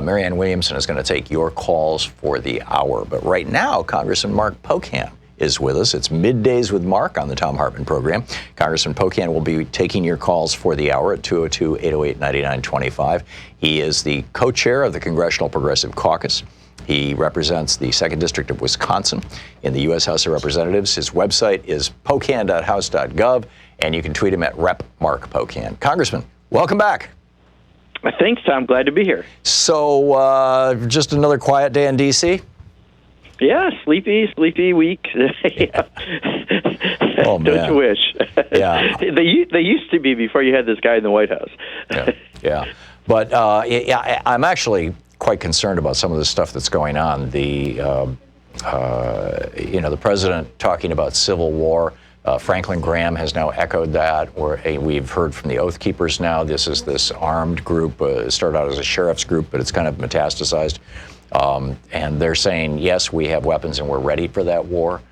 Marianne Williamson is going to take your calls for the hour. But right now, Congressman Mark Pocan is with us. It's Middays with Mark on the Thom Hartmann Program. Congressman Pocan will be taking your calls for the hour at 202-808-9925. He is the co-chair of the Congressional Progressive Caucus. He represents the 2nd District of Wisconsin in the U.S. House of Representatives. His website is pocan.house.gov, and you can tweet him at Rep. Mark Pocan. Congressman, welcome back. Thanks, Tom. Glad to be here. So, just another quiet day in D.C.? Yeah, sleepy week. Oh, man. Don't you wish? Yeah. They used to be before you had this guy in the White House. Yeah. But I'm actually quite concerned about some of the stuff that's going on. The president talking about civil war. Franklin Graham has now echoed that. We've heard from the Oath Keepers now. This is this armed group. Started out as a sheriff's group, but it's kind of metastasized. And they're saying, yes, we have weapons and we're ready for that war.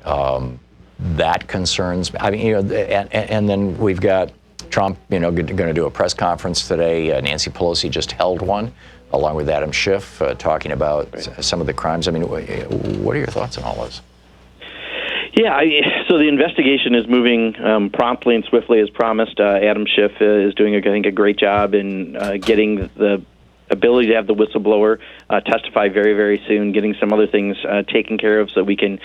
That concerns me. I mean, and then we've got Trump, going to do a press conference today. Nancy Pelosi just held one, along with Adam Schiff, talking about some of the crimes. I mean, what are your thoughts on all this? Yeah, so the investigation is moving promptly and swiftly as promised. Adam Schiff is doing, I think, a great job in getting the ability to have the whistleblower testify very, very soon, getting some other things taken care of so we can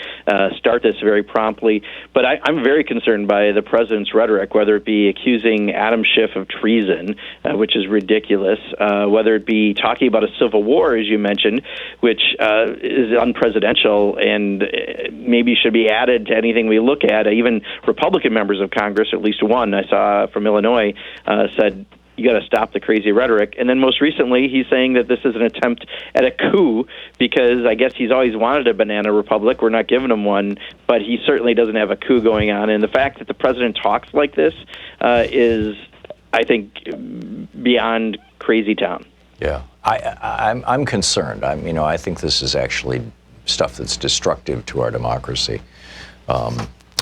start this very promptly. But I'm very concerned by the president's rhetoric, whether it be accusing Adam Schiff of treason, which is ridiculous, whether it be talking about a civil war, as you mentioned, which is unpresidential and maybe should be added to anything we look at. Even Republican members of Congress, at least one I saw from Illinois, said, you got to stop the crazy rhetoric. And then most recently, he's saying that this is an attempt at a coup because I guess he's always wanted a banana republic. We're not giving him one, but he certainly doesn't have a coup going on. And the fact that the president talks like this is, I think, beyond crazy town. Yeah, I'm concerned. I think this is actually stuff that's destructive to our democracy.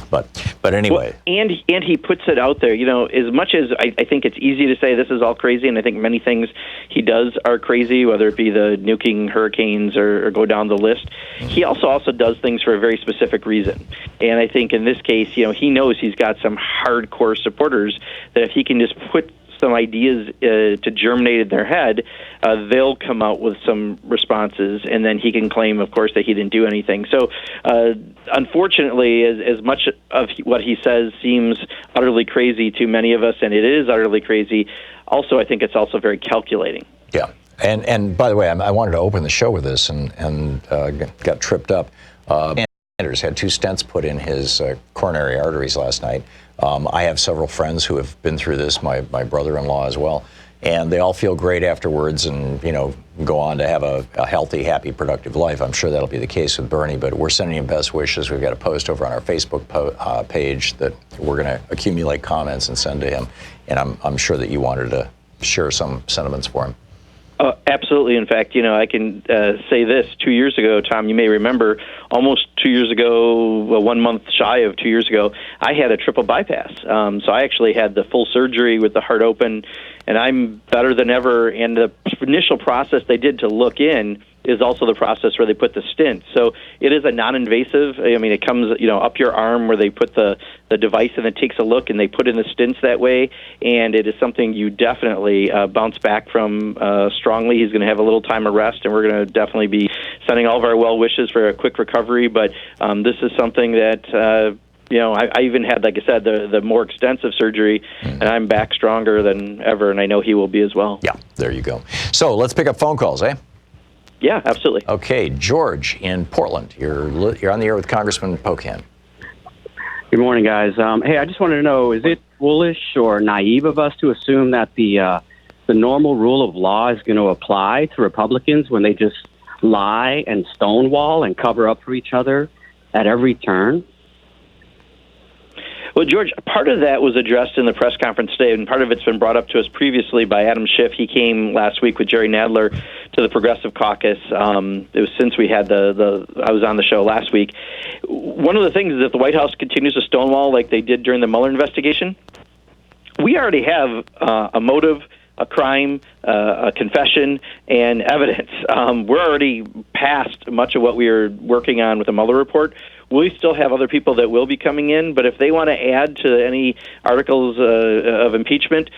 But anyway. Well, and he puts it out there, as much as I think it's easy to say this is all crazy, and I think many things he does are crazy, whether it be the nuking hurricanes or go down the list, he also does things for a very specific reason. And I think in this case, he knows he's got some hardcore supporters that if he can just put some ideas to germinate in their head, they'll come out with some responses, and then he can claim, of course, that he didn't do anything. So, unfortunately, as much of what he says seems utterly crazy to many of us, and it is utterly crazy, also, I think it's also very calculating. Yeah. And by the way, I wanted to open the show with this and got tripped up. Sanders had 2 stents put in his coronary arteries last night. I have several friends who have been through this, my brother-in-law as well, and they all feel great afterwards and, go on to have a healthy, happy, productive life. I'm sure that'll be the case with Bernie, but we're sending him best wishes. We've got a post over on our Facebook page that we're going to accumulate comments and send to him, and I'm sure that you wanted to share some sentiments for him. Absolutely. In fact, I can say this. 2 years ago, Tom, you may remember, almost 2 years ago, 1 month shy of 2 years ago, I had a triple bypass. So I actually had the full surgery with the heart open, and I'm better than ever. And the initial process they did to look in is also the process where they put the stent. So it is a non-invasive. I mean, it comes, up your arm where they put the device and it takes a look and they put in the stents that way. And it is something you definitely bounce back from strongly. He's going to have a little time of rest, and we're going to definitely be sending all of our well wishes for a quick recovery. But this is something that, I even had, like I said, the more extensive surgery, and I'm back stronger than ever, and I know he will be as well. Yeah, there you go. So let's pick up phone calls, eh? Yeah, absolutely. Okay, George in Portland. You're on the air with Congressman Pocan. Good morning, guys. Hey, I just wanted to know, is it foolish or naive of us to assume that the normal rule of law is going to apply to Republicans when they just lie and stonewall and cover up for each other at every turn? Well, George, part of that was addressed in the press conference today, and part of it's been brought up to us previously by Adam Schiff. He came last week with Jerry Nadler to the Progressive Caucus. It was since we had I was on the show last week. One of the things is that the White House continues to stonewall like they did during the Mueller investigation. We already have a motive, a crime, a confession, and evidence. We're already past much of what we were working on with the Mueller report. We still have other people that will be coming in, but if they want to add to any articles of impeachment,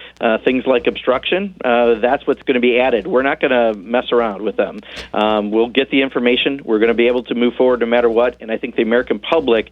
things like obstruction, that's what's going to be added. We're not going to mess around with them. We'll get the information. We're going to be able to move forward no matter what, and I think the American public,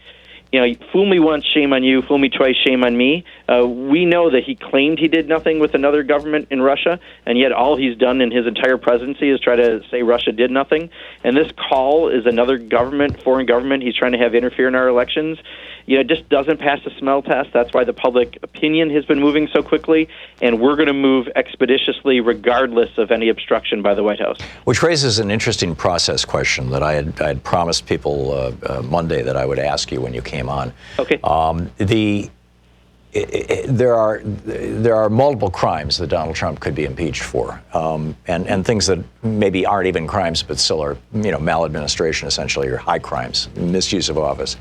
fool me once, shame on you. Fool me twice, shame on me. We know that he claimed he did nothing with another government in Russia, and yet all he's done in his entire presidency is try to say Russia did nothing. And this call is another government, foreign government, he's trying to have interfere in our elections. It just doesn't pass the smell test. That's why the public opinion has been moving so quickly, and we're going to move expeditiously regardless of any obstruction by the White House. Which raises an interesting process question that I had promised people Monday that I would ask you when you came on. Okay. There are multiple crimes that Donald Trump could be impeached for, and things that maybe aren't even crimes but still are, maladministration essentially, or high crimes, misuse of office.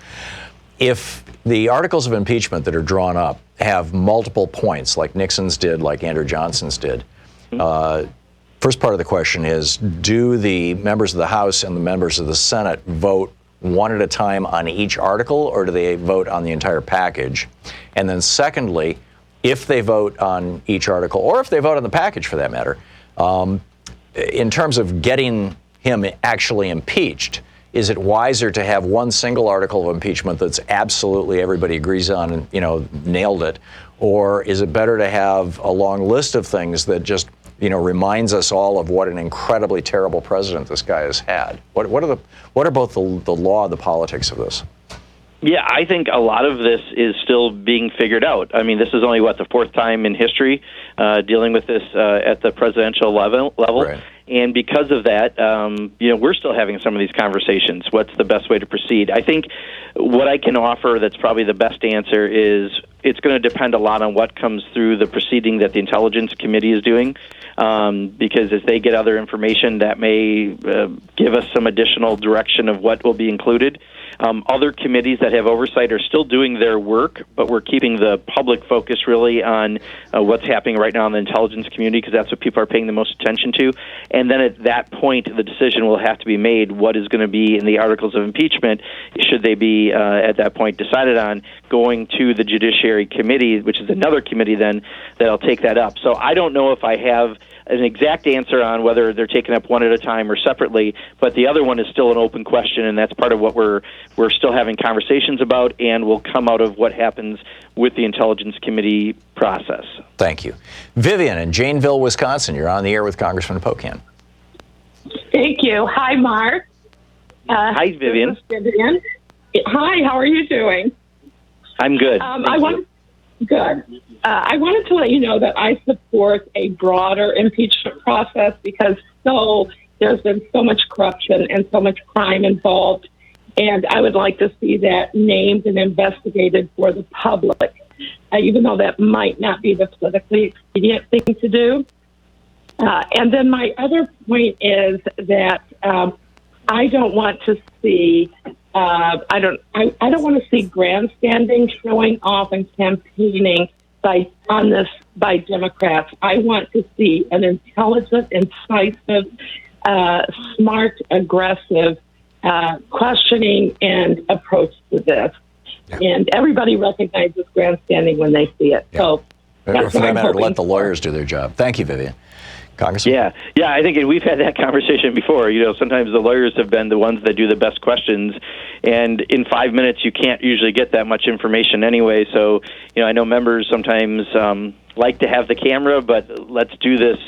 If the articles of impeachment that are drawn up have multiple points, like Nixon's did, like Andrew Johnson's did, first part of the question is, do the members of the House and the members of the Senate vote one at a time on each article, or do they vote on the entire package? And then secondly, if they vote on each article, or if they vote on the package for that matter, in terms of getting him actually impeached, is it wiser to have one single article of impeachment that's absolutely everybody agrees on and, nailed it? Or is it better to have a long list of things that just, reminds us all of what an incredibly terrible president this guy has had? What are both the law and the politics of this? Yeah, I think a lot of this is still being figured out. I mean, this is only, the fourth time in history dealing with this at the presidential level. Right. And because of that, we're still having some of these conversations. What's the best way to proceed? I think what I can offer that's probably the best answer is it's going to depend a lot on what comes through the proceeding that the Intelligence Committee is doing, because as they get other information, that may give us some additional direction of what will be included. Other committees that have oversight are still doing their work, but we're keeping the public focus really on what's happening right now in the intelligence community, because that's what people are paying the most attention to. And then at that point, the decision will have to be made what is going to be in the articles of impeachment, should they be at that point decided on, going to the Judiciary Committee, which is another committee then that'll take that up. So I don't know if I have an exact answer on whether they're taken up one at a time or separately, but the other one is still an open question, and that's part of what we're still having conversations about, and will come out of what happens with the Intelligence Committee process. Thank you. Vivian in Janeville, Wisconsin, you're on the air with Congressman Pocan. Thank you. Hi, Mark. Hi, Vivian. Vivian. Hi, how are you doing? I'm good. Good. I wanted to let you know that I support a broader impeachment process, because there's been so much corruption and so much crime involved, and I would like to see that named and investigated for the public, even though that might not be the politically expedient thing to do. And then my other point is that I don't want to see I don't want to see grandstanding, showing off, and campaigning by Democrats. I want to see an intelligent, incisive, smart, aggressive questioning and approach to this. Yeah. And everybody recognizes grandstanding when they see it. Yeah. So that's for that matter, let the lawyers do their job. Thank you, Vivian. Congressman? Yeah, I think we've had that conversation before. Sometimes the lawyers have been the ones that do the best questions, and in 5 minutes you can't usually get that much information anyway. So, I know members sometimes like to have the camera, but let's do this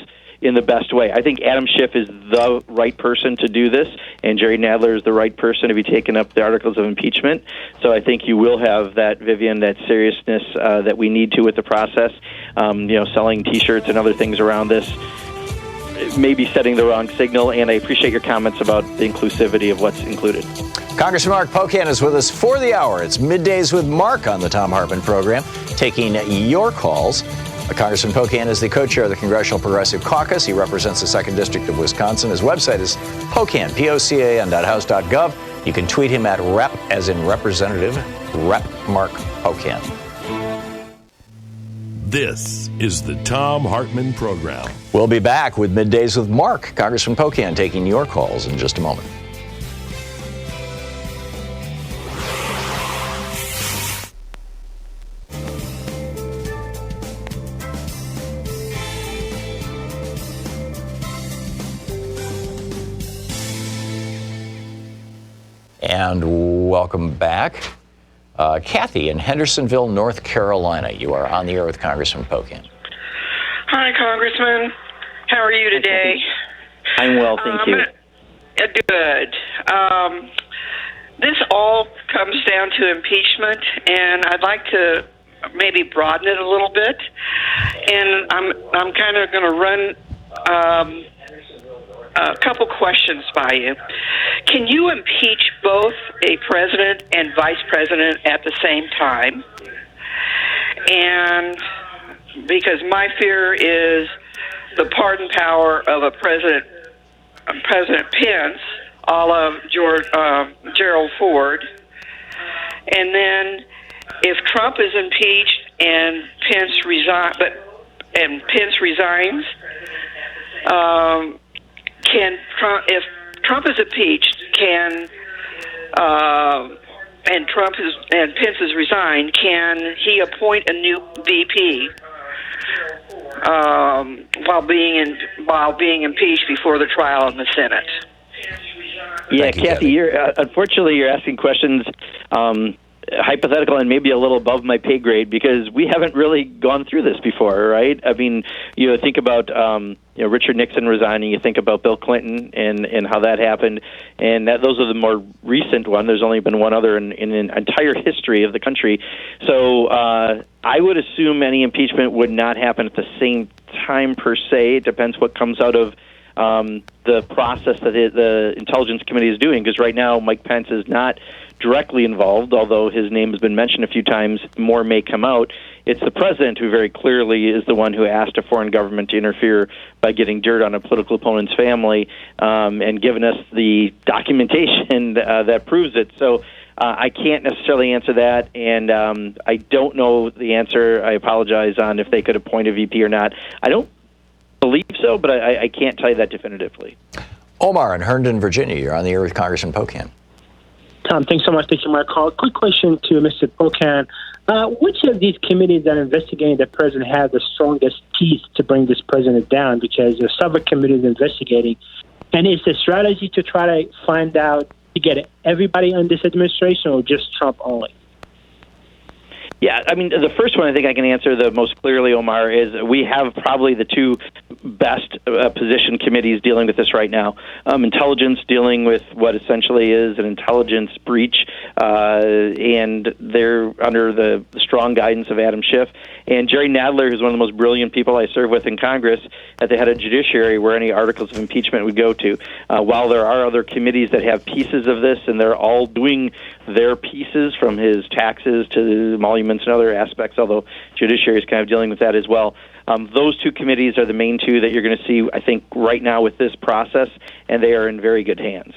in the best way. I think Adam Schiff is the right person to do this, and Jerry Nadler is the right person to be taking up the articles of impeachment. So I think you will have that, Vivian, that seriousness that we need to with the process. Selling T-shirts and other things around this, maybe setting the wrong signal, and I appreciate your comments about the inclusivity of what's included. Congressman Mark Pocan is with us for the hour. It's Middays with Mark on the Thom Hartmann Program, taking your calls. Congressman Pocan is the co-chair of the Congressional Progressive Caucus. He represents the 2nd District of Wisconsin. His website is Pocan, POCAN.house.gov. You can tweet him at Rep, as in Representative, Rep Mark Pocan. This is the Thom Hartmann Program. We'll be back with Middays with Mark, Congressman Pocan, taking your calls in just a moment. And welcome back. Kathy in Hendersonville, North Carolina. You are on the air with Congressman Pocan. Hi, Congressman. How are you today? I'm well, thank you. Good. This all comes down to impeachment, and I'd like to maybe broaden it a little bit. And I'm kind of going to run a couple questions by you. Can you impeach both a president and vice president at the same time? And because my fear is the pardon power of President Pence, a la Gerald Ford, and then if Trump is impeached and Pence resigns, can Trump, if Trump is impeached, and Pence is resigned, can he appoint a new VP while being impeached before the trial in the Senate? Yeah, Kathy, unfortunately you're asking questions hypothetical and maybe a little above my pay grade because we haven't really gone through this before, right? I mean, you think about Richard Nixon resigning, you think about Bill Clinton and how that happened, and those are the more recent one. There's only been one other in an entire history of the country. So I would assume any impeachment would not happen at the same time per se. It depends what comes out of the process that the Intelligence Committee is doing, because right now Mike Pence is not directly involved, although his name has been mentioned a few times. More may come out. It's the president who very clearly is the one who asked a foreign government to interfere by getting dirt on a political opponent's family and given us the documentation that proves it. So I can't necessarily answer that, and I don't know the answer. I apologize on if they could appoint a VP or not. I don't believe so, but I can't tell you that definitively. Omar in Herndon, Virginia. You're on the air with Congressman Pocan. Tom, thanks so much for taking my call. Quick question to Mr. Pocan. Which of these committees that are investigating the president have the strongest teeth to bring this president down? Because there are several committees investigating. And is the strategy to try to find out to get everybody on this administration or just Trump only? Yeah, I mean, the first one I think I can answer the most clearly, Omar, is we have probably the two best position committees dealing with this right now. Intelligence dealing with what essentially is an intelligence breach, and they're under the strong guidance of Adam Schiff. And Jerry Nadler, who's one of the most brilliant people I serve with in Congress, at the head of Judiciary, where any articles of impeachment would go to. While there are other committees that have pieces of this, and they're all doing their pieces, from his taxes to emoluments and other aspects, although Judiciary is kind of dealing with that as well. Those two committees are the main two that you're going to see, I think, right now with this process, and they are in very good hands.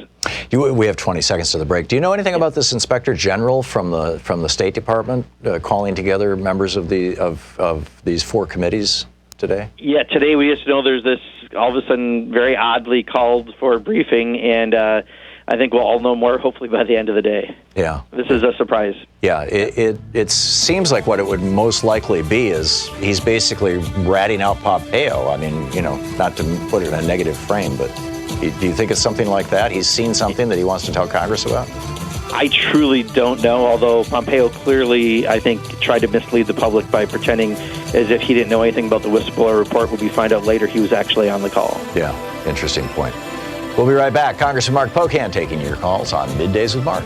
We have 20 seconds to the break. Do you know anything about this Inspector General from the State Department calling together members of these four committees today? Yeah, today we just know there's this all of a sudden very oddly called for a briefing, and I think we'll all know more hopefully by the end of the day. Yeah. This is a surprise. Yeah, it seems like what it would most likely be is he's basically ratting out Pompeo. I mean, not to put it in a negative frame, but do you think it's something like that? He's seen something that he wants to tell Congress about? I truly don't know, although Pompeo clearly, I think, tried to mislead the public by pretending as if he didn't know anything about the whistleblower report. When we find out later he was actually on the call. Yeah, interesting point. We'll be right back. Congressman Mark Pocan taking your calls on Middays with Mark.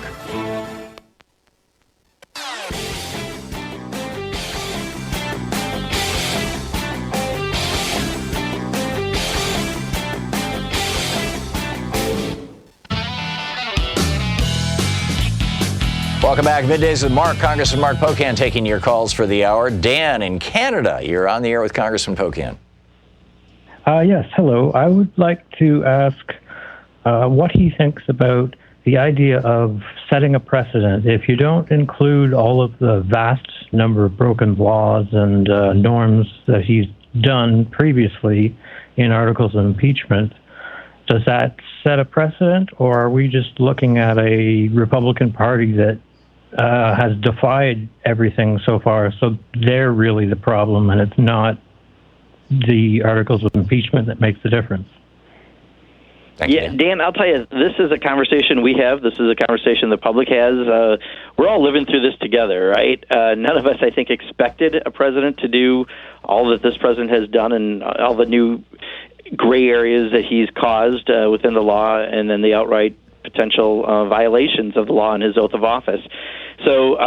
Welcome back. Middays with Mark. Congressman Mark Pocan taking your calls for the hour. Dan in Canada, you're on the air with Congressman Pocan. Yes, hello. I would like to ask what he thinks about the idea of setting a precedent, if you don't include all of the vast number of broken laws and norms that he's done previously in articles of impeachment, does that set a precedent, or are we just looking at a Republican Party that has defied everything so far, so they're really the problem and it's not the articles of impeachment that makes the difference? Yeah, Dan, I'll tell you, this is a conversation we have. This is a conversation the public has. We're all living through this together, right? None of us, I think, expected a president to do all that this president has done and all the new gray areas that he's caused within the law, and then the outright potential violations of the law in his oath of office. So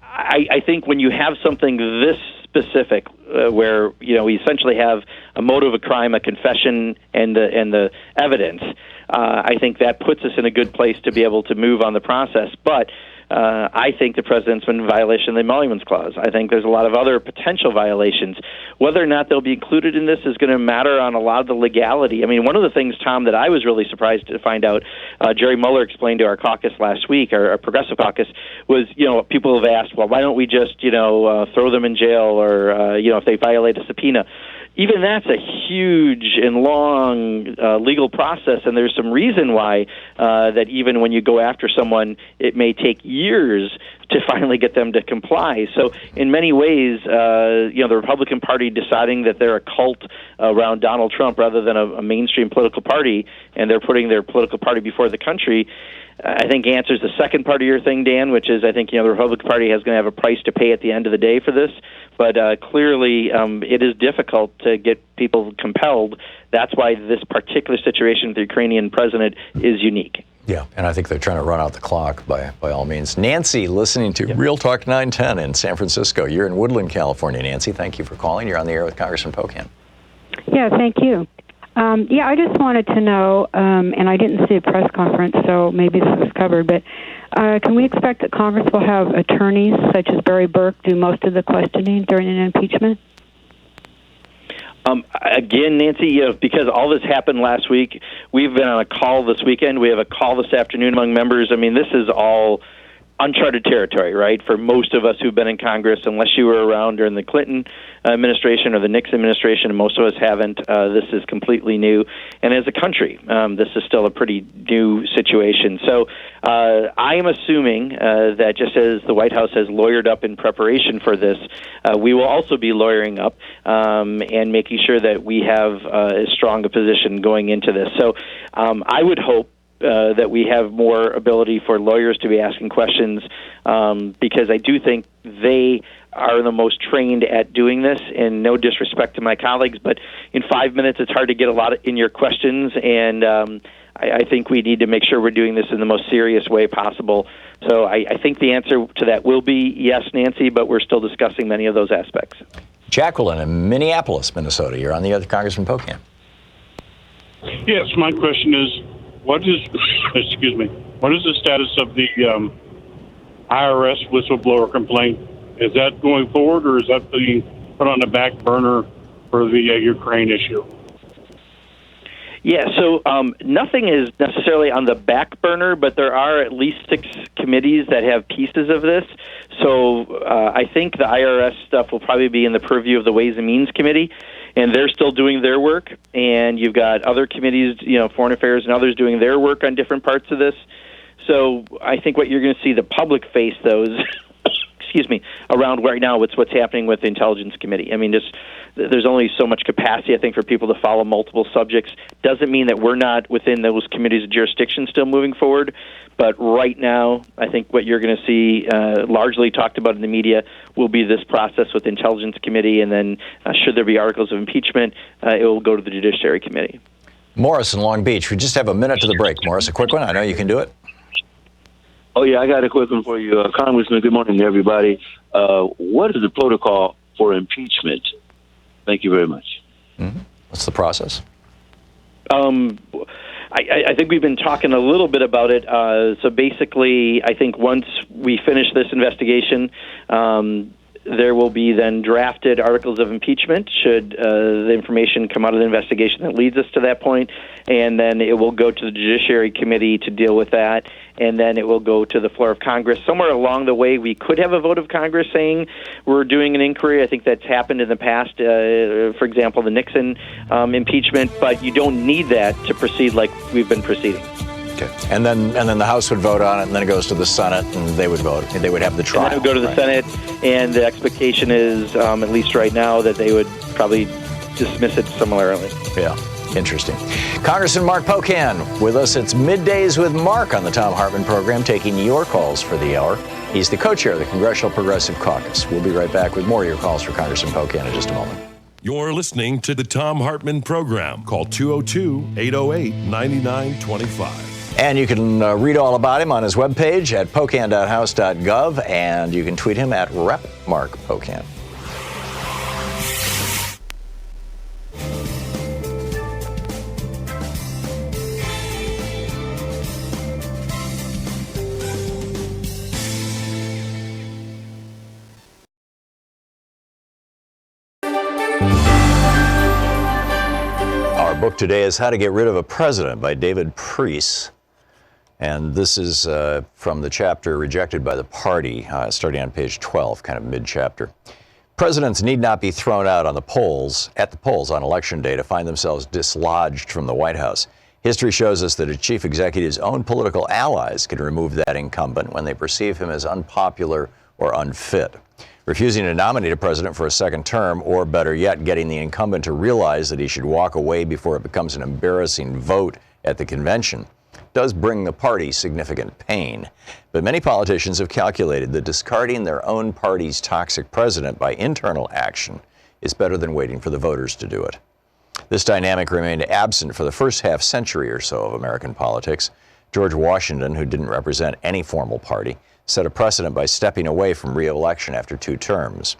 I think when you have something this specific, where we essentially have a motive of crime, a confession, and the evidence, I think that puts us in a good place to be able to move on the process. But I think the president's been in violation of the Emoluments Clause. I think there's a lot of other potential violations. Whether or not they'll be included in this is going to matter on a lot of the legality. I mean, one of the things, Tom, that I was really surprised to find out, Jerry Mueller explained to our caucus last week, our progressive caucus, was, people have asked, well, why don't we just, throw them in jail, or, if they violate a subpoena. Even that's a huge and long legal process, and there's some reason why that even when you go after someone, it may take years to finally get them to comply. So in many ways, the Republican Party deciding that they're a cult around Donald Trump rather than a mainstream political party, and they're putting their political party before the country, I think answers the second part of your thing, Dan, which is I think the Republican Party is going to have a price to pay at the end of the day for this. But clearly, it is difficult to get people compelled. That's why this particular situation with the Ukrainian president is unique. Yeah, and I think they're trying to run out the clock by all means. Nancy, listening to Real Talk 910 in San Francisco. You're in Woodland, California. Nancy, thank you for calling. You're on the air with Congressman Pocan. Yeah, thank you. I just wanted to know, and I didn't see a press conference, so maybe this was covered, but can we expect that Congress will have attorneys such as Barry Burke do most of the questioning during an impeachment? Again, Nancy, because all this happened last week, we've been on a call this weekend. We have a call this afternoon among members. I mean, this is all uncharted territory, right, for most of us who've been in Congress, unless you were around during the Clinton administration or the Nixon administration, and most of us haven't. This is completely new. And as a country, this is still a pretty new situation. So I am assuming that just as the White House has lawyered up in preparation for this, we will also be lawyering up and making sure that we have as strong a position going into this. So I would hope that we have more ability for lawyers to be asking questions, because I do think they are the most trained at doing this, and no disrespect to my colleagues, but in 5 minutes it's hard to get a lot in your questions, and I think we need to make sure we're doing this in the most serious way possible. So I think the answer to that will be yes, Nancy, but we're still discussing many of those aspects. Jacqueline in Minneapolis, Minnesota. You're on the other Congressman Pocan. Yes, my question is, what is the status of the IRS whistleblower complaint? Is that going forward, or is that being put on the back burner for the Ukraine issue? Yeah, so nothing is necessarily on the back burner, but there are at least 6 committees that have pieces of this. So I think the IRS stuff will probably be in the purview of the Ways and Means Committee, and they're still doing their work. And you've got other committees, Foreign Affairs and others doing their work on different parts of this. So I think what you're going to see the public face those around right now, what's happening with the Intelligence Committee. I mean, there's only so much capacity, I think, for people to follow multiple subjects. Doesn't mean that we're not within those committees' jurisdiction still moving forward. But right now, I think what you're going to see largely talked about in the media will be this process with the Intelligence Committee, and then should there be articles of impeachment, it will go to the Judiciary Committee. Morris in Long Beach. We just have a minute to the break. Morris, a quick one. I know you can do it. Oh, yeah, I got a quick one for you. Congressman, good morning, everybody. What is the protocol for impeachment? Thank you very much. Mm-hmm. What's the process? I think we've been talking a little bit about it. So basically, I think once we finish this investigation, there will be then drafted articles of impeachment should the information come out of the investigation that leads us to that point, and then it will go to the Judiciary Committee to deal with that, and then it will go to the floor of Congress. Somewhere along the way, we could have a vote of Congress saying we're doing an inquiry. I think that's happened in the past, for example, the Nixon impeachment, but you don't need that to proceed like we've been proceeding. Okay. And then the House would vote on it, and then it goes to the Senate, and they would vote. They would have the trial. And then it would go to the Senate, and the expectation is, at least right now, that they would probably dismiss it similarly. Yeah, interesting. Congressman Mark Pocan with us. It's Middays with Mark on the Thom Hartmann Program, taking your calls for the hour. He's the co-chair of the Congressional Progressive Caucus. We'll be right back with more of your calls for Congressman Pocan in just a moment. You're listening to the Thom Hartmann Program. Call 202-808-9925. And you can read all about him on his webpage at pocan.house.gov, and you can tweet him at @RepMarkPocan. Our book today is How to Get Rid of a President by David Preece. And this is from the chapter Rejected by the Party, starting on page 12, kind of mid-chapter. Presidents need not be thrown out at the polls on Election Day to find themselves dislodged from the White House. History shows us that a chief executive's own political allies can remove that incumbent when they perceive him as unpopular or unfit. Refusing to nominate a president for a second term, or better yet, getting the incumbent to realize that he should walk away before it becomes an embarrassing vote at the convention, does bring the party significant pain. But many politicians have calculated that discarding their own party's toxic president by internal action is better than waiting for the voters to do it. This dynamic remained absent for the first half century or so of American politics. George Washington, who didn't represent any formal party, set a precedent by stepping away from re-election after 2 terms.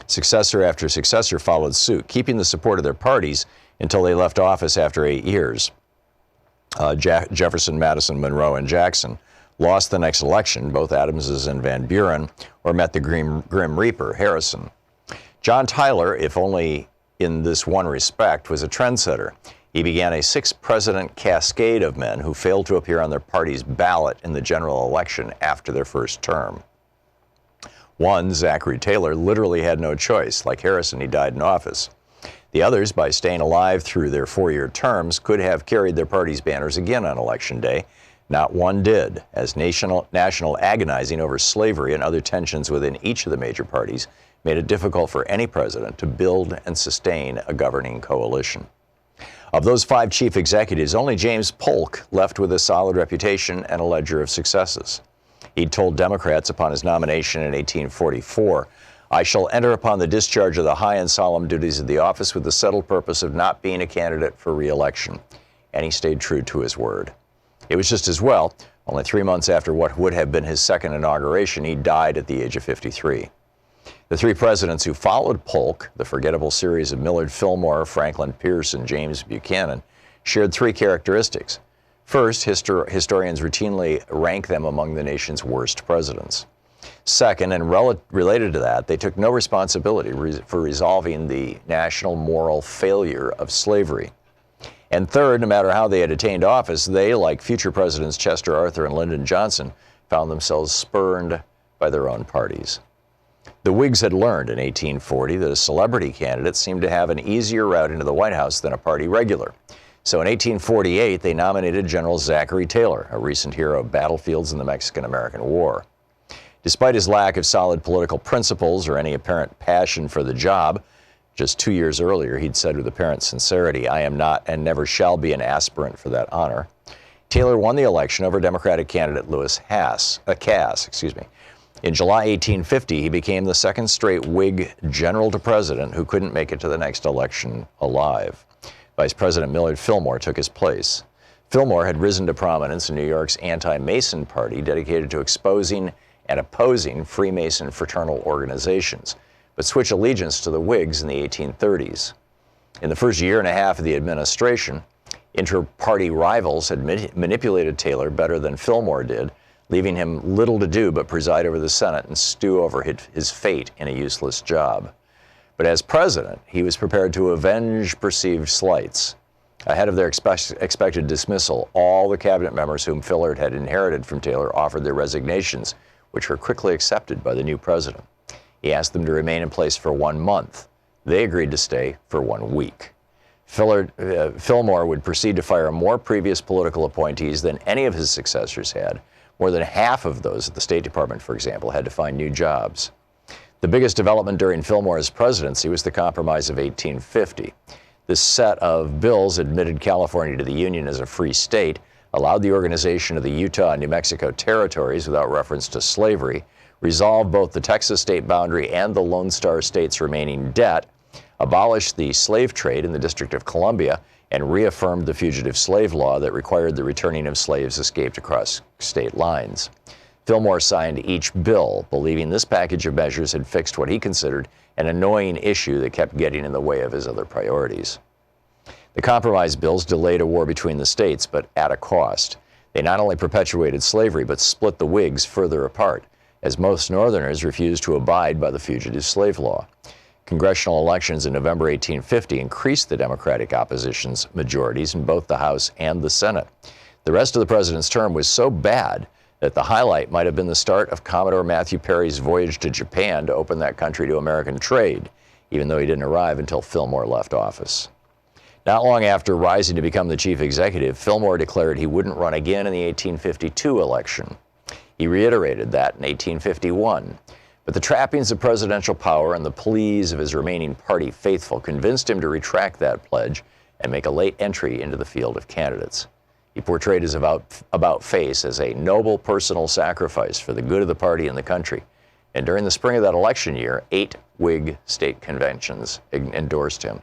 Successor after successor followed suit, keeping the support of their parties until they left office after 8 years. Jefferson, Madison, Monroe, and Jackson lost the next election, both Adamses and Van Buren, or met the Grim Reaper, Harrison. John Tyler, if only in this one respect, was a trendsetter. He began a 6-president cascade of men who failed to appear on their party's ballot in the general election after their first term. One, Zachary Taylor, literally had no choice. Like Harrison, he died in office. The others, by staying alive through their 4-year terms, could have carried their party's banners again on Election Day. Not one did, as national agonizing over slavery and other tensions within each of the major parties made it difficult for any president to build and sustain a governing coalition. Of those 5 chief executives, only James Polk left with a solid reputation and a ledger of successes. He'd told Democrats upon his nomination in 1844, "I shall enter upon the discharge of the high and solemn duties of the office with the settled purpose of not being a candidate for re-election." And he stayed true to his word. It was just as well, only 3 months after what would have been his second inauguration, he died at the age of 53. The 3 presidents who followed Polk, the forgettable series of Millard Fillmore, Franklin Pierce, and James Buchanan, shared 3 characteristics. First, historians routinely rank them among the nation's worst presidents. Second, and related to that, they took no responsibility for resolving the national moral failure of slavery. And third, no matter how they had attained office, they, like future presidents Chester Arthur and Lyndon Johnson, found themselves spurned by their own parties. The Whigs had learned in 1840 that a celebrity candidate seemed to have an easier route into the White House than a party regular. So in 1848, they nominated General Zachary Taylor, a recent hero of battlefields in the Mexican-American War. Despite his lack of solid political principles or any apparent passion for the job, just 2 years earlier he'd said with apparent sincerity, "I am not and never shall be an aspirant for that honor," Taylor won the election over Democratic candidate Lewis Cass. In July 1850, he became the second straight Whig general to president who couldn't make it to the next election alive. Vice President Millard Fillmore took his place. Fillmore had risen to prominence in New York's anti-Mason party dedicated to exposing and opposing Freemason fraternal organizations, but switched allegiance to the Whigs in the 1830s. In the first year and a half of the administration, inter-party rivals had manipulated Taylor better than Fillmore did, leaving him little to do but preside over the Senate and stew over his fate in a useless job. But as president, he was prepared to avenge perceived slights. Ahead of their expected dismissal, all the cabinet members whom Fillard had inherited from Taylor offered their resignations, which were quickly accepted by the new president. He asked them to remain in place for 1 month. They agreed to stay for 1 week. Fillmore would proceed to fire more previous political appointees than any of his successors had. More than half of those at the State Department, for example, had to find new jobs. The biggest development during Fillmore's presidency was the Compromise of 1850. This set of bills admitted California to the Union as a free state, allowed the organization of the Utah and New Mexico territories without reference to slavery, resolved both the Texas state boundary and the Lone Star State's remaining debt, abolished the slave trade in the District of Columbia, and reaffirmed the fugitive slave law that required the returning of slaves escaped across state lines. Fillmore signed each bill, believing this package of measures had fixed what he considered an annoying issue that kept getting in the way of his other priorities. The compromise bills delayed a war between the states, but at a cost. They not only perpetuated slavery, but split the Whigs further apart, as most Northerners refused to abide by the fugitive slave law. Congressional elections in November 1850 increased the Democratic opposition's majorities in both the House and the Senate. The rest of the president's term was so bad that the highlight might have been the start of Commodore Matthew Perry's voyage to Japan to open that country to American trade, even though he didn't arrive until Fillmore left office. Not long after rising to become the chief executive, Fillmore declared he wouldn't run again in the 1852 election. He reiterated that in 1851. But the trappings of presidential power and the pleas of his remaining party faithful convinced him to retract that pledge and make a late entry into the field of candidates. He portrayed his about face as a noble personal sacrifice for the good of the party and the country. And during the spring of that election year, 8 Whig state conventions endorsed him.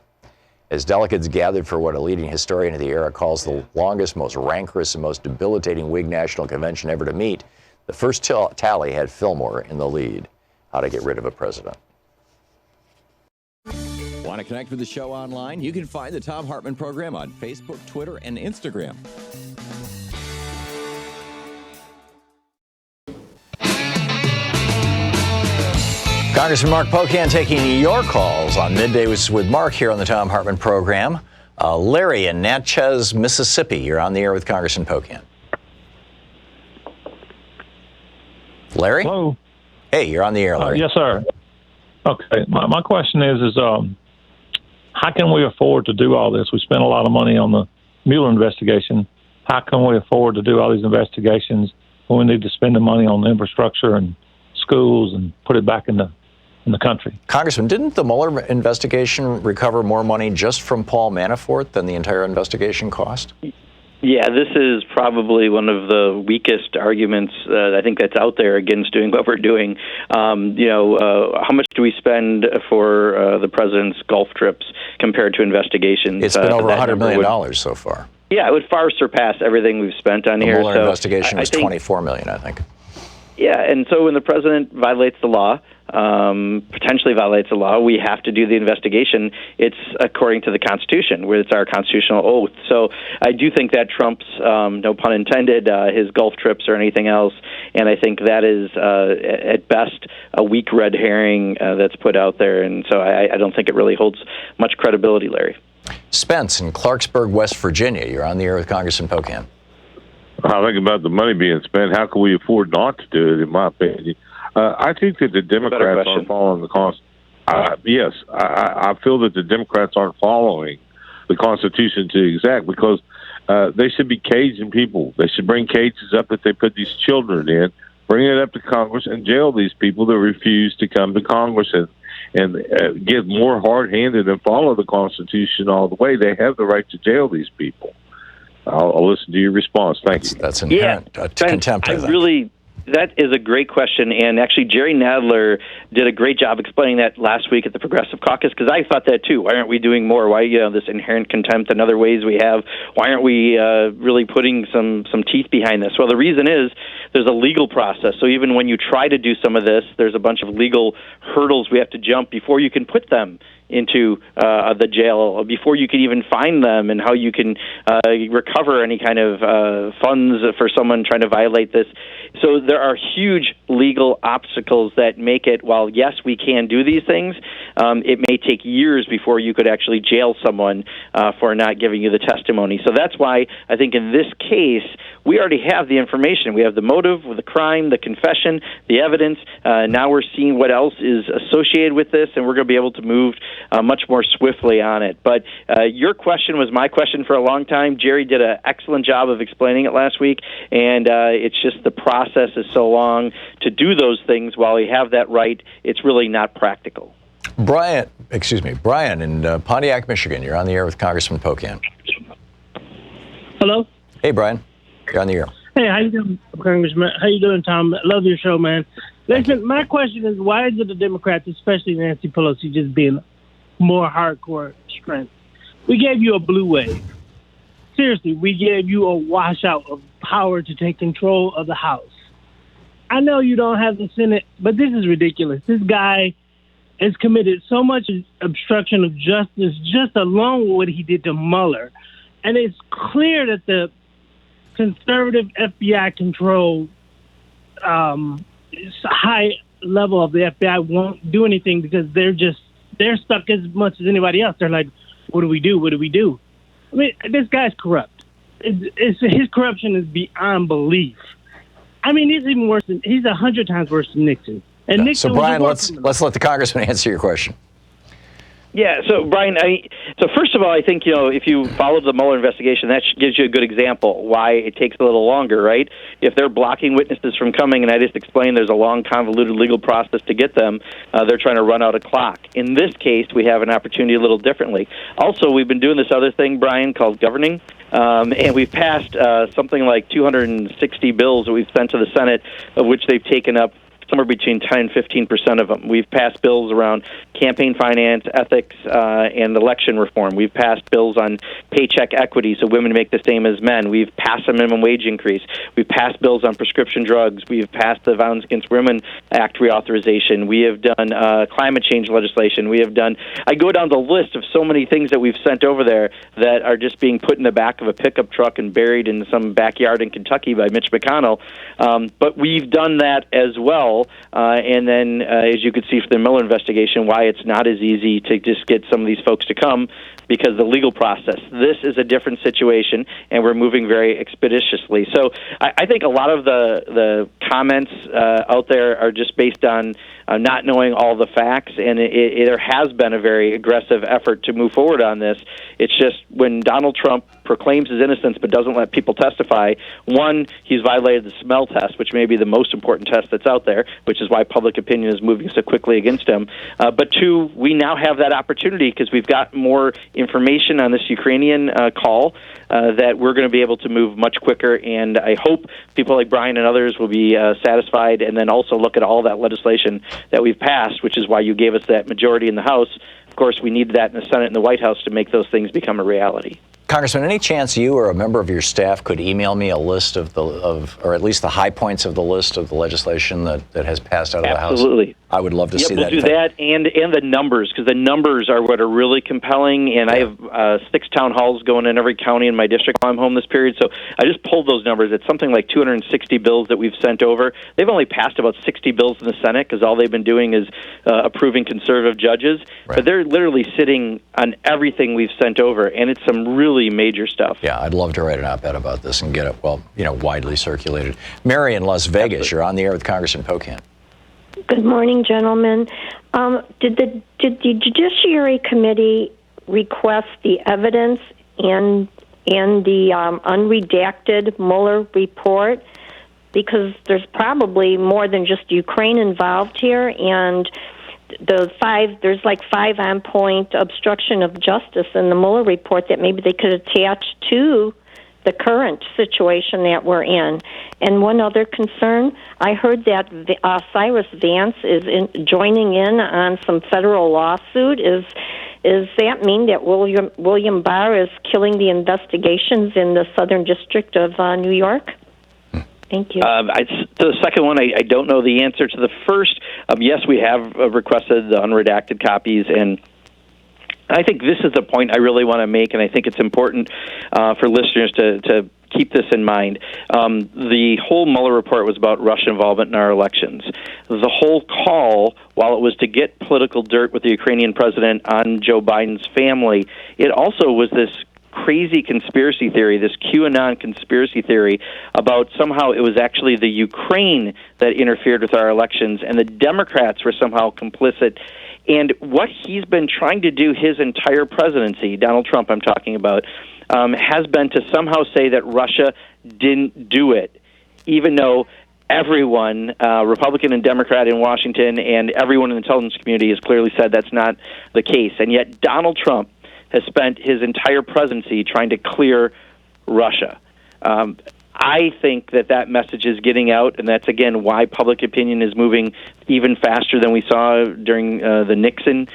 As delegates gathered for what a leading historian of the era calls the longest, most rancorous, and most debilitating Whig National Convention ever to meet, the first tally had Fillmore in the lead. How to get rid of a president. Want to connect with the show online? You can find the Thom Hartmann Program on Facebook, Twitter, and Instagram. Congressman Mark Pocan taking your calls on Midday with Mark here on the Thom Hartmann Program. Larry in Natchez, Mississippi. You're on the air with Congressman Pocan. Larry? Hello. Hey, you're on the air, Larry. Yes, sir. Okay. My question is how can we afford to do all this? We spent a lot of money on the Mueller investigation. How can we afford to do all these investigations when we need to spend the money on infrastructure and schools and put it back in the country? Congressman, didn't the Mueller investigation recover more money just from Paul Manafort than the entire investigation cost? Yeah, this is probably one of the weakest arguments I think that's out there against doing what we're doing. How much do we spend for the president's Gulf trips compared to investigations? It's been over $100 million so far. Yeah, it would far surpass everything we've spent on here. The Mueller investigation was $24 million, I think. Yeah, and so when the president violates the law, potentially violates the law, we have to do the investigation. It's according to the Constitution, where it's our constitutional oath. So I do think that trumps, no pun intended, his Gulf trips or anything else. And I think that is, at best, a weak red herring that's put out there. And so I don't think it really holds much credibility, Larry. Spence in Clarksburg, West Virginia. You're on the air with Congressman Pocan. I think about the money being spent. How can we afford not to do it, in my opinion? I think that the Democrats aren't following the Constitution. Yes, I feel that the Democrats aren't following the Constitution to the exact, because they should be caging people. They should bring cages up that they put these children in, bring it up to Congress, and jail these people that refuse to come to Congress and get more hard-handed and follow the Constitution all the way. They have the right to jail these people. I'll listen to your response. Thank you. That's inherent contempt. That is a great question, and actually Jerry Nadler did a great job explaining that last week at the Progressive Caucus, because I thought that too. Why aren't we doing more? Why this inherent contempt and other ways we have? Why aren't we really putting some teeth behind this? Well, the reason is there's a legal process. So even when you try to do some of this, there's a bunch of legal hurdles we have to jump before you can put them into the jail before you can even find them, and how you can recover any kind of funds for someone trying to violate this. So there are huge legal obstacles that make it, while yes, we can do these things, it may take years before you could actually jail someone for not giving you the testimony. So that's why I think in this case, we already have the information. We have the motive, the crime, the confession, the evidence. Now we're seeing what else is associated with this, and we're going to be able to move much more swiftly on it. But your question was my question for a long time. Jerry did an excellent job of explaining it last week, and it's just the process is so long to do those things. While we have that right, it's really not practical. Brian in Pontiac, Michigan. You're on the air with Congressman Pocan. Hello. Hey, Brian. You're on the air. Hey, how you doing, Congressman? How you doing, Tom? I love your show, man. Listen, my question is, why is it the Democrats, especially Nancy Pelosi, just being more hardcore strength? We gave you a blue wave. Seriously, we gave you a washout of power to take control of the House. I know you don't have the Senate, but this is ridiculous. This guy has committed so much obstruction of justice just along with what he did to Mueller. And it's clear that the conservative FBI control high level of the FBI won't do anything because they're stuck as much as anybody else. They're like, what do we do? What do we do? I mean, this guy's corrupt. His corruption is beyond belief. I mean, he's 100 times worse than Nixon. And Nixon so Brian, let's let the congressman answer your question. Yeah, so Brian, so first of all, I think, if you followed the Mueller investigation, that gives you a good example why it takes a little longer, right? If they're blocking witnesses from coming, and I just explained there's a long, convoluted legal process to get them, they're trying to run out of clock. In this case, we have an opportunity a little differently. Also, we've been doing this other thing, Brian, called governing, and we've passed something like 260 bills that we've sent to the Senate, of which they've taken up somewhere between 10 and 15% of them. We've passed bills around campaign finance, ethics, and election reform. We've passed bills on paycheck equity so women make the same as men. We've passed a minimum wage increase. We've passed bills on prescription drugs. We've passed the Violence Against Women Act reauthorization. We have done climate change legislation. I go down the list of so many things that we've sent over there that are just being put in the back of a pickup truck and buried in some backyard in Kentucky by Mitch McConnell. But we've done that as well. And then, as you could see from the Mueller investigation, why it's not as easy to just get some of these folks to come, because the legal process. This is a different situation, and we're moving very expeditiously. So I think a lot of the comments out there are just based on not knowing all the facts, and there has been a very aggressive effort to move forward on this. It's just when Donald Trump proclaims his innocence but doesn't let people testify, one, he's violated the smell test, which may be the most important test that's out there, which is why public opinion is moving so quickly against him. But two, we now have that opportunity because we've got more information on this Ukrainian call that we're going to be able to move much quicker, and I hope people like Brian and others will be satisfied and then also look at all that legislation that we've passed, which is why you gave us that majority in the House. Of course, we need that in the Senate and the White House to make those things become a reality. Congressman, any chance you or a member of your staff could email me a list or at least the high points of the list of the legislation that has passed out of the House? Absolutely. I would love to see we'll that. We'll do that and the numbers, because the numbers are what are really compelling. And I have 6 town halls going in every county in my district while I'm home this period. So I just pulled those numbers. It's something like 260 bills that we've sent over. They've only passed about 60 bills in the Senate because all they've been doing is approving conservative judges. Right. But they're literally sitting on everything we've sent over, and it's some really major stuff. Yeah, I'd love to write an op-ed about this and get it, widely circulated. Mary in Las Vegas, you're on the air with Congressman Pocan. Good morning, gentlemen. Did the Judiciary Committee request the evidence and the unredacted Mueller report? Because there's probably more than just Ukraine involved here, and there's like 5 on-point obstruction of justice in the Mueller report that maybe they could attach to the current situation that we're in. And one other concern, I heard that Cyrus Vance is joining in on some federal lawsuit. Is that mean that William Barr is killing the investigations in the Southern District of New York? Thank you. To the second one, I don't know the answer. To the first, yes, we have requested the unredacted copies, and I think this is the point I really want to make, and I think it's important for listeners to keep this in mind. The whole Mueller report was about Russian involvement in our elections. The whole call, while it was to get political dirt with the Ukrainian president on Joe Biden's family, it also was this crazy conspiracy theory, this QAnon conspiracy theory about somehow it was actually the Ukraine that interfered with our elections and the Democrats were somehow complicit. And what he's been trying to do his entire presidency, Donald Trump I'm talking about, has been to somehow say that Russia didn't do it, even though everyone, Republican and Democrat in Washington, and everyone in the intelligence community has clearly said that's not the case. And yet Donald Trump has spent his entire presidency trying to clear Russia. I think that message is getting out, and that's, again, why public opinion is moving even faster than we saw during the Nixon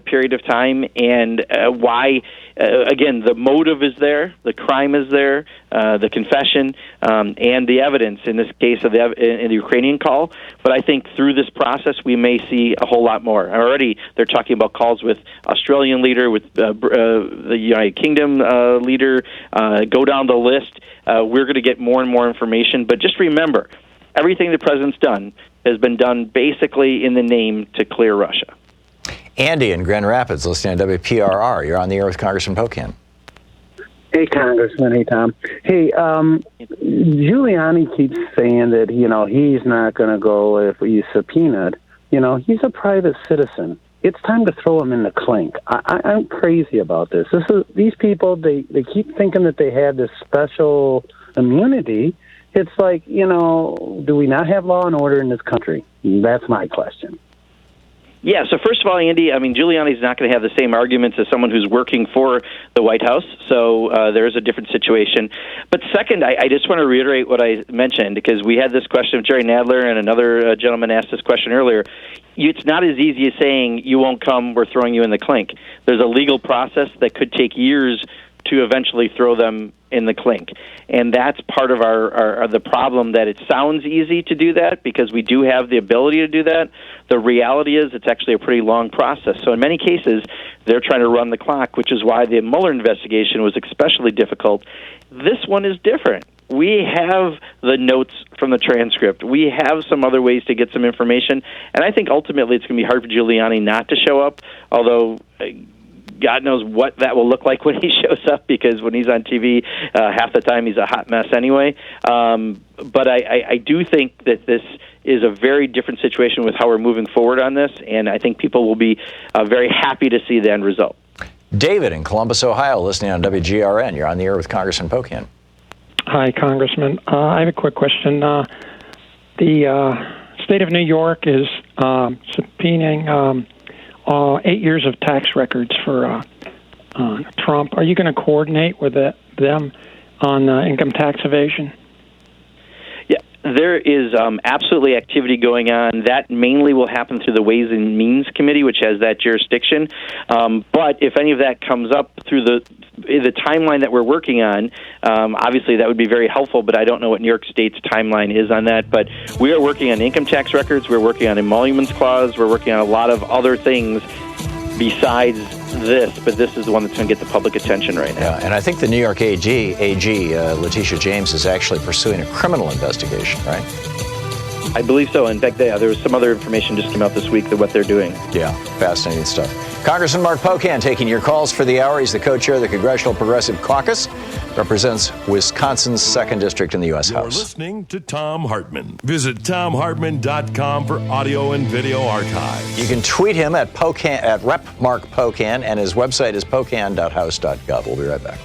period of time, and why, again, the motive is there, the crime is there, the confession, and the evidence, in this case, in the Ukrainian call. But I think through this process, we may see a whole lot more. Already, they're talking about calls with Australian leader, with the United Kingdom leader, go down the list. We're going to get more and more information. But just remember, everything the president's done has been done basically in the name to clear Russia. Andy in Grand Rapids, listening to WPRR. You're on the air with Congressman Pocan. Hey, Congressman. Hey, Tom. Hey, Giuliani keeps saying that, he's not going to go if he's subpoenaed. He's a private citizen. It's time to throw him in the clink. I'm crazy about this. These people, they keep thinking that they have this special immunity. It's like, do we not have law and order in this country? That's my question. Yeah, so first of all, Andy, Giuliani's not going to have the same arguments as someone who's working for the White House, so there is a different situation. But second, I just want to reiterate what I mentioned, because we had this question of Jerry Nadler, and another gentleman asked this question earlier. It's not as easy as saying, you won't come, we're throwing you in the clink. There's a legal process that could take years to eventually throw them in the clink. And that's part of the problem, that it sounds easy to do that because we do have the ability to do that. The reality is it's actually a pretty long process. So in many cases, they're trying to run the clock, which is why the Mueller investigation was especially difficult. This one is different. We have the notes from the transcript. We have some other ways to get some information. And I think ultimately it's going to be hard for Giuliani not to show up, although God knows what that will look like when he shows up, because when he's on TV, half the time he's a hot mess anyway. But I do think that this is a very different situation with how we're moving forward on this, and I think people will be very happy to see the end result. David in Columbus, Ohio, listening on WGRN. You're on the air with Congressman Pocan. Hi, Congressman. I have a quick question. The state of New York is subpoenaing 8 years of tax records for Trump. Are you going to coordinate with them on income tax evasion? Yeah, there is absolutely activity going on. That mainly will happen through the Ways and Means Committee, which has that jurisdiction. But if any of that comes up through the timeline that we're working on, obviously that would be very helpful, but I don't know what New York State's timeline is on that. But we are working on income tax records, we're working on emoluments clause, we're working on a lot of other things besides this, but this is the one that's going to get the public attention right now. Yeah, and I think the New York AG, Letitia James, is actually pursuing a criminal investigation, right? I believe so. In fact, there was some other information just came out this week that what they're doing. Yeah, fascinating stuff. Congressman Mark Pocan taking your calls for the hour. He's the co-chair of the Congressional Progressive Caucus, represents Wisconsin's 2nd District in the U.S. House. You're listening to Thom Hartmann. Visit ThomHartmann.com for audio and video archives. You can tweet him at Rep Mark Pocan, and his website is pocan.house.gov. We'll be right back.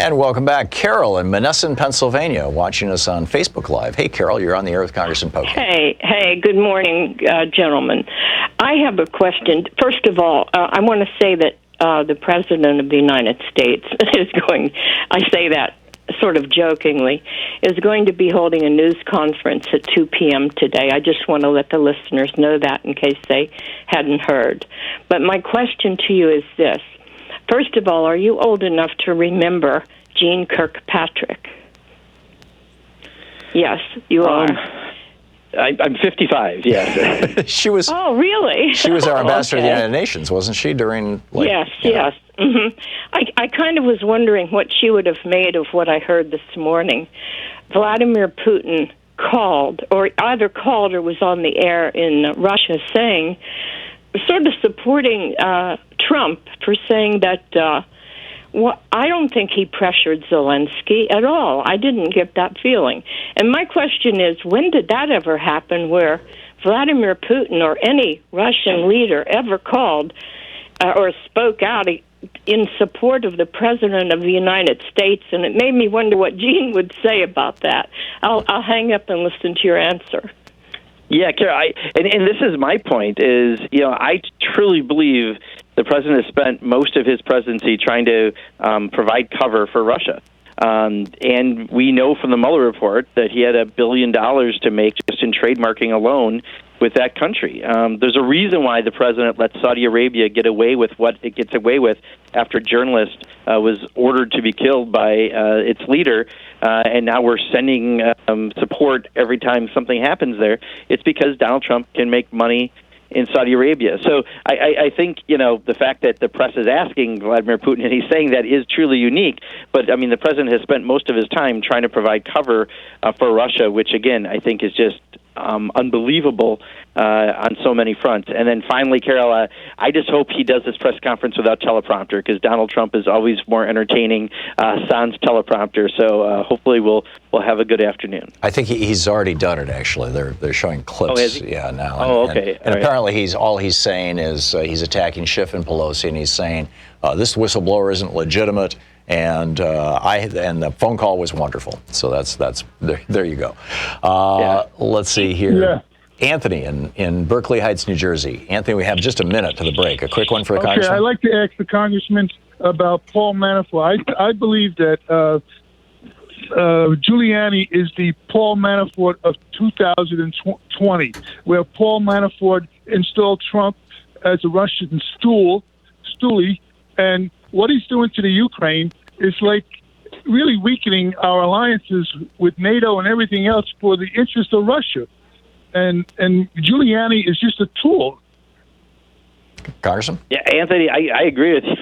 And welcome back. Carol in Monessen, Pennsylvania, watching us on Facebook Live. Hey, Carol, you're on the air with Congressman Pocan. Hey, good morning, gentlemen. I have a question. First of all, I want to say that the President of the United States is going, I say that sort of jokingly, is going to be holding a news conference at 2 p.m. today. I just want to let the listeners know that in case they hadn't heard. But my question to you is this. First of all, are you old enough to remember Jean Kirkpatrick? Yes, you are. I'm 55, yes. She was. Oh, really? She was our ambassador to the Okay. United Nations, wasn't she, during... Yes. I kind of was wondering what she would have made of what I heard this morning. Vladimir Putin called, or either called or was on the air in Russia saying, sort of supporting Trump for saying that... Well, I don't think he pressured Zelensky at all. I didn't get that feeling. And my question is, when did that ever happen where Vladimir Putin or any Russian leader ever called or spoke out in support of the President of the United States? And it made me wonder what Jean would say about that. I'll hang up and listen to your answer. Yeah, Kara, and this is my point, is, I truly believe the president has spent most of his presidency trying to provide cover for Russia. And we know from the Mueller report that he had $1 billion to make just in trademarking alone with that country. There's a reason why the president let Saudi Arabia get away with what it gets away with after a journalist was ordered to be killed by its leader, and now we're sending support every time something happens there. It's because Donald Trump can make money in Saudi Arabia. So I think, the fact that the press is asking Vladimir Putin and he's saying that is truly unique. But, I mean, the president has spent most of his time trying to provide cover for Russia, which, again, I think is just unbelievable on so many fronts. And then finally, Carol, I just hope he does this press conference without teleprompter, because Donald Trump is always more entertaining sans teleprompter. So hopefully we'll have a good afternoon. I think he's already done it, actually. They're showing clips. Oh, has he? Yeah, now. Oh, okay. And apparently he's saying is he's attacking Schiff and Pelosi, and he's saying this whistleblower isn't legitimate. And the phone call was wonderful. So that's there you go. Let's see here. Yeah. Anthony in Berkeley Heights, New Jersey. Anthony, we have just a minute to the break. A quick one for the congressman. I'd like to ask the congressman about Paul Manafort. I believe that Giuliani is the Paul Manafort of 2020, where Paul Manafort installed Trump as a Russian stoolie, and what he's doing to the Ukraine is like really weakening our alliances with NATO and everything else for the interest of Russia. And Giuliani is just a tool. Congressman? Yeah, Anthony, I agree with you.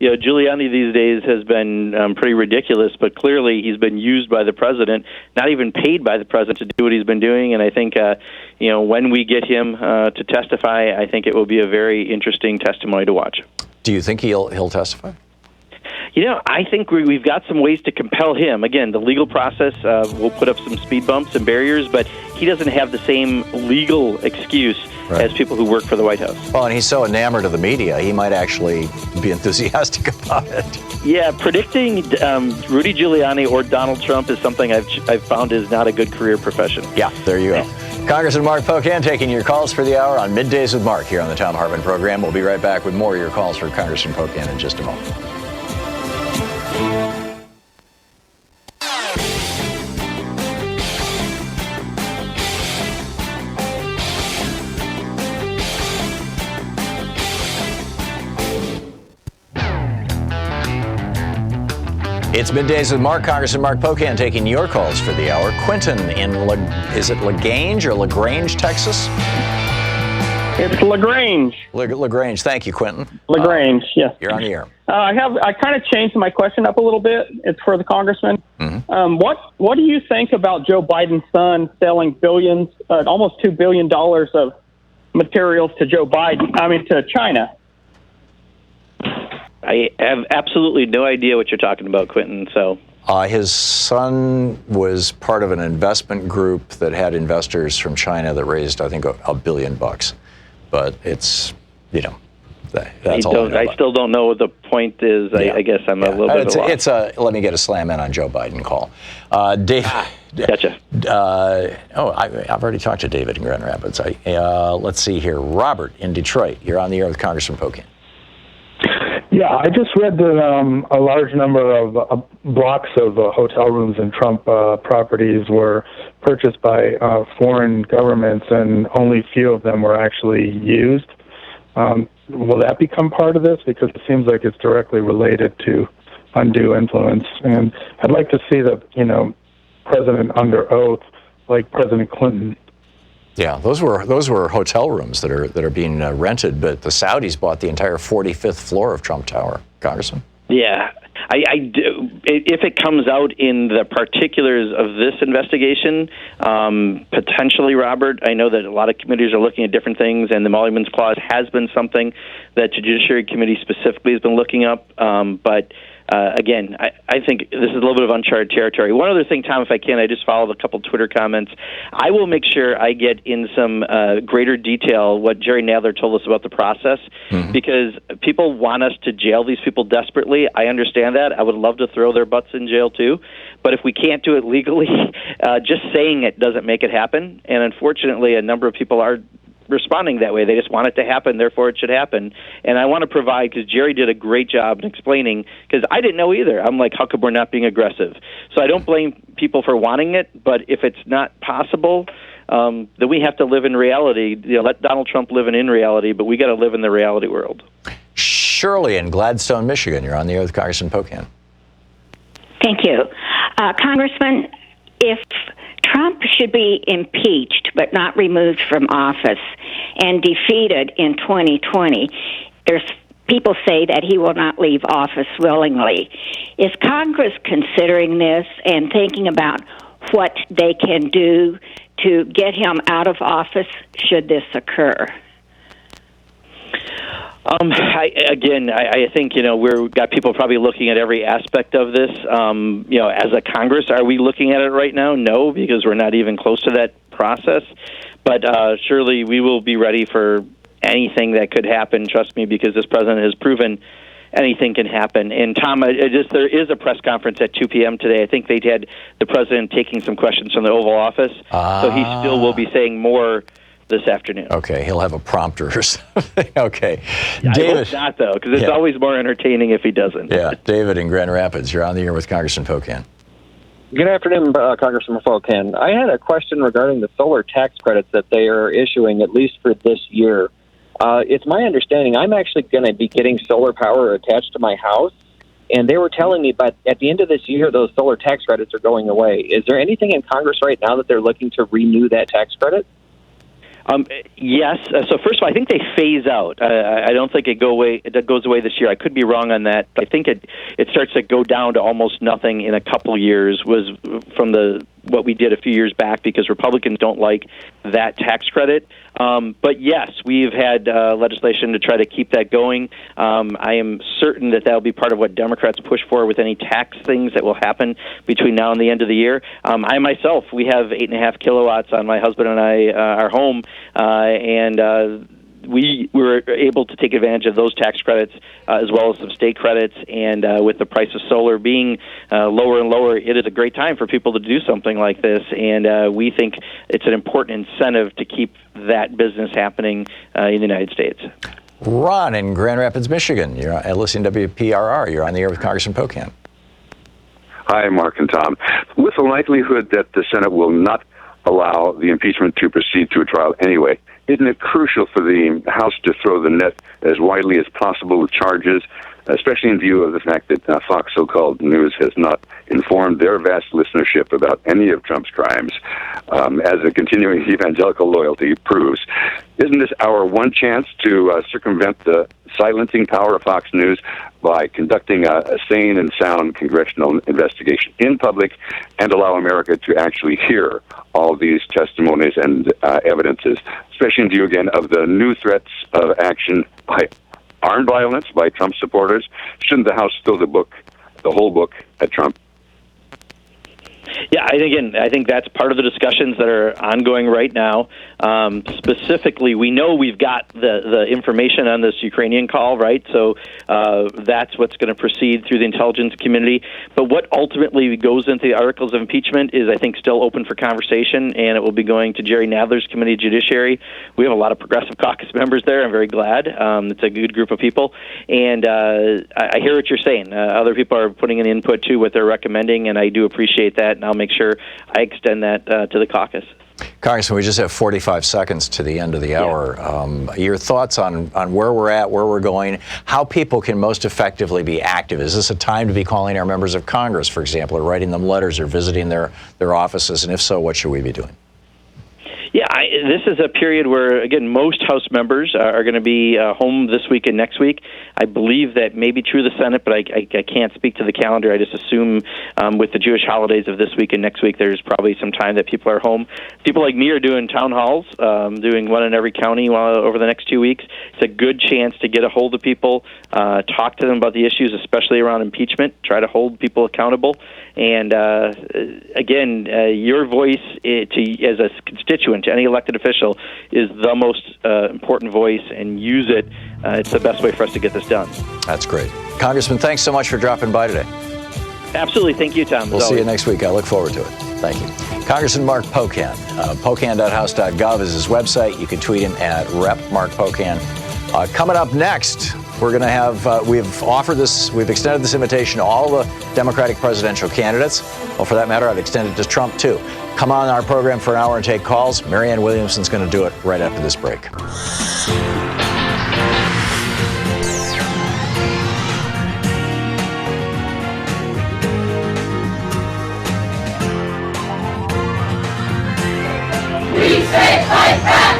Giuliani these days has been pretty ridiculous, but clearly he's been used by the president, not even paid by the president to do what he's been doing. And I think, when we get him to testify, I think it will be a very interesting testimony to watch. Do you think he'll testify? I think we've got some ways to compel him. Again, the legal process will put up some speed bumps and barriers, but he doesn't have the same legal excuse as people who work for the White House. Well, and he's so enamored of the media, he might actually be enthusiastic about it. Yeah, predicting Rudy Giuliani or Donald Trump is something I've found is not a good career profession. Yeah, there you go. Congressman Mark Pocan taking your calls for the hour on Middays with Mark here on the Thom Hartmann Program. We'll be right back with more of your calls for Congressman Pocan in just a moment. It's Middays with Mark. Congressman Mark Pocan taking your calls for the hour. Quentin in is it LaGrange or LaGrange, Texas? It's LaGrange. LaGrange. Thank you, Quentin. LaGrange, yes. You're on the air. I kind of changed my question up a little bit. It's for the congressman. Mm-hmm. What do you think about Joe Biden's son selling billions, almost $2 billion of materials to to China? I have absolutely no idea what you're talking about, Quentin. So his son was part of an investment group that had investors from China that raised, I think, $1 billion. But it's, that's all I still don't know what the point is. Yeah. I guess I'm a little bit it's let me get a slam in on Joe Biden call. Dave. Gotcha. I've already talked to David in Grand Rapids. Let's see here. Robert in Detroit. You're on the air with Congressman Pocan. Yeah, I just read that a large number of blocks of hotel rooms in Trump properties were purchased by foreign governments, and only few of them were actually used. Will that become part of this? Because it seems like it's directly related to undue influence. And I'd like to see the, president under oath, like President Clinton. Yeah, those were hotel rooms that are being rented, but the Saudis bought the entire 45th floor of Trump Tower, Congressman. Yeah, I do. If it comes out in the particulars of this investigation, potentially, Robert, I know that a lot of committees are looking at different things, and the Emoluments Clause has been something that the Judiciary Committee specifically has been looking up. But again, I think this is a little bit of uncharted territory. One other thing, Tom, if I can, I just followed a couple Twitter comments. I will make sure I get in some greater detail what Jerry Nadler told us about the process, because people want us to jail these people desperately. I understand that. I would love to throw their butts in jail, too. But if we can't do it legally, just saying it doesn't make it happen. And unfortunately, a number of people are responding that way. They just want it to happen, therefore it should happen. And I want to provide, because Jerry did a great job in explaining, because I didn't know either. I'm like, how come we're not being aggressive? So I don't blame people for wanting it, but if it's not possible, then we have to live in reality. Let Donald Trump live in reality, but we got to live in the reality world. Shirley in Gladstone, Michigan. You're on the air with Congressman Pocan. Thank you. Congressman, if Trump should be impeached but not removed from office and defeated in 2020, there's people say that he will not leave office willingly. Is Congress considering this and thinking about what they can do to get him out of office should this occur? I think, we've got people probably looking at every aspect of this. As a Congress, are we looking at it right now? No, because we're not even close to that process. But surely we will be ready for anything that could happen, trust me, because this president has proven anything can happen. And, Tom, there is a press conference at 2 p.m. today. I think they had the president taking some questions from the Oval Office. So he still will be saying more this afternoon. Okay, he'll have a prompter or something. Okay. Yeah, David. I hope not, though, because it's always more entertaining if he doesn't. Yeah, David in Grand Rapids, you're on the air with Congressman Pocan. Good afternoon, Congressman Pocan. I had a question regarding the solar tax credits that they are issuing, at least for this year. It's my understanding I'm actually going to be getting solar power attached to my house, and they were telling me, but at the end of this year, those solar tax credits are going away. Is there anything in Congress right now that they're looking to renew that tax credit? Yes. So first of all, I think they phase out. I don't think it goes away this year. I could be wrong on that. But I think it starts to go down to almost nothing in a couple of years. Was from what we did a few years back, because Republicans don't like that tax credit. But yes, we've had legislation to try to keep that going. I am certain that will be part of what Democrats push for with any tax things that will happen between now and the end of the year. I myself, we have 8.5 kilowatts on my husband and I, our home, and we were able to take advantage of those tax credits as well as some state credits. And with the price of solar being lower and lower, it is a great time for people to do something like this. And we think it's an important incentive to keep that business happening in the United States. Ron in Grand Rapids, Michigan. You're listening to WPRR. You're on the air with Congressman Pocan. Hi, Mark and Tom. With the likelihood that the Senate will not allow the impeachment to proceed to a trial anyway, isn't it crucial for the House to throw the net as widely as possible with charges, especially in view of the fact that Fox so-called News has not informed their vast listenership about any of Trump's crimes, as a continuing evangelical loyalty proves? Isn't this our one chance to circumvent the silencing power of Fox News by conducting a sane and sound congressional investigation in public and allow America to actually hear all these testimonies and evidences, especially in view, again, of the new threats of action by armed violence by Trump supporters? Shouldn't the House throw the whole book at Trump? Yeah, I think that's part of the discussions that are ongoing right now. Specifically, we know we've got the information on this Ukrainian call, right? So that's what's going to proceed through the intelligence community. But what ultimately goes into the articles of impeachment is, I think, still open for conversation, and it will be going to Jerry Nadler's Committee of Judiciary. We have a lot of Progressive Caucus members there. I'm very glad. It's a good group of people. And I hear what you're saying. Other people are putting in input, too, what they're recommending, and I do appreciate that. And I'll make sure I extend that to the caucus. Congressman, we just have 45 seconds to the end of the hour. Your thoughts on where we're at, where we're going, how people can most effectively be active? Is this a time to be calling our members of Congress, for example, or writing them letters or visiting their offices? And if so, what should we be doing? Yeah, this is a period where, again, most House members are going to be home this week and next week. I believe that may be true of the Senate, but I can't speak to the calendar. I just assume with the Jewish holidays of this week and next week, there's probably some time that people are home. People like me are doing town halls, doing one in every county over the next 2 weeks. It's a good chance to get a hold of people, talk to them about the issues, especially around impeachment, try to hold people accountable. And, again, your voice as a constituent, to any elected official, is the most important voice, and use it. It's the best way for us to get this done. That's great. Congressman, thanks so much for dropping by today. Absolutely. Thank you, Tom. We'll see you next week. I look forward to it. Thank you. Congressman Mark Pocan. Pocan.house.gov is his website. You can tweet him at Rep. Mark Pocan. Coming up next, we're going to have, we've extended this invitation to all the Democratic presidential candidates. Well, for that matter, I've extended it to Trump, too. Come on our program for an hour and take calls. Marianne Williamson's going to do it right after this break. We say fight back!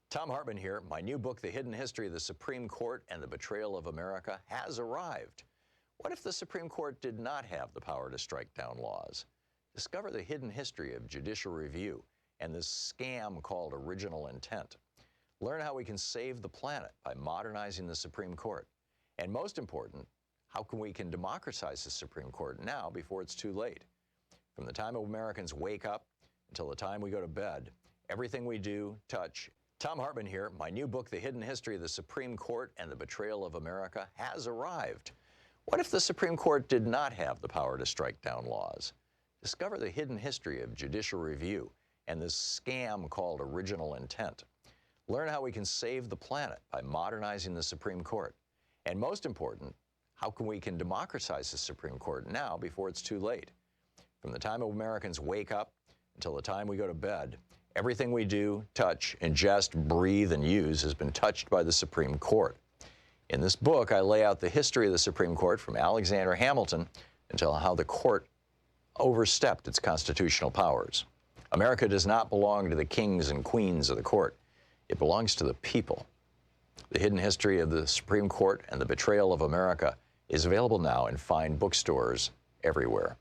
Thom Hartmann here. My new book, The Hidden History of the Supreme Court and the Betrayal of America, has arrived. What if the Supreme Court did not have the power to strike down laws? Discover the hidden history of judicial review and this scam called original intent. Learn how we can save the planet by modernizing the Supreme Court. And most important, how we can democratize the Supreme Court now before it's too late. From the time Americans wake up until the time we go to bed, everything we do, touch. Thom Hartmann here. My new book, The Hidden History of the Supreme Court and the Betrayal of America, has arrived. What if the Supreme Court did not have the power to strike down laws? Discover the hidden history of judicial review and this scam called original intent. Learn how we can save the planet by modernizing the Supreme Court. And most important, how we can democratize the Supreme Court now before it's too late. From the time Americans wake up until the time we go to bed, everything we do, touch, ingest, breathe, and use has been touched by the Supreme Court. In this book, I lay out the history of the Supreme Court from Alexander Hamilton until how the court overstepped its constitutional powers. America does not belong to the kings and queens of the court. It belongs to the people. The Hidden History of the Supreme Court and the Betrayal of America is available now in fine bookstores everywhere.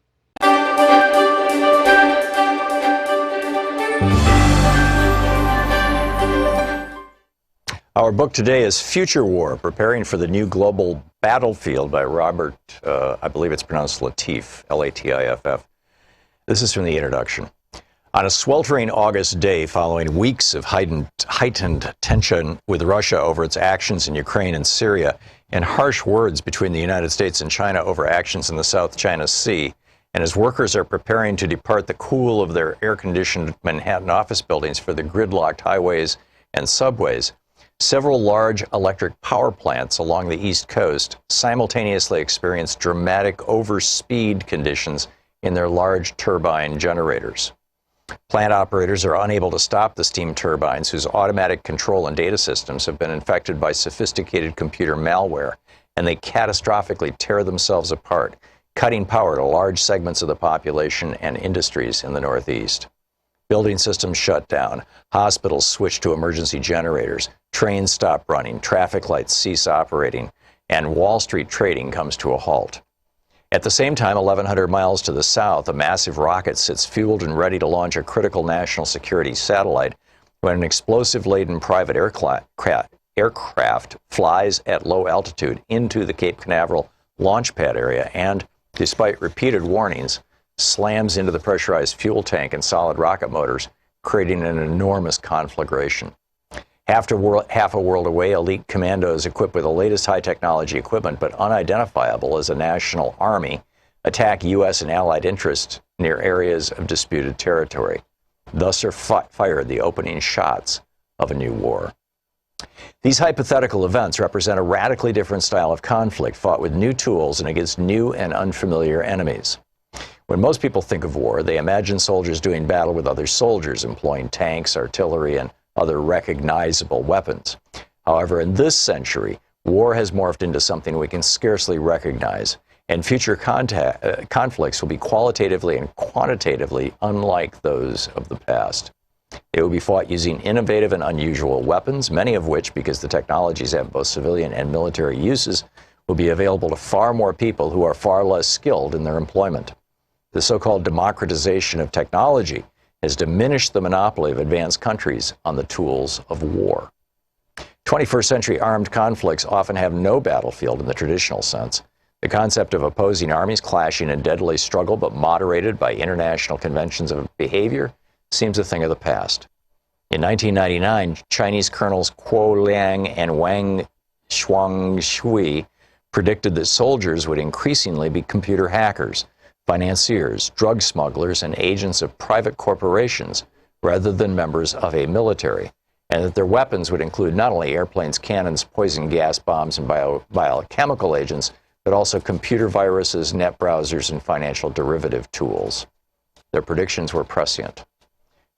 Our book today is Future War, Preparing for the New Global Battlefield by Robert, I believe it's pronounced Latif, L-A-T-I-F-F. This is from the introduction. On a sweltering August day following weeks of heightened tension with Russia over its actions in Ukraine and Syria, and harsh words between the United States and China over actions in the South China Sea, and as workers are preparing to depart the cool of their air-conditioned Manhattan office buildings for the gridlocked highways and subways, several large electric power plants along the East Coast simultaneously experienced dramatic overspeed conditions in their large turbine generators. Plant operators are unable to stop the steam turbines whose automatic control and data systems have been infected by sophisticated computer malware, and they catastrophically tear themselves apart, cutting power to large segments of the population and industries in the Northeast. Building systems shut down, hospitals switch to emergency generators, trains stop running, traffic lights cease operating, and Wall Street trading comes to a halt. At the same time, 1,100 miles to the south, a massive rocket sits fueled and ready to launch a critical national security satellite when an explosive-laden private aircraft flies at low altitude into the Cape Canaveral launch pad area and, despite repeated warnings, slams into the pressurized fuel tank and solid rocket motors, creating an enormous conflagration. Half a world away, elite commandos equipped with the latest high-technology equipment but unidentifiable as a national army attack U.S. and allied interests near areas of disputed territory. Thus are fired the opening shots of a new war. These hypothetical events represent a radically different style of conflict fought with new tools and against new and unfamiliar enemies. When most people think of war, they imagine soldiers doing battle with other soldiers, employing tanks, artillery, and other recognizable weapons. However, in this century, war has morphed into something we can scarcely recognize, and future conflicts will be qualitatively and quantitatively unlike those of the past. They will be fought using innovative and unusual weapons, many of which, because the technologies have both civilian and military uses, will be available to far more people who are far less skilled in their employment. The so-called democratization of technology has diminished the monopoly of advanced countries on the tools of war. 21st century armed conflicts often have no battlefield in the traditional sense. The concept of opposing armies clashing in deadly struggle but moderated by international conventions of behavior seems a thing of the past. In 1999, Chinese colonels Kuo Liang and Wang Shuangshui predicted that soldiers would increasingly be computer hackers, financiers, drug smugglers, and agents of private corporations rather than members of a military, and that their weapons would include not only airplanes, cannons, poison gas bombs, and biochemical agents, but also computer viruses, net browsers, and financial derivative tools. Their predictions were prescient.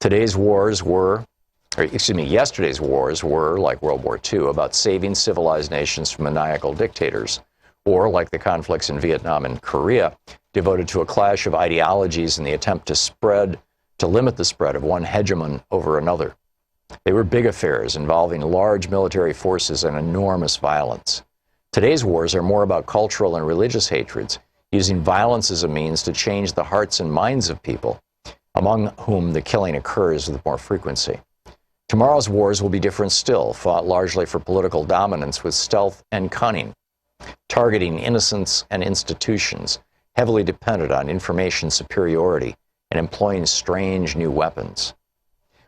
Yesterday's wars were, like World War II, about saving civilized nations from maniacal dictators, or like the conflicts in Vietnam and Korea, devoted to a clash of ideologies in the attempt to limit the spread of one hegemon over another. They were big affairs involving large military forces and enormous violence. Today's wars are more about cultural and religious hatreds, using violence as a means to change the hearts and minds of people, among whom the killing occurs with more frequency. Tomorrow's wars will be different still, fought largely for political dominance with stealth and cunning, targeting innocents and institutions, heavily dependent on information superiority, and employing strange new weapons.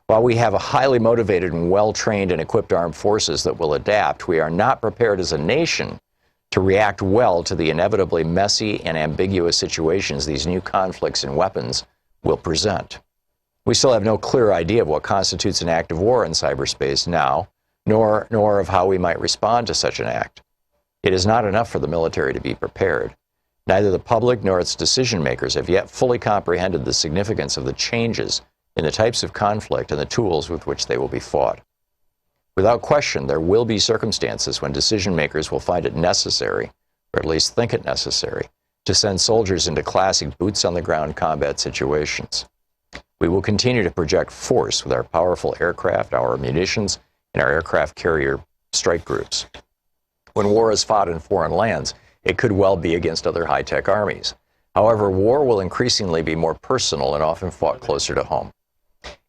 While we have a highly motivated and well-trained and equipped armed forces that will adapt, we are not prepared as a nation to react well to the inevitably messy and ambiguous situations these new conflicts and weapons will present. We still have no clear idea of what constitutes an act of war in cyberspace now, nor of how we might respond to such an act. It is not enough for the military to be prepared. Neither the public nor its decision makers have yet fully comprehended the significance of the changes in the types of conflict and the tools with which they will be fought. Without question, there will be circumstances when decision makers will find it necessary, or at least think it necessary, to send soldiers into classic boots-on-the-ground combat situations. We will continue to project force with our powerful aircraft, our munitions, and our aircraft carrier strike groups. When war is fought in foreign lands, it could well be against other high-tech armies. However, war will increasingly be more personal and often fought closer to home.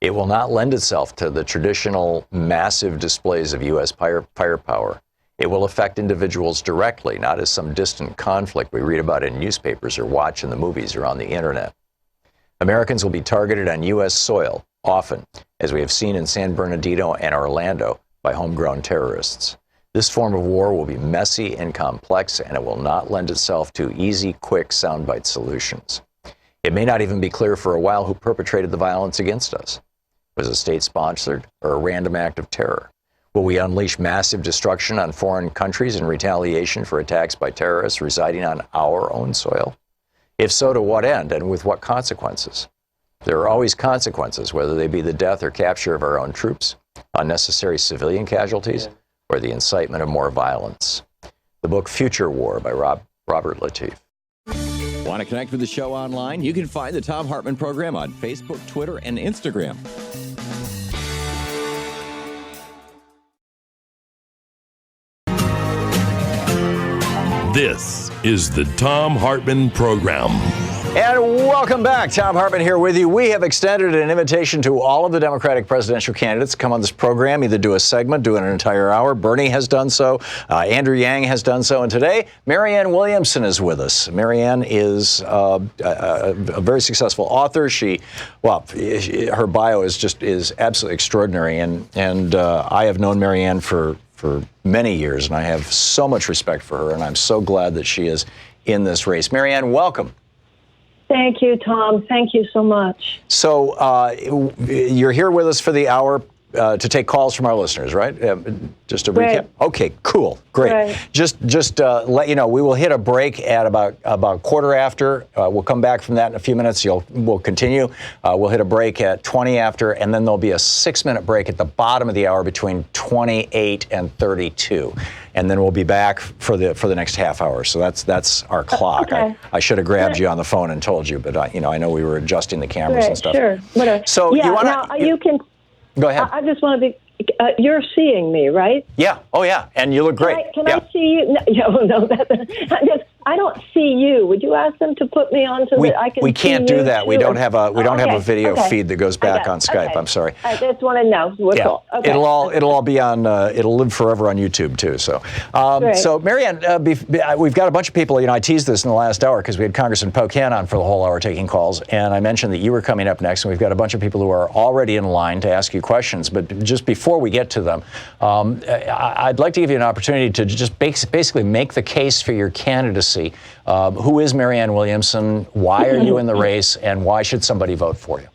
It will not lend itself to the traditional massive displays of U.S. firepower. It will affect individuals directly, not as some distant conflict we read about in newspapers or watch in the movies or on the internet. Americans will be targeted on U.S. soil, often, as we have seen in San Bernardino and Orlando, by homegrown terrorists. This form of war will be messy and complex, and it will not lend itself to easy, quick, soundbite solutions. It may not even be clear for a while who perpetrated the violence against us. Was it state-sponsored or a random act of terror? Will we unleash massive destruction on foreign countries in retaliation for attacks by terrorists residing on our own soil? If so, to what end and with what consequences? There are always consequences, whether they be the death or capture of our own troops, unnecessary civilian casualties, or the incitement of more violence. The book Future War by Robert Latif. Want to connect with the show online? You can find the Thom Hartmann Program on Facebook, Twitter, and Instagram. This is the Thom Hartmann Program. And welcome back. Thom Hartmann here with you. We have extended an invitation to all of the Democratic presidential candidates to come on this program, either do a segment, do an entire hour. Bernie has done so. Andrew Yang has done so. And today, Marianne Williamson is with us. Marianne is a very successful author. Her bio is absolutely extraordinary. And I have known Marianne for many years, and I have so much respect for her, and I'm so glad that she is in this race. Marianne, welcome. Thank you, Tom. Thank you so much. So you're here with us for the hour to take calls from our listeners, right? Just to recap. Right. Okay, cool, great. Right. Just let you know, we will hit a break at about quarter after. We'll come back from that in a few minutes. We'll continue. We'll hit a break at 20 after, and then there'll be a 6-minute break at the bottom of the hour between 28 and 32. And then we'll be back for the next half hour. So that's our clock. Okay. I should have grabbed you on the phone and told you, but I know we were adjusting the cameras Right, and stuff. sure. Whatever. So yeah, you want now you can. Go ahead. I just want to be. You're seeing me, right? Yeah. Oh, yeah. And you look great. Can I see you? No, I don't see you. Would you ask them to put me on so that I can? We can't see do you that. too? We don't have a video okay. feed that goes back I on Skype. Okay. I'm sorry. I just want to know. We're cool. Okay. It'll all be on. It'll live forever on YouTube too. So, Great. so Marianne, we've got a bunch of people. I teased this in the last hour because we had Congressman Pocan on for the whole hour taking calls, and I mentioned that you were coming up next, and we've got a bunch of people who are already in line to ask you questions. But just before we get to them, I'd like to give you an opportunity to just basically make the case for your candidacy. Who is Marianne Williamson? Why are you in the race? And why should somebody vote for you?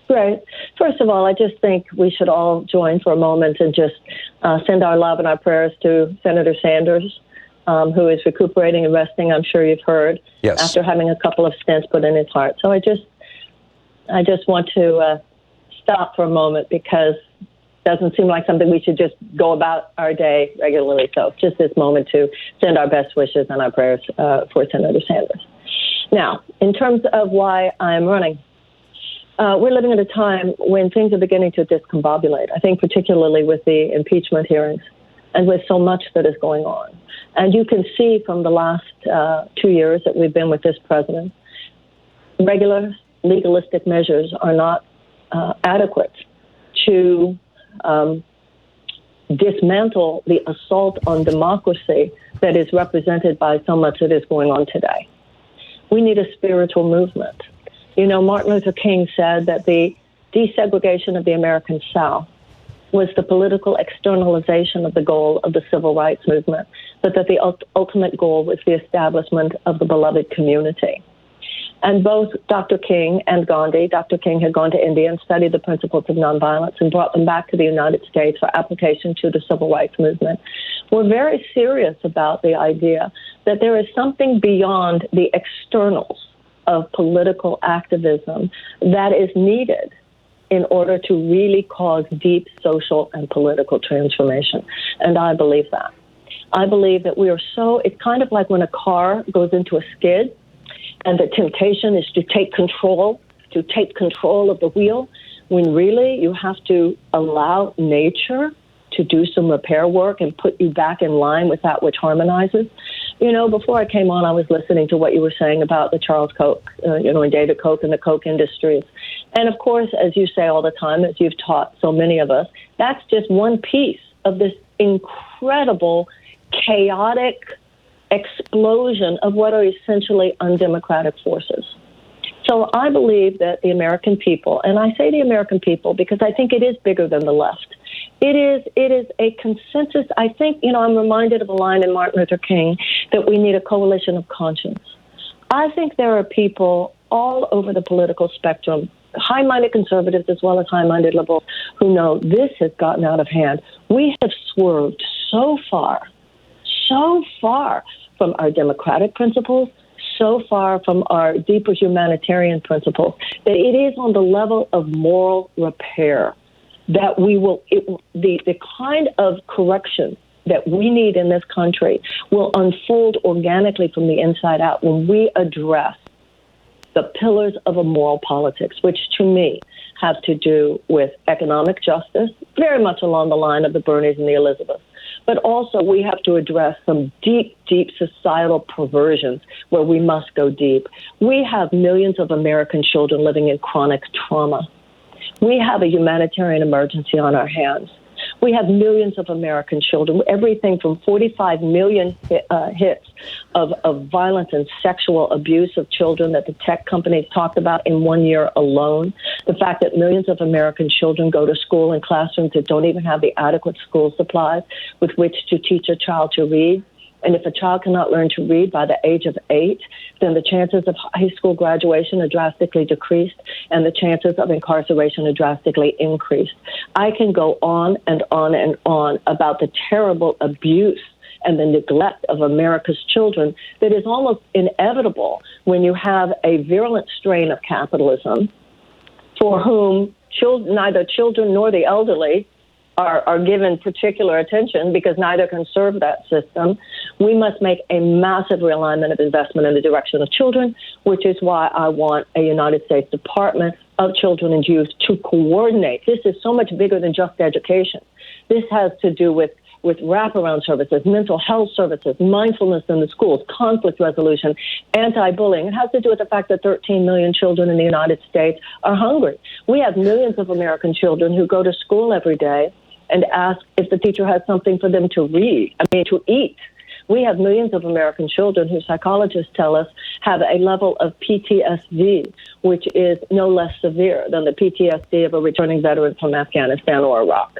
Great. First of all, I just think we should all join for a moment and just send our love and our prayers to Senator Sanders, who is recuperating and resting, I'm sure you've heard, yes, after having a couple of stents put in his heart. So I just want to stop for a moment because it doesn't seem like something we should just go about our day regularly. So just this moment to send our best wishes and our prayers for Senator Sanders. Now, in terms of why I'm running, we're living at a time when things are beginning to discombobulate, I think particularly with the impeachment hearings and with so much that is going on. And you can see from the last 2 years that we've been with this president, regular legalistic measures are not adequate to dismantle the assault on democracy that is represented by so much that is going on today. We need a spiritual movement. Martin Luther King said that the desegregation of the American South was the political externalization of the goal of the civil rights movement, but that the ultimate goal was the establishment of the beloved community. And both Dr. King and Gandhi, Dr. King had gone to India and studied the principles of nonviolence and brought them back to the United States for application to the civil rights movement, were very serious about the idea that there is something beyond the externals of political activism that is needed in order to really cause deep social and political transformation. And I believe that. I believe that we are it's kind of like when a car goes into a skid and the temptation is to take control of the wheel, when really you have to allow nature to do some repair work and put you back in line with that which harmonizes. Before I came on, I was listening to what you were saying about the Charles Koch, and David Koch and the Koch industries. And of course, as you say all the time, as you've taught so many of us, that's just one piece of this incredible, chaotic explosion of what are essentially undemocratic forces. So I believe that the American people, and I say the American people because I think it is bigger than the left. It is a consensus. I think, I'm reminded of a line in Martin Luther King that we need a coalition of conscience. I think there are people all over the political spectrum, high-minded conservatives as well as high-minded liberals, who know this has gotten out of hand. We have swerved so far from our democratic principles, so far from our deeper humanitarian principles that it is on the level of moral repair that we will, the kind of correction that we need in this country will unfold organically from the inside out when we address the pillars of a moral politics, which to me have to do with economic justice, very much along the line of the Bernies and the Elizabeths. But also we have to address some deep, deep societal perversions where we must go deep. We have millions of American children living in chronic trauma. We have a humanitarian emergency on our hands. We have millions of American children, everything from 45 million hits of violence and sexual abuse of children that the tech companies talked about in 1 year alone. The fact that millions of American children go to school in classrooms that don't even have the adequate school supplies with which to teach a child to read. And if a child cannot learn to read by the age of 8, then the chances of high school graduation are drastically decreased, and the chances of incarceration are drastically increased. I can go on and on and on about the terrible abuse and the neglect of America's children that is almost inevitable when you have a virulent strain of capitalism for whom neither children nor the elderly are given particular attention because neither can serve that system. We must make a massive realignment of investment in the direction of children, which is why I want a United States Department of Children and Youth to coordinate. This is so much bigger than just education. This has to do with wraparound services, mental health services, mindfulness in the schools, conflict resolution, anti-bullying. It has to do with the fact that 13 million children in the United States are hungry. We have millions of American children who go to school every day and ask if the teacher has something for them to to eat. We have millions of American children who psychologists tell us have a level of PTSD, which is no less severe than the PTSD of a returning veteran from Afghanistan or Iraq.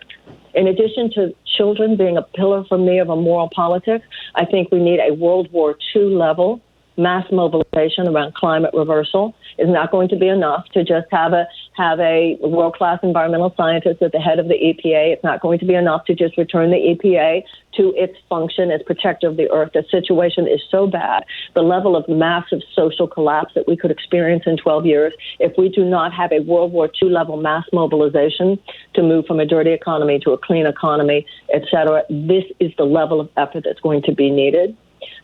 In addition to children being a pillar for me of a moral politics, I think we need a World War II level mass mobilization around climate reversal. Is not going to be enough to just have a world-class environmental scientist at the head of the EPA. It's not going to be enough to just return the EPA to its function as protector of the earth. The situation is so bad, the level of massive social collapse that we could experience in 12 years if we do not have a World War II level mass mobilization to move from a dirty economy to a clean economy, et cetera. This is the level of effort that's going to be needed.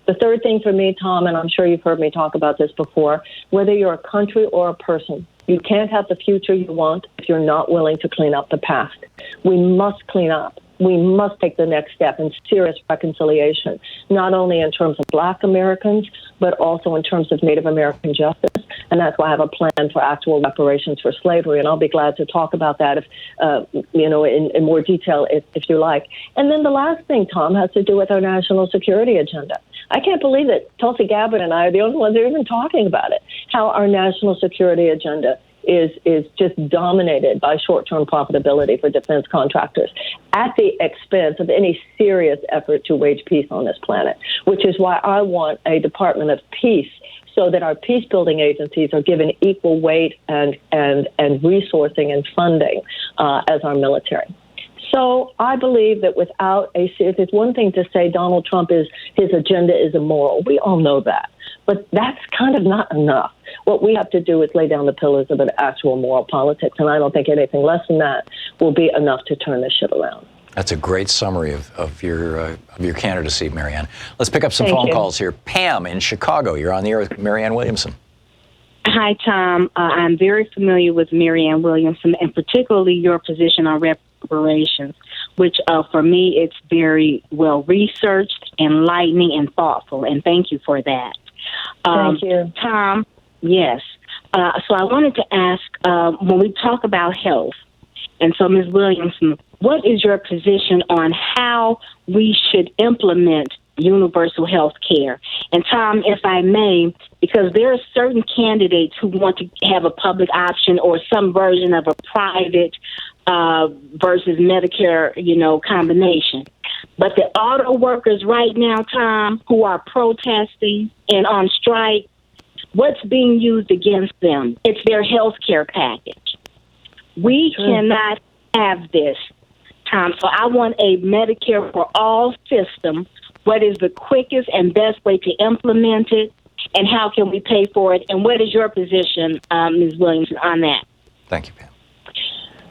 The third thing for me, Tom, and I'm sure you've heard me talk about this before, whether you're a country or a person, you can't have the future you want if you're not willing to clean up the past. We must clean up. We must take the next step in serious reconciliation, not only in terms of Black Americans, but also in terms of Native American justice. And that's why I have a plan for actual reparations for slavery. And I'll be glad to talk about that in more detail if you like. And then the last thing, Tom, has to do with our national security agenda. I can't believe that Tulsi Gabbard and I are the only ones who are even talking about it, how our national security agenda is just dominated by short-term profitability for defense contractors at the expense of any serious effort to wage peace on this planet, which is why I want a Department of Peace so that our peace-building agencies are given equal weight and resourcing and funding as our military. So I believe that without it's one thing to say Donald Trump his agenda is immoral. We all know that. But that's kind of not enough. What we have to do is lay down the pillars of an actual moral politics, and I don't think anything less than that will be enough to turn this shit around. That's a great summary of your candidacy, Marianne. Let's pick up some phone calls here. Pam in Chicago, you're on the air with Marianne Williamson. Hi, Tom. I'm very familiar with Marianne Williamson, and particularly your position on reparations, which for me, it's very well researched, enlightening, and thoughtful, and thank you for that. Thank you. Tom, yes. So I wanted to ask, when we talk about health, and so Ms. Williamson, what is your position on how we should implement universal health care? And Tom, if I may, because there are certain candidates who want to have a public option or some version of a private versus Medicare, combination. But the auto workers right now, Tom, who are protesting and on strike, what's being used against them? It's their health care package. We cannot have this, Tom. So I want a Medicare for all system. What is the quickest and best way to implement it? and how can we pay for it? And what is your position, Ms. Williamson, on that? Thank you, Pam.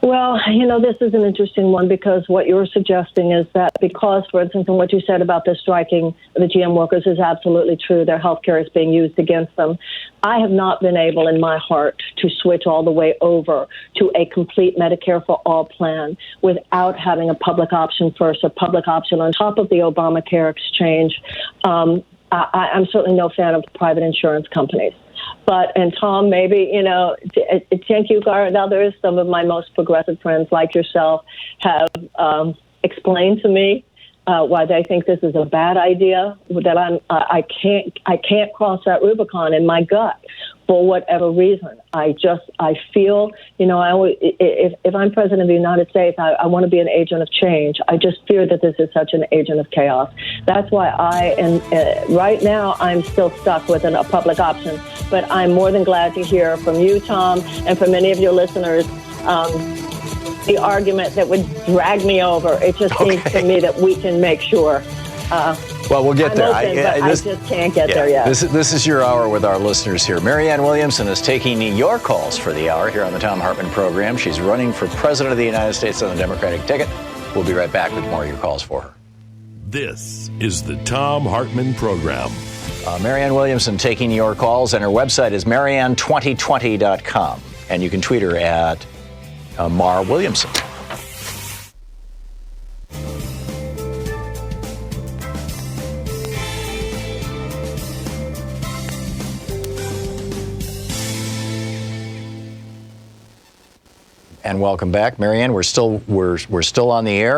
Well, this is an interesting one because what you're suggesting is that because, for instance, and what you said about the striking the GM workers is absolutely true. Their health care is being used against them. I have not been able in my heart to switch all the way over to a complete Medicare for all plan without having a public option first, a public option on top of the Obamacare exchange. I'm certainly no fan of private insurance companies. And Tom, maybe, thank you, Gar, and others, some of my most progressive friends like yourself have explained to me why they think this is a bad idea, that I can't cross that Rubicon in my gut for whatever reason. I feel, if I'm president of the United States, I want to be an agent of change. I just fear that this is such an agent of chaos. That's why right now, I'm still stuck with a public option. But I'm more than glad to hear from you, Tom, and from many of your listeners, the argument that would drag me over. It just seems to me that we can make sure. Well, we'll get there. I just can't get there yet. This is your hour with our listeners here. Marianne Williamson is taking your calls for the hour here on the Thom Hartmann Program. She's running for President of the United States on the Democratic ticket. We'll be right back with more of your calls for her. This is the Thom Hartmann Program. Marianne Williamson taking your calls, and her website is marianne2020.com. And you can tweet her at Mar Williamson. And welcome back, Marianne. We're still on the air.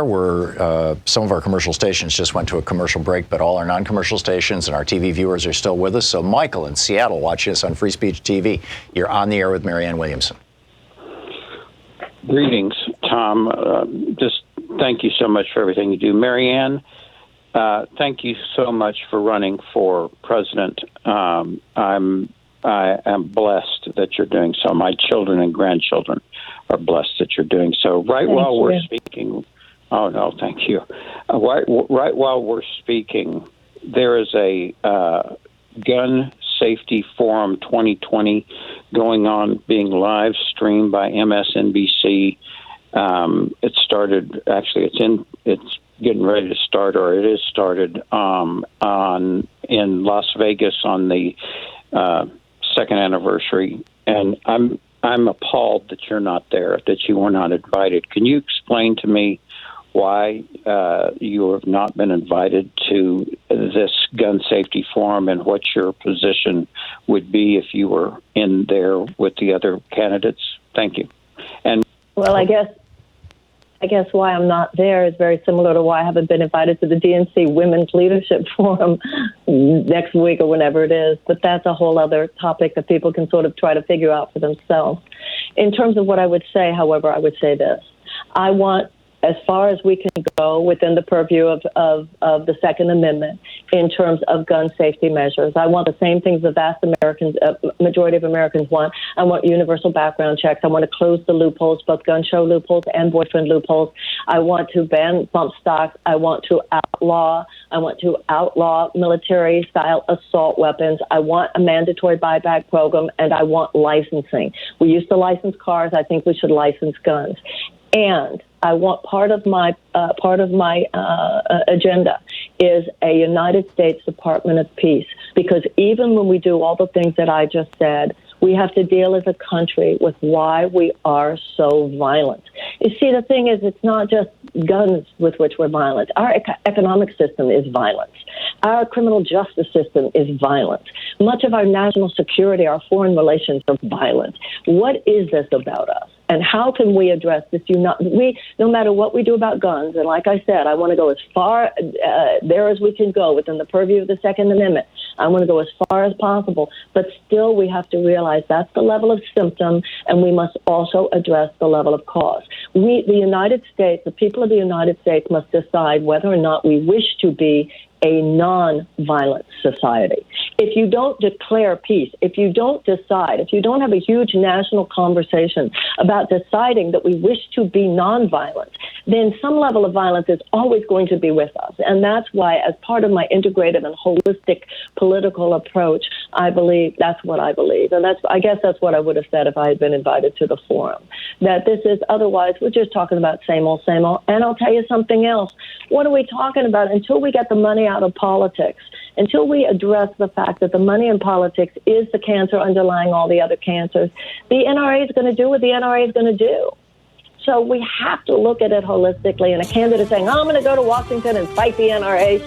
Some of our commercial stations just went to a commercial break, but all our non-commercial stations and our TV viewers are still with us. So, Michael in Seattle, watching us on Free Speech TV, you're on the air with Marianne Williamson. Greetings, Tom. Just thank you so much for everything you do, Marianne. Thank you so much for running for president. I am blessed that you're doing so. My children and grandchildren are blessed that you're doing so. Right while we're speaking, oh no, thank you. Right while we're speaking, there is a Gun Safety Forum 2020 going on, being live streamed by MSNBC. It started. Actually, it's getting ready to start, or it is started in Las Vegas on the second anniversary, and I'm appalled that you're not there, that you were not invited. Can you explain to me why you have not been invited to this gun safety forum, and what your position would be if you were in there with the other candidates? Thank you. And well, I guess why I'm not there is very similar to why I haven't been invited to the DNC Women's Leadership Forum next week or whenever it is. But that's a whole other topic that people can sort of try to figure out for themselves. In terms of what I would say, however, I would say this. I want, as far as we can go within the purview of the Second Amendment in terms of gun safety measures. I want the same things the vast majority of Americans want. I want universal background checks. I want to close the loopholes, both gun show loopholes and boyfriend loopholes. I want to ban bump stocks. I want to outlaw military-style assault weapons. I want a mandatory buyback program, and I want licensing. We used to license cars. I think we should license guns. And I want part of my agenda is a United States Department of Peace, because even when we do all the things that I just said, we have to deal as a country with why we are so violent. You see, the thing is, it's not just guns with which we're violent. Our economic system is violent. Our criminal justice system is violent. Much of our national security, our foreign relations are violent. What is this about us? And how can we address this? No matter what we do about guns, and like I said, I want to go as far there as we can go within the purview of the Second Amendment. I want to go as far as possible, but still we have to realize that's the level of symptom, and we must also address the level of cause. The United States, the people of the United States must decide whether or not we wish to be a non-violent society. If you don't declare peace, if you don't decide, if you don't have a huge national conversation about deciding that we wish to be non-violent, then some level of violence is always going to be with us. And that's why, as part of my integrative and holistic political approach, I believe that's what I believe. And I guess that's what I would have said if I had been invited to the forum. That this is, otherwise, we're just talking about same old, same old. And I'll tell you something else. What are we talking about? Until we get the money out of politics, until we address the fact that the money in politics is the cancer underlying all the other cancers, the NRA is going to do what the NRA is going to do. So we have to look at it holistically. And a candidate saying, I'm going to go to Washington and fight the NRA.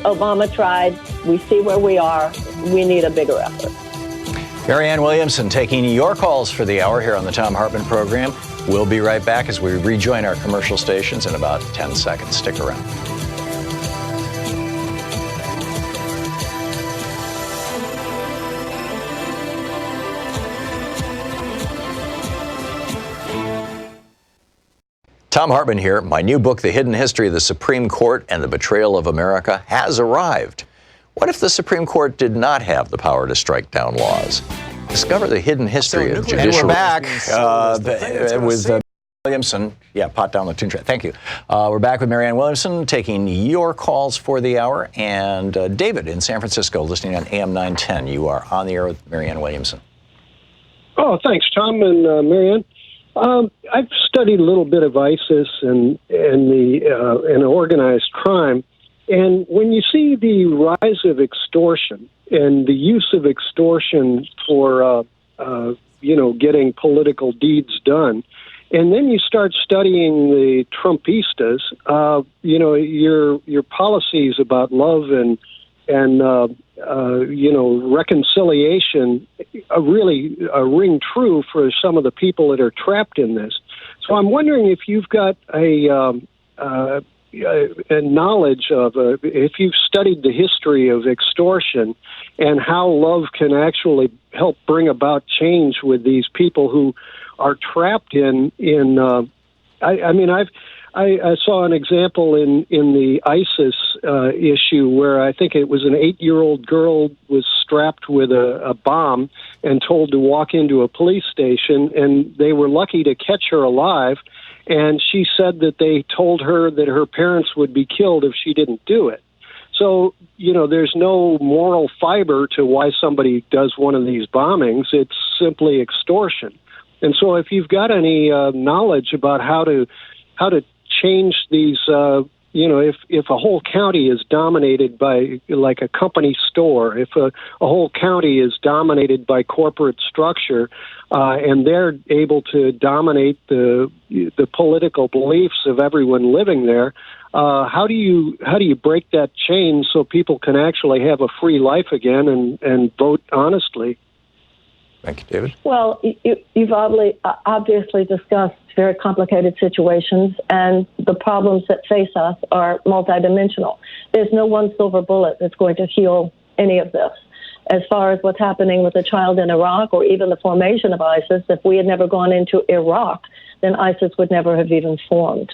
Obama tried. We see where we are. We need a bigger effort. Marianne Williamson taking your calls for the hour here on the Thom Hartmann Program. We'll be right back as we rejoin our commercial stations in about 10 seconds. Stick around. Thom Hartmann here. My new book, The Hidden History of the Supreme Court and the Betrayal of America, has arrived. What if the Supreme Court did not have the power to strike down laws? Discover the hidden history of judicial... And we're back with Williamson. Yeah, pot down the tune track. Thank you. We're back with Marianne Williamson taking your calls for the hour. And David in San Francisco, listening on AM 910. You are on the air with Marianne Williamson. Oh, thanks, Tom and Marianne. I've studied a little bit of ISIS and organized crime, and when you see the rise of extortion and the use of extortion for getting political deeds done, and then you start studying the Trumpistas, your policies about love and reconciliation really ring true for some of the people that are trapped in this. So I'm wondering if you've got a knowledge of, if you've studied the history of extortion and how love can actually help bring about change with these people who are trapped I saw an example in the ISIS issue where I think it was an 8-year-old girl was strapped with a bomb and told to walk into a police station, and they were lucky to catch her alive. And she said that they told her that her parents would be killed if she didn't do it. So, there's no moral fiber to why somebody does one of these bombings. It's simply extortion. And so if you've got any knowledge about how to change these, if a whole county is dominated by like a company store, if a whole county is dominated by corporate structure, and they're able to dominate the political beliefs of everyone living there, how do you break that chain so people can actually have a free life again and vote honestly? Thank you, David. Well, you've obviously discussed very complicated situations, and the problems that face us are multidimensional. There's no one silver bullet that's going to heal any of this. As far as what's happening with the child in Iraq or even the formation of ISIS, if we had never gone into Iraq, then ISIS would never have even formed.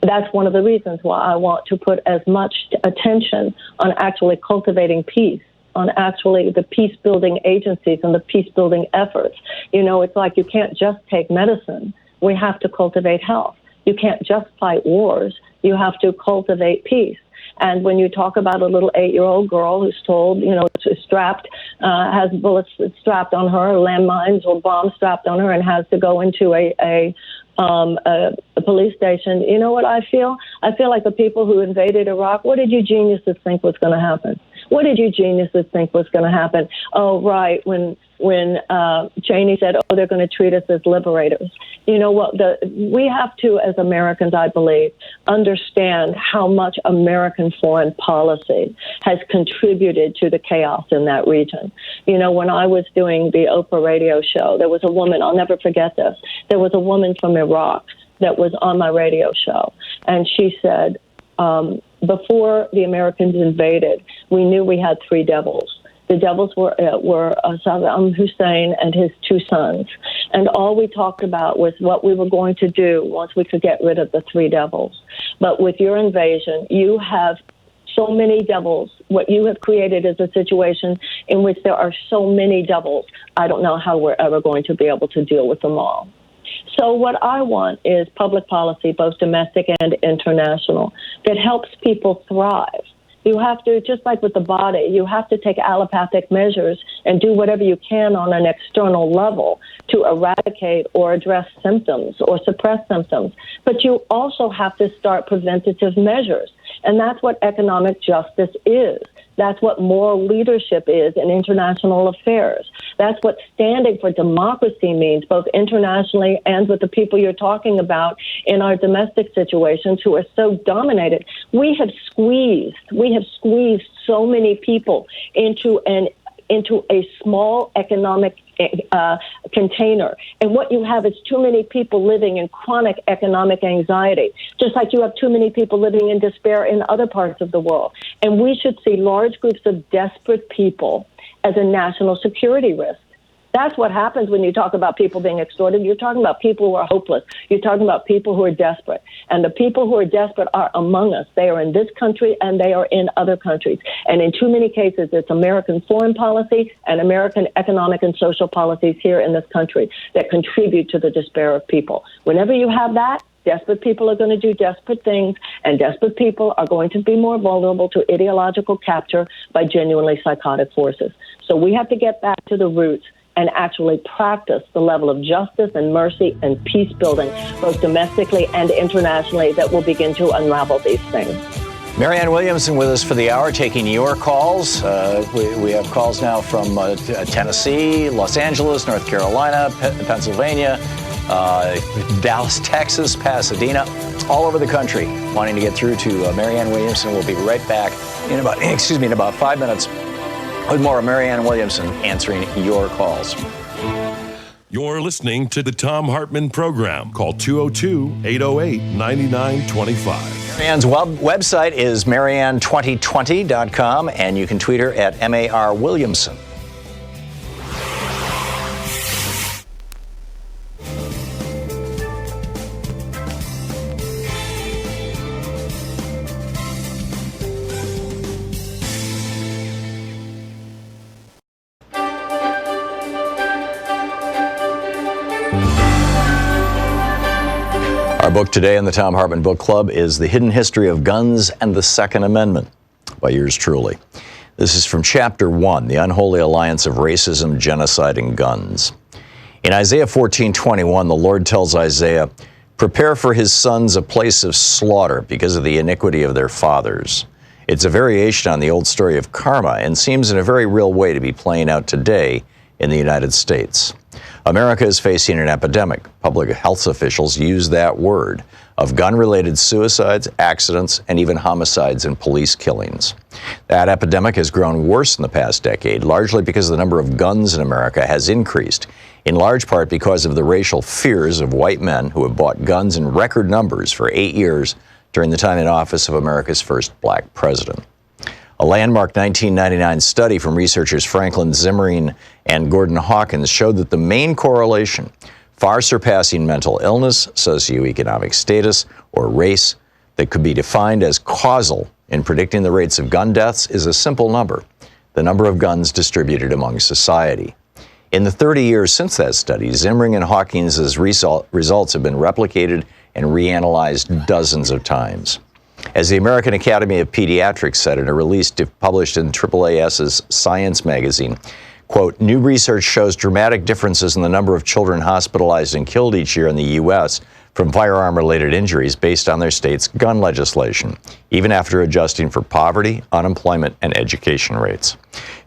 That's one of the reasons why I want to put as much attention on actually cultivating peace, on actually the peace-building agencies and the peace-building efforts. It's like you can't just take medicine. We have to cultivate health. You can't just fight wars. You have to cultivate peace. And when you talk about a little 8-year-old girl who's told, strapped, has bullets strapped on her, landmines or bombs strapped on her, and has to go into a police station, you know what I feel? I feel like the people who invaded Iraq, what did you geniuses think was going to happen? What did you geniuses think was going to happen? Oh, right, when Cheney said, they're going to treat us as liberators. You know what? We have to, as Americans, I believe, understand how much American foreign policy has contributed to the chaos in that region. When I was doing the Oprah radio show, there was a woman, I'll never forget this, there was a woman from Iraq that was on my radio show, and she said, before the Americans invaded, we knew we had 3 devils. The devils were Saddam Hussein and his 2 sons. And all we talked about was what we were going to do once we could get rid of the 3 devils. But with your invasion, you have so many devils. What you have created is a situation in which there are so many devils. I don't know how we're ever going to be able to deal with them all. So what I want is public policy, both domestic and international, that helps people thrive. You have to, just like with the body, you have to take allopathic measures and do whatever you can on an external level to eradicate or address symptoms or suppress symptoms. But you also have to start preventative measures. And that's what economic justice is. That's what moral leadership is in international affairs. That's what standing for democracy means, both internationally and with the people you're talking about in our domestic situations who are so dominated. We have squeezed so many people into a small economic container. And what you have is too many people living in chronic economic anxiety, just like you have too many people living in despair in other parts of the world. And we should see large groups of desperate people as a national security risk. That's what happens when you talk about people being extorted. You're talking about people who are hopeless. You're talking about people who are desperate. And the people who are desperate are among us. They are in this country and they are in other countries. And in too many cases, it's American foreign policy and American economic and social policies here in this country that contribute to the despair of people. Whenever you have that, desperate people are going to do desperate things, and desperate people are going to be more vulnerable to ideological capture by genuinely psychotic forces. So we have to get back to the roots and actually practice the level of justice and mercy and peace building, both domestically and internationally, that will begin to unravel these things. Marianne Williamson with us for the hour, taking your calls. We have calls now from Tennessee, Los Angeles, North Carolina, Pennsylvania, Dallas, Texas, Pasadena, all over the country, wanting to get through to Marianne Williamson. We'll be right back in about 5 minutes with more of Marianne Williamson answering your calls. You're listening to the Thom Hartmann Program. Call 202-808-9925. Marianne's website is marianne2020.com, and you can tweet her at MAR Williamson. Our book today in the Thom Hartmann Book Club is The Hidden History of Guns and the Second Amendment by yours truly. This is from Chapter 1, The Unholy Alliance of Racism, Genocide, and Guns. In Isaiah 14:21, the Lord tells Isaiah, "Prepare for his sons a place of slaughter because of the iniquity of their fathers." It's a variation on the old story of karma and seems in a very real way to be playing out today in the United States. America is facing an epidemic. Public health officials use that word, of gun-related suicides, accidents, and even homicides and police killings. That epidemic has grown worse in the past decade, largely because the number of guns in America has increased, in large part because of the racial fears of white men who have bought guns in record numbers for 8 years during the time in office of America's first black president. A landmark 1999 study from researchers Franklin Zimring and Gordon Hawkins showed that the main correlation, far surpassing mental illness, socioeconomic status, or race, that could be defined as causal in predicting the rates of gun deaths is a simple number, the number of guns distributed among society. In the 30 years since that study, Zimring and Hawkins' results have been replicated and reanalyzed dozens of times. As the American Academy of Pediatrics said in a release published in AAAS's Science magazine, quote, "New research shows dramatic differences in the number of children hospitalized and killed each year in the U.S. from firearm-related injuries based on their state's gun legislation, even after adjusting for poverty, unemployment, and education rates.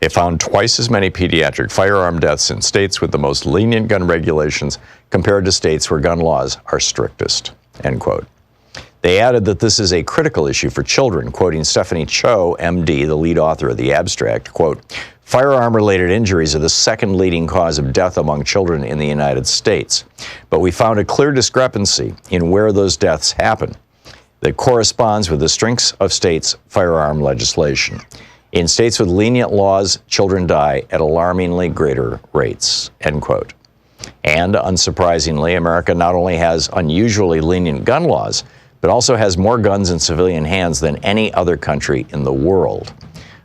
It found twice as many pediatric firearm deaths in states with the most lenient gun regulations compared to states where gun laws are strictest," end quote. They added that this is a critical issue for children, quoting Stephanie Cho, MD, the lead author of the abstract, quote, "Firearm-related injuries are the second leading cause of death among children in the United States. But we found a clear discrepancy in where those deaths happen that corresponds with the strengths of states' firearm legislation. In states with lenient laws, children die at alarmingly greater rates," end quote. And unsurprisingly, America not only has unusually lenient gun laws, but also has more guns in civilian hands than any other country in the world.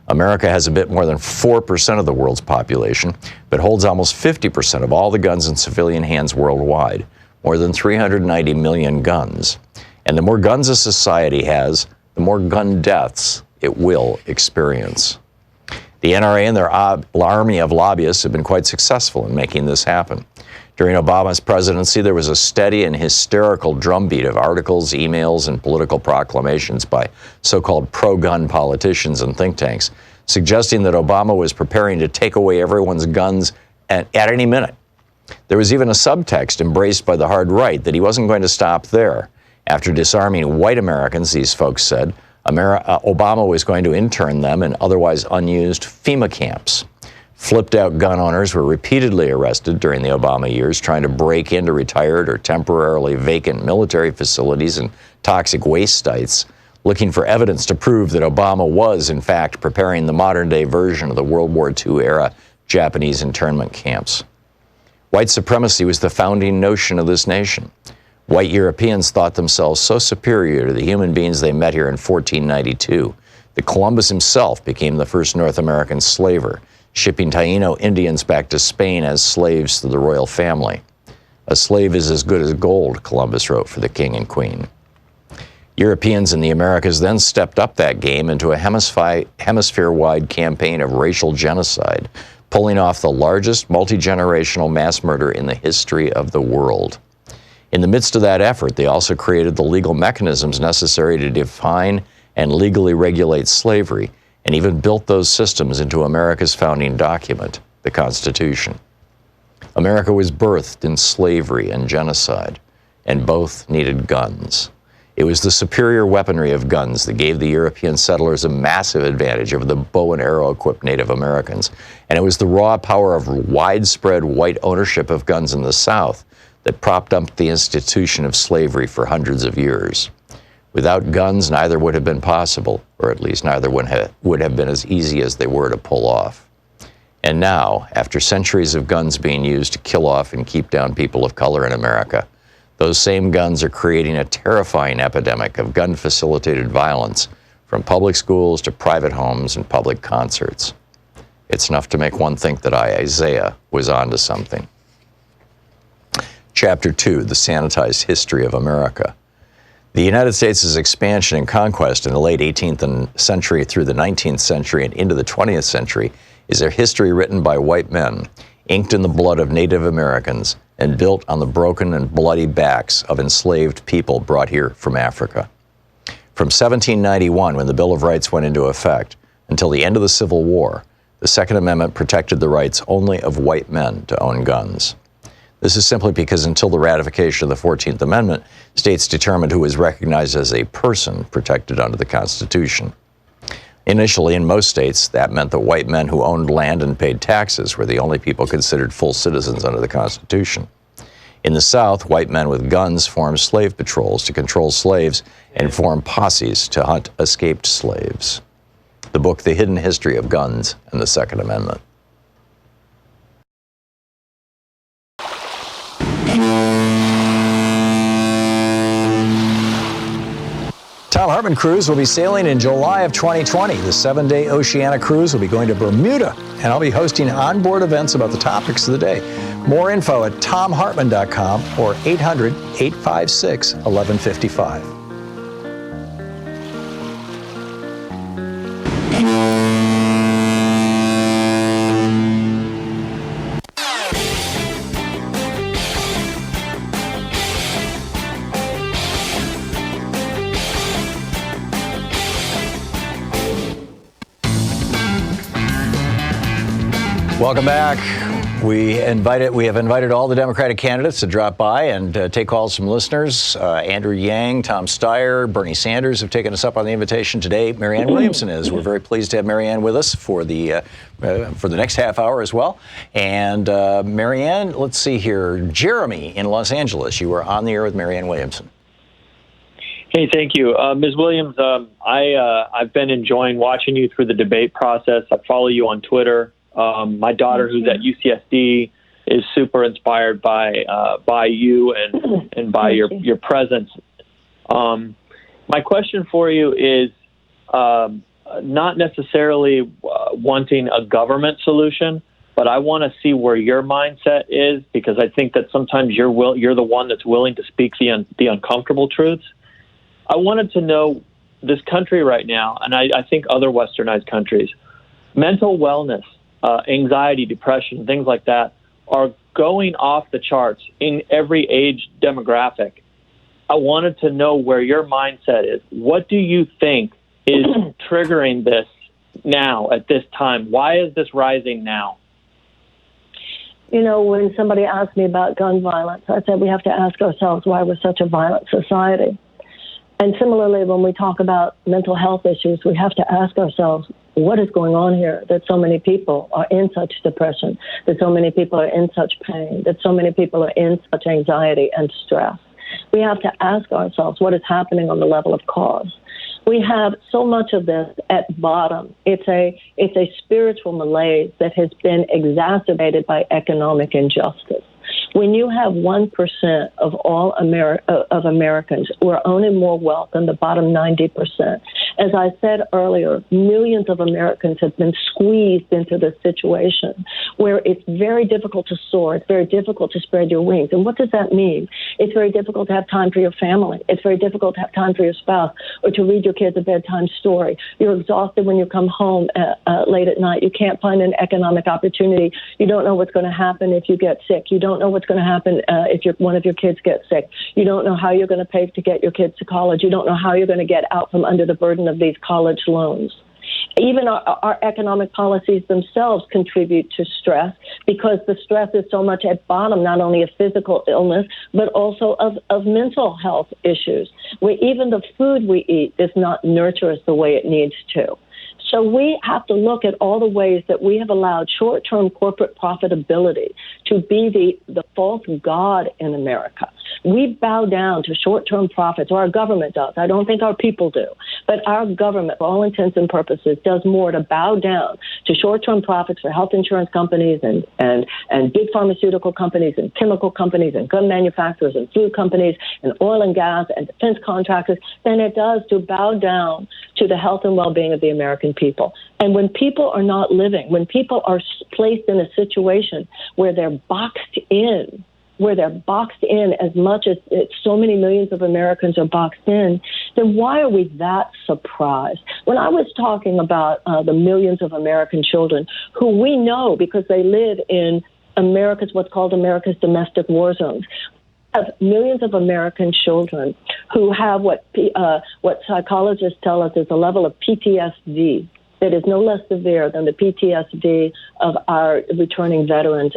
America has a bit more than 4% of the world's population, but holds almost 50% of all the guns in civilian hands worldwide, more than 390 million guns. And the more guns a society has, the more gun deaths it will experience. The NRA and their army of lobbyists have been quite successful in making this happen. During Obama's presidency, there was a steady and hysterical drumbeat of articles, emails, and political proclamations by so-called pro-gun politicians and think tanks, suggesting that Obama was preparing to take away everyone's guns at any minute. There was even a subtext embraced by the hard right that he wasn't going to stop there. After disarming white Americans, these folks said, Obama was going to intern them in otherwise unused FEMA camps. Flipped-out gun owners were repeatedly arrested during the Obama years trying to break into retired or temporarily vacant military facilities and toxic waste sites, looking for evidence to prove that Obama was, in fact, preparing the modern-day version of the World War II-era Japanese internment camps. White supremacy was the founding notion of this nation. White Europeans thought themselves so superior to the human beings they met here in 1492 that Columbus himself became the first North American slaver, shipping Taino Indians back to Spain as slaves to the royal family. A slave is as good as gold, Columbus wrote for the king and queen. Europeans in the Americas then stepped up that game into a hemisphere-wide campaign of racial genocide, pulling off the largest multi-generational mass murder in the history of the world. In the midst of that effort, they also created the legal mechanisms necessary to define and legally regulate slavery, and even built those systems into America's founding document, the Constitution. America was birthed in slavery and genocide, and both needed guns. It was the superior weaponry of guns that gave the European settlers a massive advantage over the bow and arrow-equipped Native Americans, and it was the raw power of widespread white ownership of guns in the South that propped up the institution of slavery for hundreds of years. Without guns, neither would have been possible, or at least neither would have been as easy as they were to pull off. And now, after centuries of guns being used to kill off and keep down people of color in America, those same guns are creating a terrifying epidemic of gun-facilitated violence, from public schools to private homes and public concerts. It's enough to make one think that Isaiah was onto something. Chapter 2, The Sanitized History of America. The United States' expansion and conquest in the late 18th century through the 19th century and into the 20th century is a history written by white men, inked in the blood of Native Americans, and built on the broken and bloody backs of enslaved people brought here from Africa. From 1791, when the Bill of Rights went into effect, until the end of the Civil War, the Second Amendment protected the rights only of white men to own guns. This is simply because until the ratification of the 14th Amendment, states determined who was recognized as a person protected under the Constitution. Initially, in most states, that meant that white men who owned land and paid taxes were the only people considered full citizens under the Constitution. In the South, white men with guns formed slave patrols to control slaves and formed posses to hunt escaped slaves. The book, The Hidden History of Guns and the Second Amendment. Thom Hartmann Cruise will be sailing in July of 2020. The 7-day Oceania cruise will be going to Bermuda, and I'll be hosting onboard events about the topics of the day. More info at thomhartmann.com or 800-856-1155. Welcome back. We have invited all the Democratic candidates to drop by and take calls from listeners. Andrew Yang, Tom Steyer, Bernie Sanders have taken us up on the invitation today. Marianne Williamson is. We're very pleased to have Marianne with us for the next half hour as well. And Marianne, let's see here. Jeremy in Los Angeles, you were on the air with Marianne Williamson. Hey, thank you. Ms. Williams, I've been enjoying watching you through the debate process. I follow you on Twitter. My daughter, who's at UCSD, is super inspired by you and by your presence. My question for you is not necessarily wanting a government solution, but I want to see where your mindset is, because I think that sometimes you're the one that's willing to speak the uncomfortable truths. I wanted to know, this country right now, and I think other westernized countries, mental wellness, anxiety, depression, things like that are going off the charts in every age demographic. I wanted to know where your mindset is. What do you think is triggering this now at this time? Why is this rising now? You know, when somebody asked me about gun violence, I said we have to ask ourselves why we're such a violent society. And similarly, when we talk about mental health issues, we have to ask ourselves, what is going on here that so many people are in such depression, that so many people are in such pain, that so many people are in such anxiety and stress? We have to ask ourselves what is happening on the level of cause. We have so much of this at bottom. It's a spiritual malaise that has been exacerbated by economic injustice. When you have 1% of all of Americans who are owning more wealth than the bottom 90%, as I said earlier, millions of Americans have been squeezed into this situation where it's very difficult to soar. It's very difficult to spread your wings. And what does that mean? It's very difficult to have time for your family. It's very difficult to have time for your spouse or to read your kids a bedtime story. You're exhausted when you come home late at night. You can't find an economic opportunity. You don't know what's going to happen if you get sick. You don't know what's going to happen if one of your kids gets sick. You don't know how you're going to pay to get your kids to college. You don't know how you're going to get out from under the burden of these college loans. Even our economic policies themselves contribute to stress, because the stress is so much at bottom, not only of physical illness, but also of mental health issues, where even the food we eat does not nurture us the way it needs to. So we have to look at all the ways that we have allowed short-term corporate profitability to be the false god in America. We bow down to short-term profits, or our government does. I don't think our people do. But our government, for all intents and purposes, does more to bow down to short-term profits for health insurance companies and big pharmaceutical companies and chemical companies and gun manufacturers and food companies and oil and gas and defense contractors than it does to bow down to the health and well-being of the American people. And when people are not living, when people are placed in a situation where they're boxed in as much as so many millions of Americans are boxed in, then why are we that surprised? When I was talking about the millions of American children who we know because they live in what's called America's domestic war zones, have millions of American children who have what psychologists tell us is a level of PTSD that is no less severe than the PTSD of our returning veterans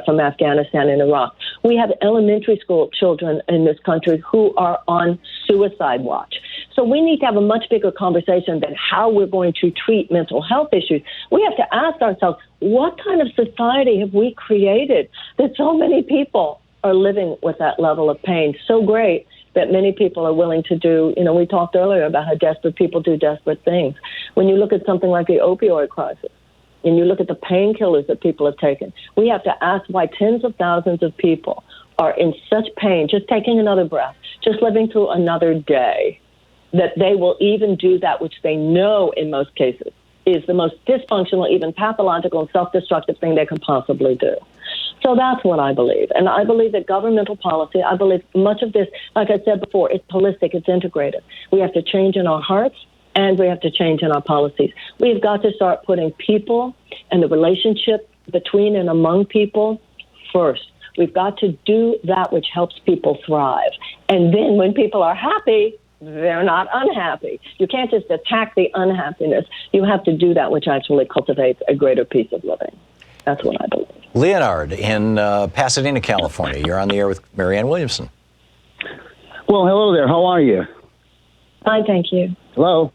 from Afghanistan and Iraq. We have elementary school children in this country who are on suicide watch. So we need to have a much bigger conversation than how we're going to treat mental health issues. We have to ask ourselves, what kind of society have we created that so many people are living with that level of pain so great that many people are willing to do, we talked earlier about how desperate people do desperate things. When you look at something like the opioid crisis, and you look at the painkillers that people have taken, we have to ask why tens of thousands of people are in such pain, just taking another breath, just living through another day, that they will even do that which they know in most cases is the most dysfunctional, even pathological and self-destructive thing they can possibly do. So that's what I believe. And I believe that governmental policy, I believe much of this, like I said before, it's holistic, it's integrated. We have to change in our hearts and we have to change in our policies. We've got to start putting people and the relationship between and among people first. We've got to do that which helps people thrive. And then when people are happy, they're not unhappy. You can't just attack the unhappiness. You have to do that which actually cultivates a greater piece of living. That's what I believe. Leonard in Pasadena, California. You're on the air with Marianne Williamson. Well, hello there. How are you? Fine, thank you. Hello.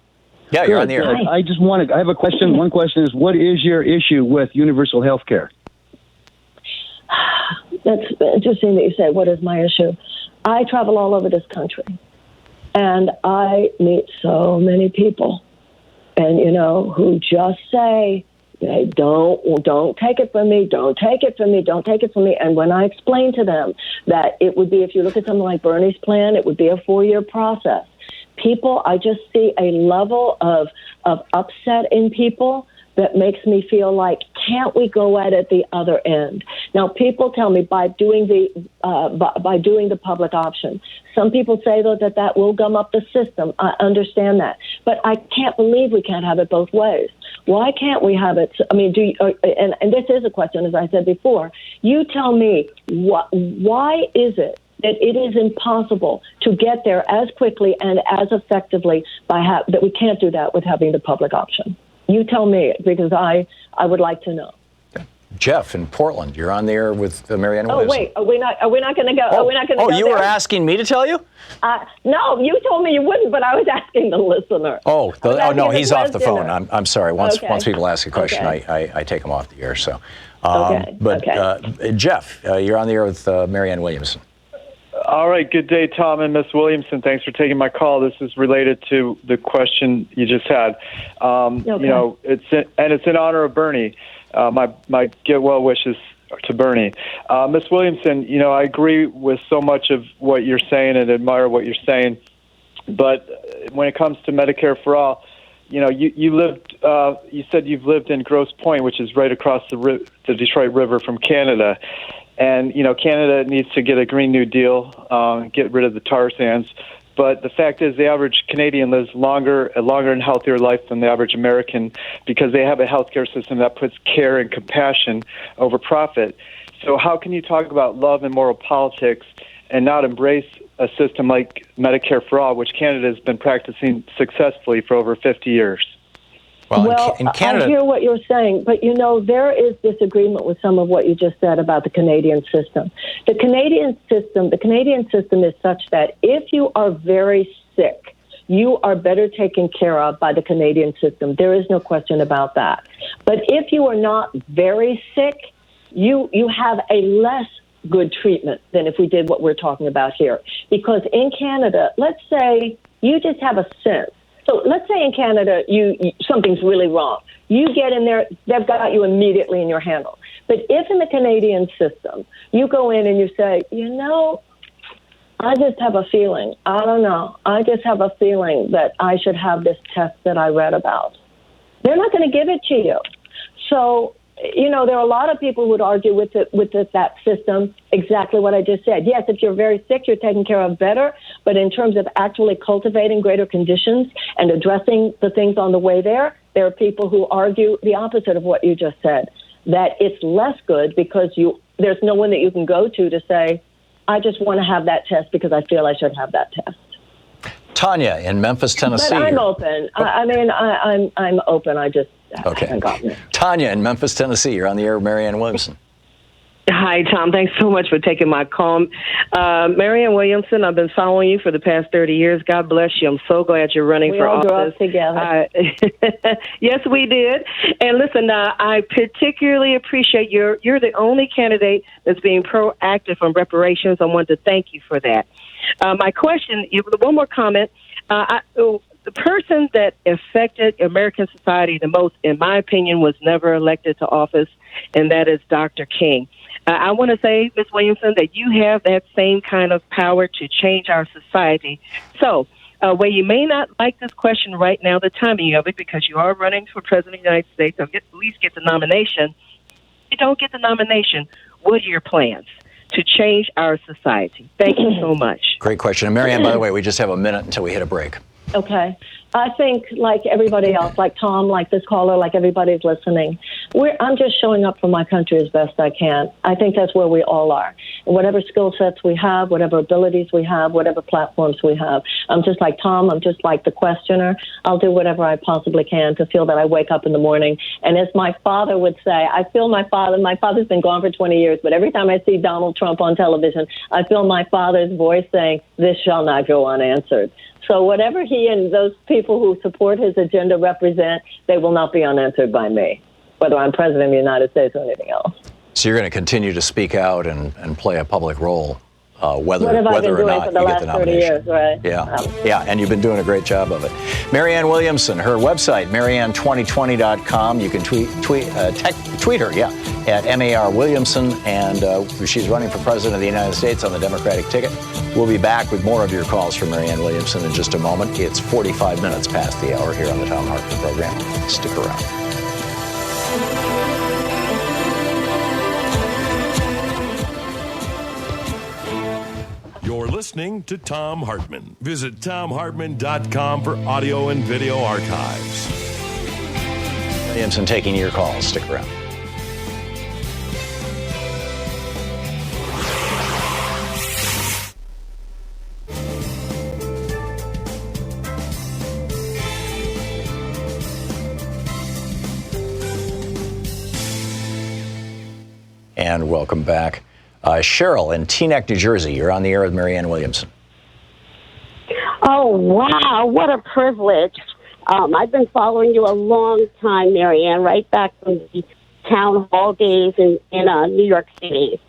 Yeah, you're on the air. I have a question. One question is, what is your issue with universal health care? That's interesting that you say, what is my issue? I travel all over this country, and I meet so many people, and, who just say, they don't take it from me, don't take it from me, don't take it from me. And when I explain to them that it would be, if you look at something like Bernie's plan, it would be a 4-year process. I just see a level of upset in people that makes me feel like, can't we go at it the other end? Now, people tell me by doing the public option. Some people say, though, that will gum up the system. I understand that. But I can't believe we can't have it both ways. Why can't we have it? I mean, and this is a question, as I said before. You tell me, why is it that it is impossible to get there as quickly and as effectively that we can't do that with having the public option? You tell me, because I would like to know. Jeff in Portland, you're on the air with Marianne Williamson. Oh wait, are we not going to go? Are we not going to go? Oh, you were asking me to tell you? No, you told me you wouldn't, but I was asking the listener. Oh no, he's off the phone. Dinner. I'm sorry. Once people ask a question, Okay. I take them off the air. So, Jeff, you're on the air with Marianne Williamson. All right. Good day, Tom and Miss Williamson. Thanks for taking my call. This is related to the question you just had. You know, it's in honor of Bernie. My get well wishes to Bernie. Miss Williamson, you know, I agree with so much of what you're saying and admire what you're saying. But when it comes to Medicare for all, you know, you said you've lived in Grosse Pointe, which is right across the Detroit River from Canada. And, you know, Canada needs to get a Green New Deal, get rid of the tar sands. But the fact is the average Canadian lives a longer and healthier life than the average American because they have a healthcare system that puts care and compassion over profit. So how can you talk about love and moral politics and not embrace a system like Medicare for All, which Canada has been practicing successfully for over 50 years? Well, in Canada, I hear what you're saying, but you know, there is disagreement with some of what you just said about the Canadian system. The Canadian system is such that if you are very sick, you are better taken care of by the Canadian system. There is no question about that. But if you are not very sick, you have a less good treatment than if we did what we're talking about here. Because in Canada, let's say you just have a sense. So let's say in Canada, something's really wrong. You get in there, they've got you immediately in your handle. But if in the Canadian system, you go in and you say, you know, I just have a feeling, I don't know, I just have a feeling that I should have this test that I read about. They're not going to give it to you. So, you know, there are a lot of people who would argue with that system exactly what I just said. Yes, if you're very sick, you're taken care of better. But in terms of actually cultivating greater conditions and addressing the things on the way there are people who argue the opposite of what you just said, that it's less good because there's no one that you can go to say, I just want to have that test because I feel I should have that test. Tanya in Memphis, Tennessee. But I'm open. I'm open. I just haven't gotten it. Tanya in Memphis, Tennessee. You're on the air with Marianne Williamson. Hi, Tom. Thanks so much for taking my call. Marianne Williamson, I've been following you for the past 30 years. God bless you. I'm so glad you're running for office. We all grew up together. Yes, we did. And listen, I particularly appreciate you're the only candidate that's being proactive on reparations. I want to thank you for that. My question, one more comment. The person that affected American society the most, in my opinion, was never elected to office, and that is Dr. King. I want to say, Ms. Williamson, that you have that same kind of power to change our society. So, where you may not like this question right now, the timing of it, because you are running for President of the United States, or at least get the nomination. If you don't get the nomination, what are your plans to change our society? Thank you so much. Great question. And Marianne, by the way, we just have a minute until we hit a break. Okay. I think, like everybody else, like Tom, like this caller, like everybody's listening, I'm just showing up for my country as best I can. I think that's where we all are. And whatever skill sets we have, whatever abilities we have, whatever platforms we have, I'm just like Tom. I'm just like the questioner. I'll do whatever I possibly can to feel that I wake up in the morning. And as my father would say, I feel my father's been gone for 20 years, but every time I see Donald Trump on television, I feel my father's voice saying, this shall not go unanswered. So whatever he and those people who support his agenda represent, they will not be unanswered by me, whether I'm president of the United States or anything else. So you're going to continue to speak out and play a public role, whether or not you get the nomination. 30 years, right? Yeah, and you've been doing a great job of it. Marianne Williamson, her website, marianne2020.com. You can tweet her, at MAR Williamson, and she's running for president of the United States on the Democratic ticket. We'll be back with more of your calls from Marianne Williamson in just a moment. It's 45 minutes past the hour here on the Thom Hartmann Program. Stick around. listening to Thom Hartmann. Visit ThomHartmann.com for audio and video archives. Williamson taking your calls. Stick around. And welcome back. Cheryl in Teaneck, New Jersey. You're on the air with Marianne Williamson. Oh, wow. What a privilege. I've been following you a long time, Marianne, right back from the town hall days in New York City.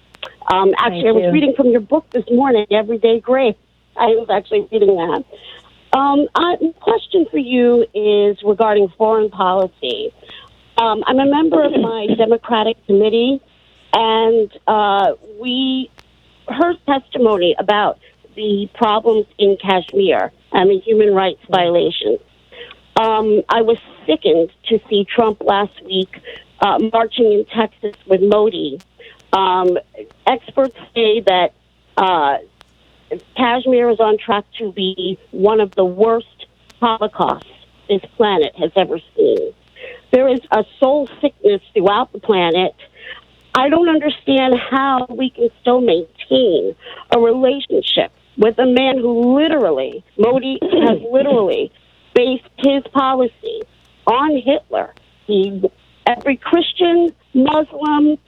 Actually, I was reading from your book this morning, Everyday Grace. I was actually reading that. My question for you is regarding foreign policy. I'm a member of my Democratic committee, and we heard testimony about the problems in Kashmir and the human rights violations. I was sickened to see Trump last week marching in Texas with Modi. Experts say that Kashmir is on track to be one of the worst holocausts this planet has ever seen. There is a soul sickness throughout the planet. I don't understand how we can still maintain a relationship with a man who literally, Modi has literally based his policy on Hitler. Every Christian, Muslim,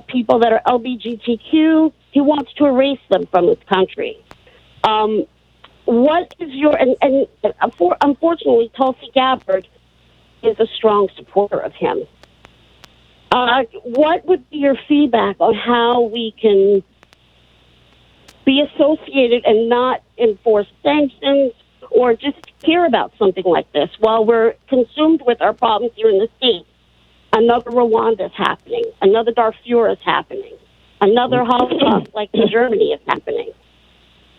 people that are LGBTQ, he wants to erase them from his country. What is your, unfortunately, Tulsi Gabbard is a strong supporter of him. What would be your feedback on how we can be associated and not enforce sanctions or just hear about something like this while we're consumed with our problems here in the States? Another Rwanda is happening. Another Darfur is happening. Another Holocaust like in Germany is happening.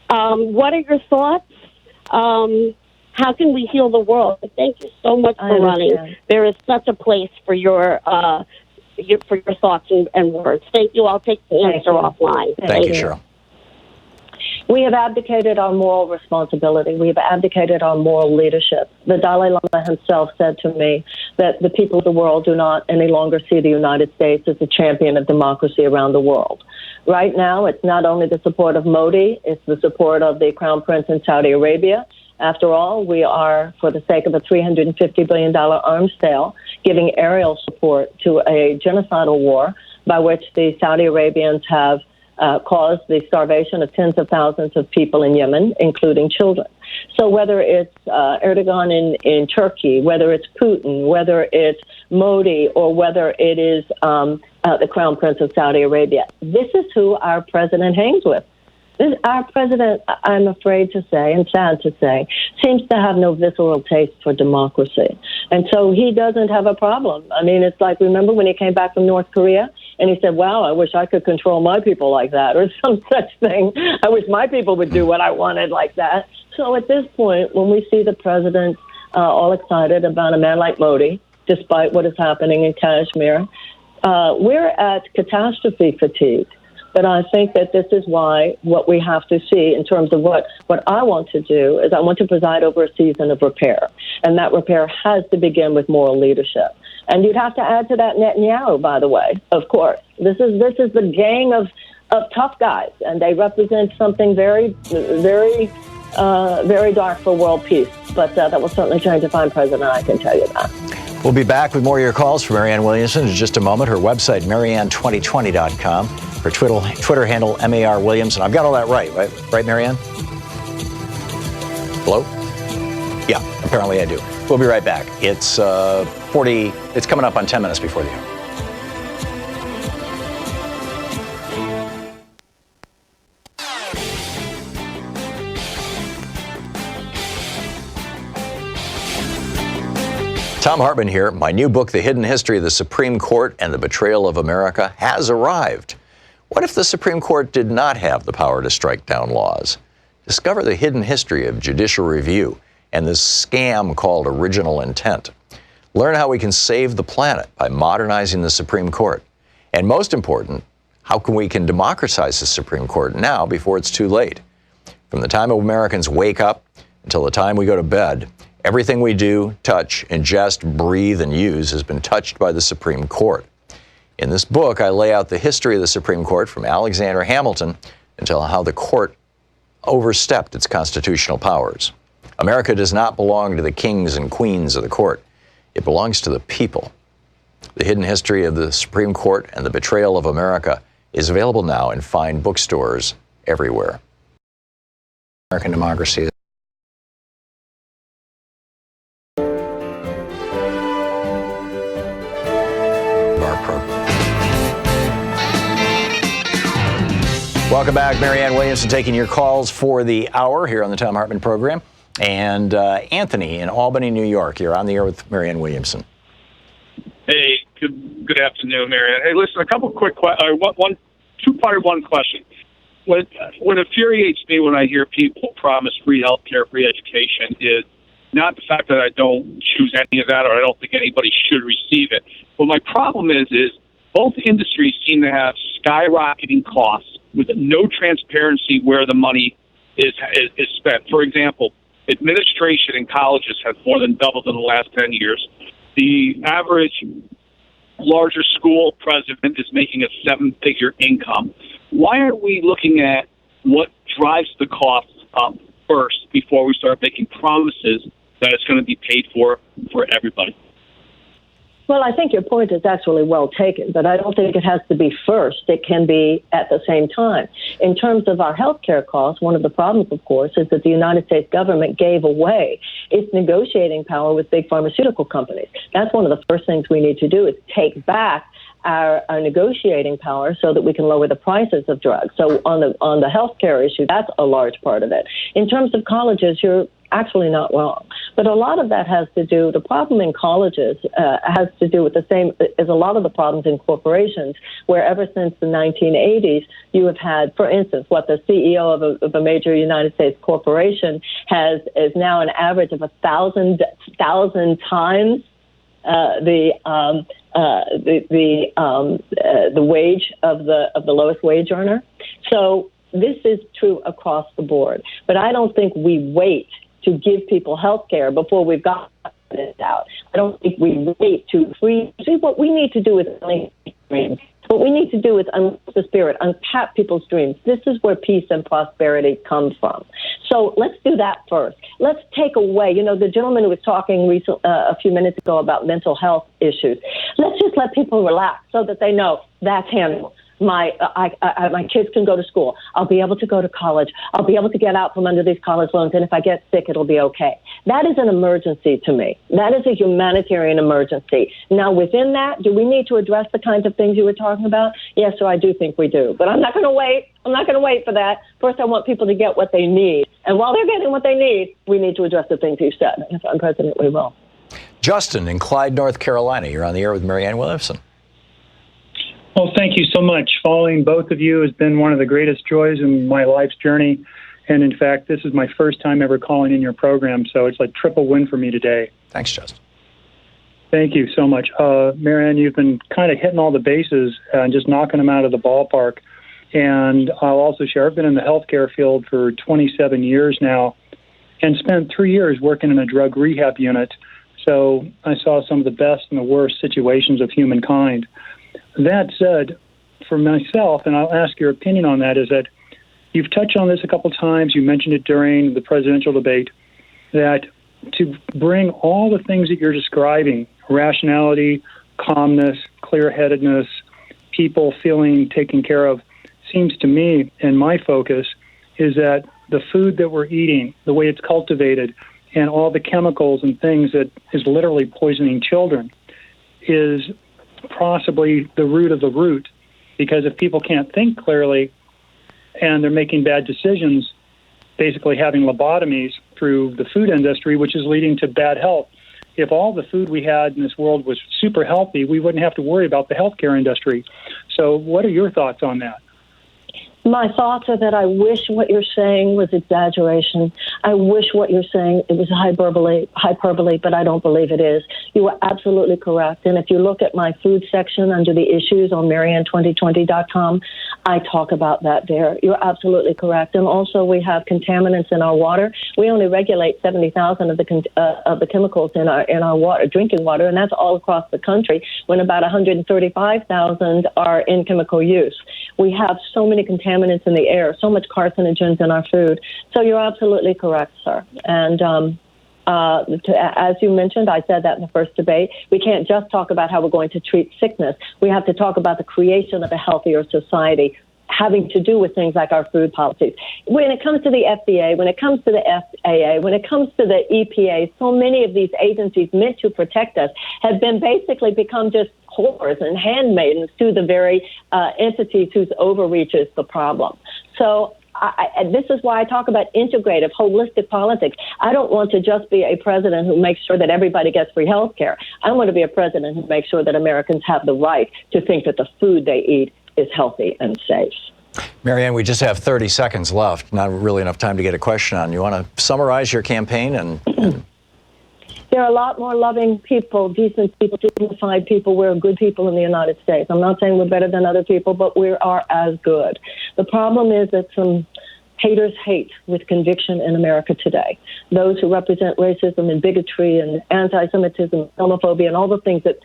What are your thoughts? How can we heal the world? Thank you so much for running. There is such a place for your thoughts and words. Thank you. I'll take the answer offline. Thank you, Cheryl. We have abdicated our moral responsibility. We have abdicated our moral leadership. The Dalai Lama himself said to me that the people of the world do not any longer see the United States as a champion of democracy around the world. Right now, it's not only the support of Modi, it's the support of the Crown Prince in Saudi Arabia. After all, we are, for the sake of a $350 billion arms sale, giving aerial support to a genocidal war by which the Saudi Arabians have caused the starvation of tens of thousands of people in Yemen, including children. So whether it's Erdogan in Turkey, whether it's Putin, whether it's Modi, or whether it is the Crown Prince of Saudi Arabia, this is who our president hangs with. Our president, I'm afraid to say, and sad to say, seems to have no visceral taste for democracy. And so he doesn't have a problem. I mean, it's like, remember when he came back from North Korea and he said, wow, I wish I could control my people like that, or some such thing. I wish my people would do what I wanted like that. So at this point, when we see the president all excited about a man like Modi, despite what is happening in Kashmir, we're at catastrophe fatigue. But I think that this is why what we have to see in terms of what I want to do is I want to preside over a season of repair. And that repair has to begin with moral leadership. And you'd have to add to that Netanyahu, by the way, of course. This is the gang of tough guys, and they represent something very, very, very dark for world peace. But that will certainly change if I'm president, I can tell you that. We'll be back with more of your calls from Marianne Williamson in just a moment. Her website, Marianne2020.com. Her Twitter handle, MAR Williamson. I've got all that right? Right, Marianne? Hello? Yeah, apparently I do. We'll be right back. It's coming up on 10 minutes before the hour. Thom Hartmann here. My new book, The Hidden History of the Supreme Court and the Betrayal of America, has arrived. What if the Supreme Court did not have the power to strike down laws? Discover the hidden history of judicial review and this scam called original intent. Learn how we can save the planet by modernizing the Supreme Court. And most important, how we can democratize the Supreme Court now before it's too late. From the time Americans wake up until the time we go to bed, everything we do, touch, ingest, breathe, and use has been touched by the Supreme Court. In this book, I lay out the history of the Supreme Court from Alexander Hamilton until how the court overstepped its constitutional powers. America does not belong to the kings and queens of the court. It belongs to the people. The Hidden History of the Supreme Court and the Betrayal of America is available now in fine bookstores everywhere. American democracy. Welcome back. Marianne Williamson taking your calls for the hour here on the Thom Hartmann Program. And Anthony in Albany, New York. You're on the air with Marianne Williamson. Hey, good afternoon, Marianne. Hey, listen, a couple quick questions. One question. What infuriates me when I hear people promise free health care, free education is not the fact that I don't choose any of that or I don't think anybody should receive it. Well, my problem is both industries seem to have skyrocketing costs with no transparency where the money is spent. For example, administration in colleges has more than doubled in the last 10 years. The average larger school president is making a seven-figure income. Why aren't we looking at what drives the costs up first before we start making promises that it's going to be paid for everybody? Well, I think your point is actually well taken, but I don't think it has to be first. It can be at the same time. In terms of our health care costs, one of the problems, of course, is that the United States government gave away its negotiating power with big pharmaceutical companies. That's one of the first things we need to do is take back our negotiating power so that we can lower the prices of drugs. So on the healthcare issue, that's a large part of it. In terms of colleges, you're actually not wrong. But a lot of that has to do, the problem in colleges has to do with the same as a lot of the problems in corporations, where ever since the 1980s, you have had, for instance, what the CEO of a major United States corporation is now an average of 1,000 times the wage of the lowest wage earner. So this is true across the board. But I don't think we wait to give people health care before we've got it out. I don't think we wait to free. See, what we need to do is dreams. What we need to do is unleash the spirit, untap people's dreams. This is where peace and prosperity come from. So let's do that first. Let's take away, the gentleman who was talking a few minutes ago about mental health issues. Let's just let people relax so that they know that's handled. My kids can go to school. I'll be able to go to college. I'll be able to get out from under these college loans. And if I get sick, it'll be okay. That is an emergency to me. That is a humanitarian emergency. Now, within that, do we need to address the kinds of things you were talking about? Yes, sir, I do think we do. But I'm not going to wait. I'm not going to wait for that. First, I want people to get what they need. And while they're getting what they need, we need to address the things you said. And if I'm president, we will. Justin in Clyde, North Carolina. You're on the air with Marianne Williamson. Well, thank you so much. Following both of you has been one of the greatest joys in my life's journey. And in fact, this is my first time ever calling in your program, so it's like triple win for me today. Thanks, Justin. Thank you so much. Marianne, you've been kind of hitting all the bases and just knocking them out of the ballpark. And I'll also share, I've been in the healthcare field for 27 years now and spent 3 years working in a drug rehab unit. So I saw some of the best and the worst situations of humankind. That said, for myself, and I'll ask your opinion on that, is that you've touched on this a couple times. You mentioned it during the presidential debate, that to bring all the things that you're describing, rationality, calmness, clear-headedness, people feeling taken care of, seems to me, and my focus, is that the food that we're eating, the way it's cultivated, and all the chemicals and things that is literally poisoning children is possibly the root of the root. Because if people can't think clearly and they're making bad decisions, basically having lobotomies through the food industry, which is leading to bad health. If all the food we had in this world was super healthy, we wouldn't have to worry about the healthcare industry. So what are your thoughts on that? My thoughts are that I wish what you're saying was exaggeration. I wish what you're saying it was hyperbole, but I don't believe it is. You are absolutely correct. And if you look at my food section under the issues on Marianne2020.com, I talk about that there. You're absolutely correct. And also we have contaminants in our water. We only regulate 70,000 of the chemicals in our water, drinking water, and that's all across the country, when about 135,000 are in chemical use. We have so many contaminants in the air, so much carcinogens in our food. So you're absolutely correct, sir. And as you mentioned, I said that in the first debate, we can't just talk about how we're going to treat sickness. We have to talk about the creation of a healthier society, having to do with things like our food policies. When it comes to the FDA, when it comes to the FAA, when it comes to the EPA, so many of these agencies meant to protect us have been basically become just whores and handmaidens to the very entities whose overreach is the problem. So this is why I talk about integrative, holistic politics. I don't want to just be a president who makes sure that everybody gets free health care. I want to be a president who makes sure that Americans have the right to think that the food they eat is healthy and safe. Marianne, we just have 30 seconds left, not really enough time to get a question on. You want to summarize your campaign? And There are a lot more loving people, decent people, dignified people. We're good people in the United States. I'm not saying we're better than other people, but we are as good. The problem is that some haters hate with conviction in America today. Those who represent racism and bigotry and anti-Semitism, homophobia, and all the things that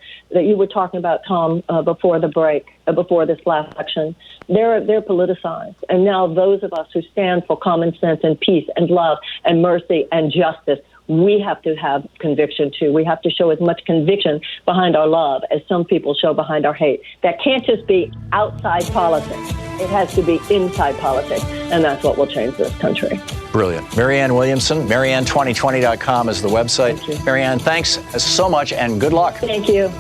you were talking about, Tom, before the break, before this last election, they're politicized. And now those of us who stand for common sense and peace and love and mercy and justice, we have to have conviction too. We have to show as much conviction behind our love as some people show behind our hate. That can't just be outside politics. It has to be inside politics, and that's what will change this country. Brilliant. Marianne Williamson, Marianne2020.com is the website. Marianne, thanks so much and good luck. Thank you.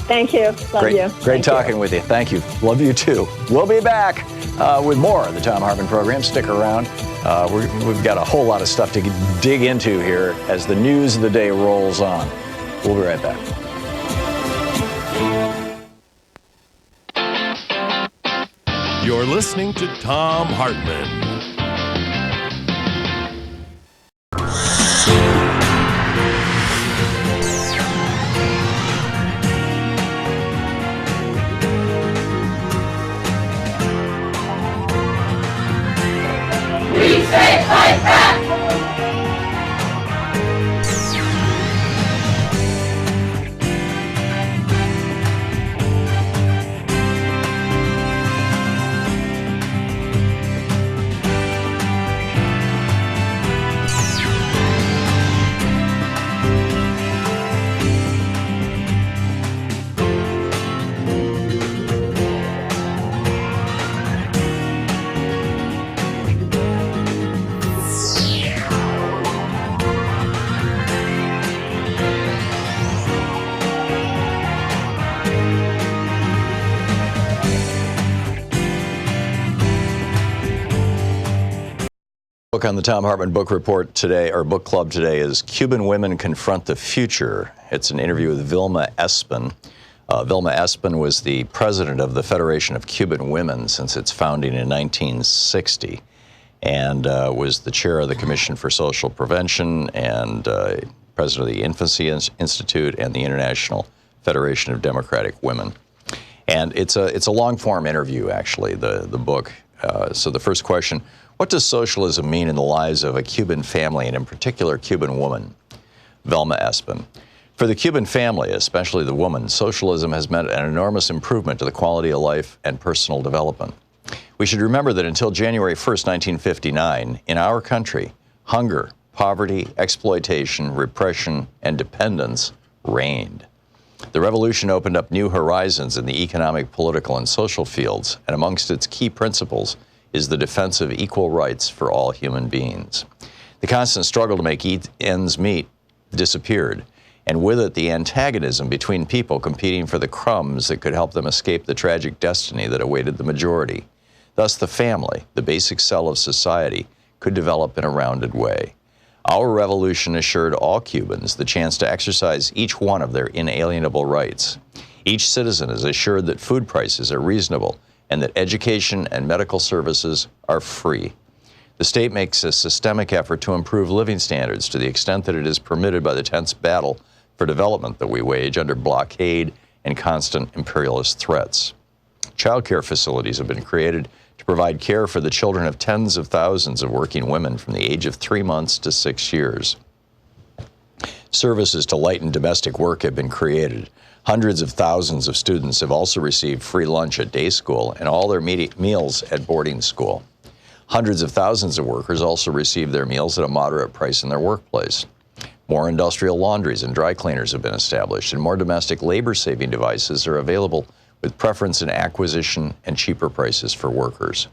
Thank you. Love you. Great talking with you. Thank you. Love you too. We'll be back with more of the Thom Hartmann Program. Stick around. We've got a whole lot of stuff to dig into here as the news of the day rolls on. We'll be right back. You're listening to Thom Hartmann. We say fight back! Book on the Thom Hartmann Book Report today, or Book Club today, is Cuban Women Confront the Future. It's an interview with Vilma Espin. Vilma Espin was the president of the Federation of Cuban Women since its founding in 1960, and was the chair of the Commission for Social Prevention and president of the Infancy Institute and the International Federation of Democratic Women. And it's a long-form interview, actually, the book. So the first question: what does socialism mean in the lives of a Cuban family, and in particular, Cuban woman? Vilma Espin. For the Cuban family, especially the woman, socialism has meant an enormous improvement to the quality of life and personal development. We should remember that until January 1st, 1959, in our country, hunger, poverty, exploitation, repression, and dependence reigned. The revolution opened up new horizons in the economic, political, and social fields, and amongst its key principles is the defense of equal rights for all human beings. The constant struggle to make ends meet disappeared, and with it the antagonism between people competing for the crumbs that could help them escape the tragic destiny that awaited the majority. Thus the family, the basic cell of society, could develop in a rounded way. Our revolution assured all Cubans the chance to exercise each one of their inalienable rights. Each citizen is assured that food prices are reasonable and that education and medical services are free. The state makes a systemic effort to improve living standards to the extent that it is permitted by the tense battle for development that we wage under blockade and constant imperialist threats. Child care facilities have been created to provide care for the children of tens of thousands of working women from the age of 3 months to 6 years. Services to lighten domestic work have been created. Hundreds of thousands of students have also received free lunch at day school and all their meals at boarding school. Hundreds of thousands of workers also receive their meals at a moderate price in their workplace. More industrial laundries and dry cleaners have been established, and more domestic labor-saving devices are available with preference in acquisition and cheaper prices for workers.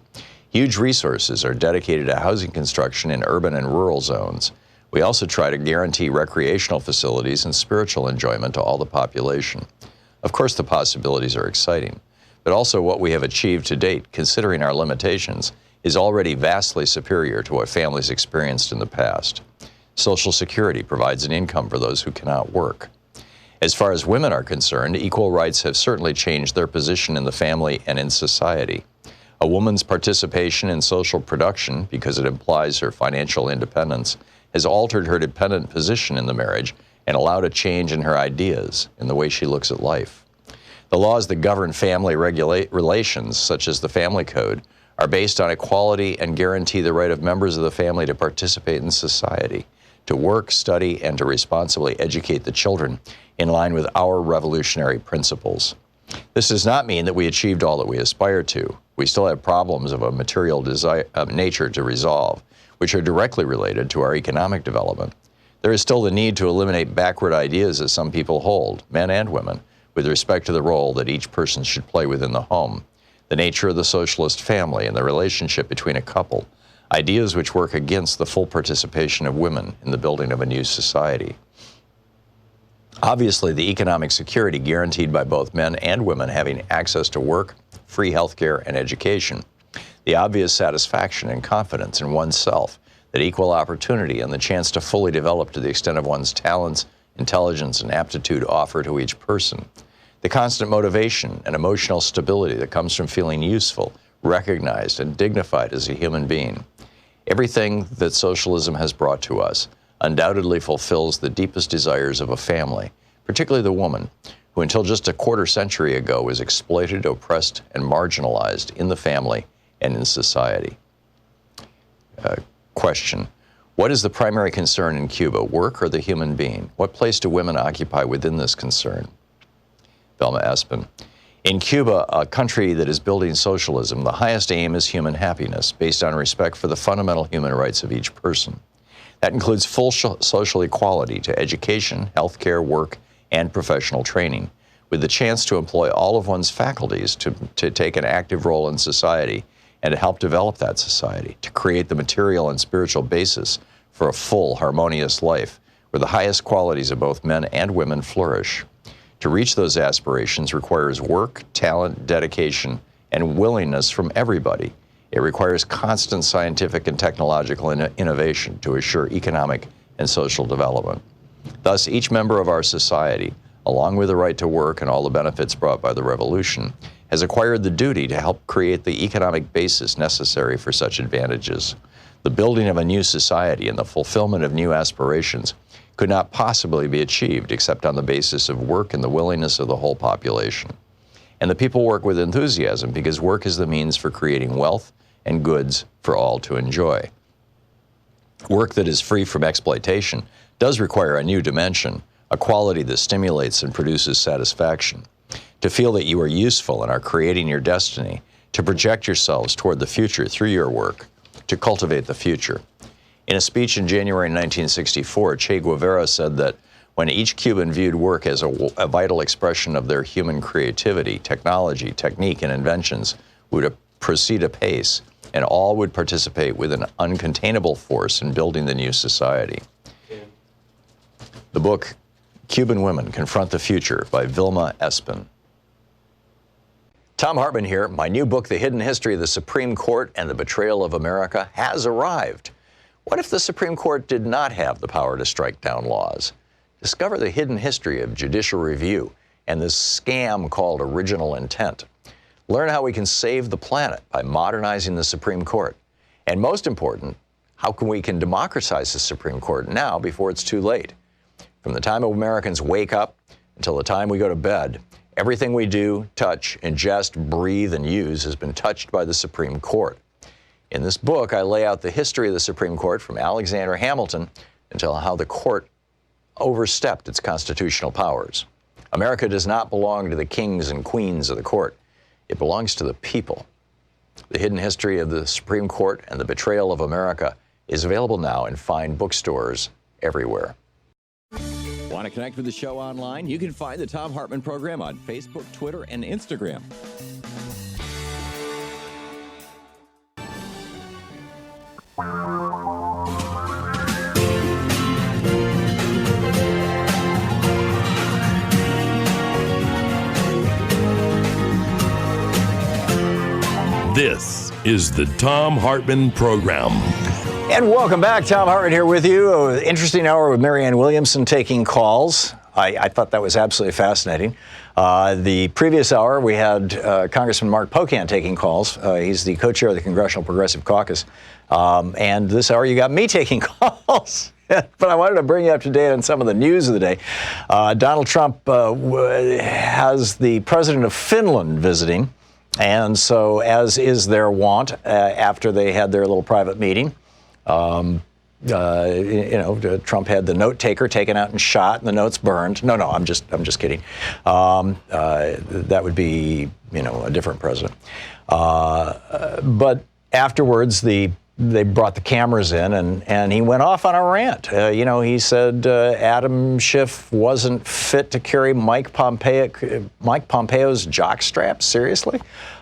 Huge resources are dedicated to housing construction in urban and rural zones. We also try to guarantee recreational facilities and spiritual enjoyment to all the population. Of course, the possibilities are exciting, but also what we have achieved to date, considering our limitations, is already vastly superior to what families experienced in the past. Social Security provides an income for those who cannot work. As far as women are concerned, equal rights have certainly changed their position in the family and in society. A woman's participation in social production, because it implies her financial independence, has altered her dependent position in the marriage and allowed a change in her ideas, in the way she looks at life. The laws that govern family relations, such as the Family Code, are based on equality and guarantee the right of members of the family to participate in society, to work, study, and to responsibly educate the children in line with our revolutionary principles. This does not mean that we achieved all that we aspire to. We still have problems of a material nature to resolve, which are directly related to our economic development. There is still the need to eliminate backward ideas that some people hold, men and women, with respect to the role that each person should play within the home, the nature of the socialist family and the relationship between a couple, ideas which work against the full participation of women in the building of a new society. Obviously, the economic security guaranteed by both men and women having access to work, free health care, and education, the obvious satisfaction and confidence in oneself that equal opportunity and the chance to fully develop to the extent of one's talents, intelligence, and aptitude offer to each person, the constant motivation and emotional stability that comes from feeling useful, recognized, and dignified as a human being. Everything that socialism has brought to us undoubtedly fulfills the deepest desires of a family, particularly the woman, who until just a quarter century ago was exploited, oppressed, and marginalized in the family and in society. Question: what is the primary concern in Cuba, work or the human being? What place do women occupy within this concern? Velma Espen: in Cuba, a country that is building socialism, the highest aim is human happiness, based on respect for the fundamental human rights of each person. That includes full social equality to education, health care, work, and professional training, with the chance to employ all of one's faculties to take an active role in society and to help develop that society, to create the material and spiritual basis for a full, harmonious life, where the highest qualities of both men and women flourish. To reach those aspirations requires work, talent, dedication, and willingness from everybody. It requires constant scientific and technological innovation to assure economic and social development. Thus, each member of our society, along with the right to work and all the benefits brought by the revolution, has acquired the duty to help create the economic basis necessary for such advantages. The building of a new society and the fulfillment of new aspirations could not possibly be achieved except on the basis of work and the willingness of the whole population. And the people work with enthusiasm because work is the means for creating wealth and goods for all to enjoy. Work that is free from exploitation does require a new dimension, a quality that stimulates and produces satisfaction. To feel that you are useful and are creating your destiny, to project yourselves toward the future through your work, to cultivate the future. In a speech in January 1964, Che Guevara said that when each Cuban viewed work as a vital expression of their human creativity, technology, technique, and inventions would proceed apace, and all would participate with an uncontainable force in building the new society. The book, Cuban Women Confront the Future by Vilma Espen. Thom Hartmann here. My new book, The Hidden History of the Supreme Court and the Betrayal of America, has arrived. What if the Supreme Court did not have the power to strike down laws? Discover the hidden history of judicial review and this scam called original intent. Learn how we can save the planet by modernizing the Supreme Court. And most important, how we can democratize the Supreme Court now before it's too late. From the time Americans wake up until the time we go to bed, everything we do, touch, ingest, breathe, and use has been touched by the Supreme Court. In this book, I lay out the history of the Supreme Court from Alexander Hamilton until how the court overstepped its constitutional powers. America does not belong to the kings and queens of the court. It belongs to the people. The Hidden History of the Supreme Court and the Betrayal of America is available now in fine bookstores everywhere. Want to connect with the show online? You can find the Thom Hartmann Program on Facebook, Twitter, and Instagram. This is the Thom Hartmann Program. And welcome back. Thom Hartmann here with you. Interesting hour with Marianne Williamson taking calls. I thought that was absolutely fascinating. The previous hour, we had Congressman Mark Pocan taking calls. He's the co-chair of the Congressional Progressive Caucus. And this hour, you got me taking calls. But I wanted to bring you up to date on some of the news of the day. Donald Trump has the president of Finland visiting. And so, as is their wont, after they had their little private meeting, Trump had the note taker taken out and shot, and the notes burned. No, I'm just kidding. That would be, a different president. But afterwards, they brought the cameras in, and he went off on a rant. He said Adam Schiff wasn't fit to carry Mike Pompeo's jockstrap. Seriously.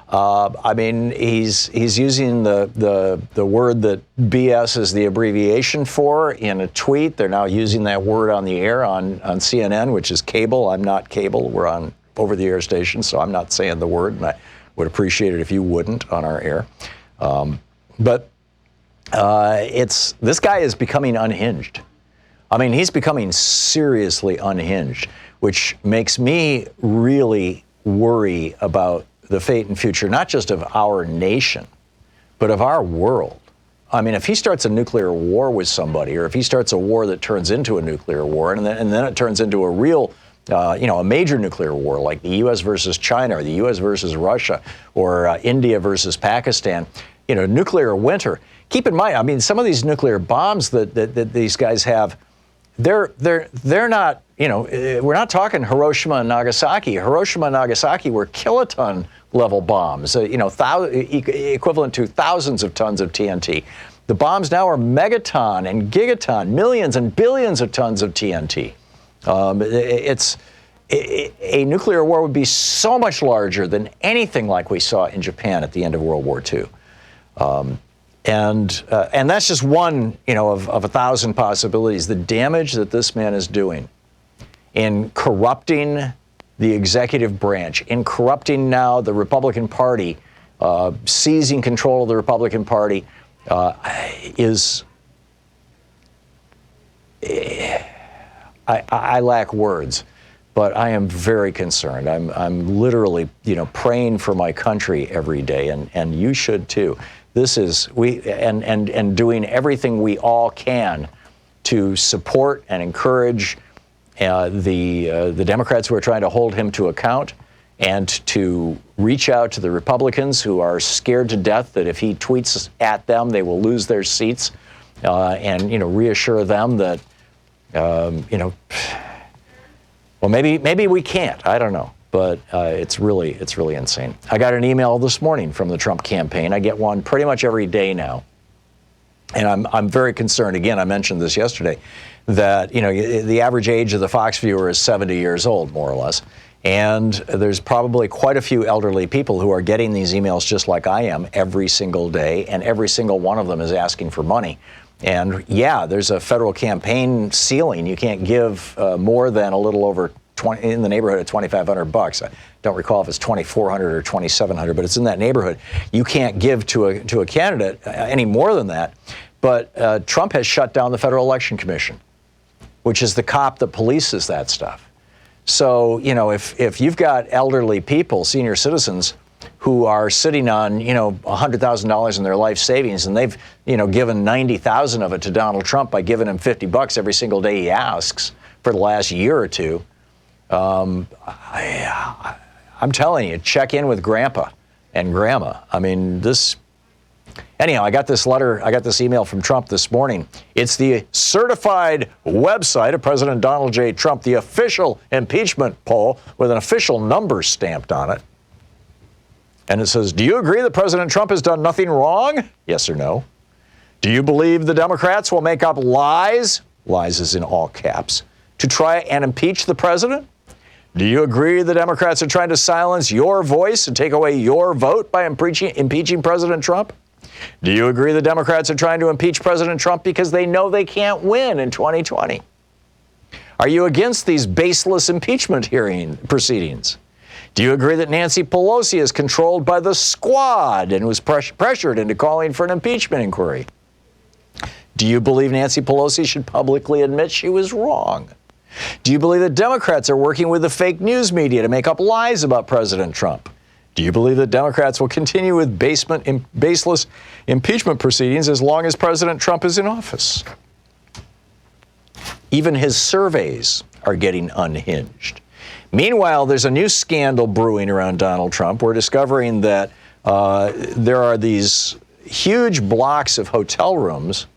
He's using the word that BS is the abbreviation for in a tweet. They're now using that word on the air on CNN, which is cable. I'm not cable. We're on over-the-air station, so I'm not saying the word, and I would appreciate it if you wouldn't on our air. This guy is becoming unhinged. He's becoming seriously unhinged, which makes me really worry about the fate and future, not just of our nation, but of our world. If he starts a nuclear war with somebody, or if he starts a war that turns into a nuclear war, and then it turns into a real, a major nuclear war, like the U.S. versus China, or the U.S. versus Russia, or India versus Pakistan, nuclear winter. Keep in mind, some of these nuclear bombs that these guys have, they're not, we're not talking Hiroshima and Nagasaki. Hiroshima and Nagasaki were kiloton level bombs, equivalent to thousands of tons of TNT. The bombs now are megaton and gigaton, millions and billions of tons of TNT. A nuclear war would be so much larger than anything like we saw in Japan at the end of World War II. And that's just one, of 1,000 possibilities. The damage that this man is doing in corrupting the executive branch, in corrupting now the Republican Party, seizing control of the Republican Party, is. I lack words, but I am very concerned. I'm literally, praying for my country every day, and you should too. This is and doing everything we all can to support and encourage the Democrats who are trying to hold him to account, and to reach out to the Republicans who are scared to death that if he tweets at them, they will lose their seats, and reassure them that well, maybe we can't. I don't know. But it's really insane. I got an email this morning from the Trump campaign. I get one pretty much every day now. And I'm very concerned. Again, I mentioned this yesterday, that the average age of the Fox viewer is 70 years old, more or less. And there's probably quite a few elderly people who are getting these emails just like I am every single day, and every single one of them is asking for money. And yeah, there's a federal campaign ceiling. You can't give more than a little over in the neighborhood of $2,500. I don't recall if it's $2,400 or $2,700, but it's in that neighborhood. You can't give to a candidate any more than that. But Trump has shut down the Federal Election Commission, which is the cop that polices that stuff. So, if you've got elderly people, senior citizens, who are sitting on, $100,000 in their life savings, and they've, given 90,000 of it to Donald Trump by giving him $50 every single day he asks for the last year or two. I'm telling you, check in with Grandpa and Grandma. I mean, anyhow, I got this email from Trump this morning. It's the certified website of President Donald J. Trump, the official impeachment poll with an official number stamped on it. And it says, do you agree that President Trump has done nothing wrong? Yes or no? Do you believe the Democrats will make up lies is in all caps, to try and impeach the president? Do you agree the Democrats are trying to silence your voice and take away your vote by impeaching President Trump? Do you agree the Democrats are trying to impeach President Trump because they know they can't win in 2020? Are you against these baseless impeachment proceedings? Do you agree that Nancy Pelosi is controlled by the squad and was pressured into calling for an impeachment inquiry? Do you believe Nancy Pelosi should publicly admit she was wrong? Do you believe that Democrats are working with the fake news media to make up lies about President Trump? Do you believe that Democrats will continue with baseless impeachment proceedings as long as President Trump is in office? Even his surveys are getting unhinged. Meanwhile, there's a new scandal brewing around Donald Trump. We're discovering that there are these huge blocks of hotel rooms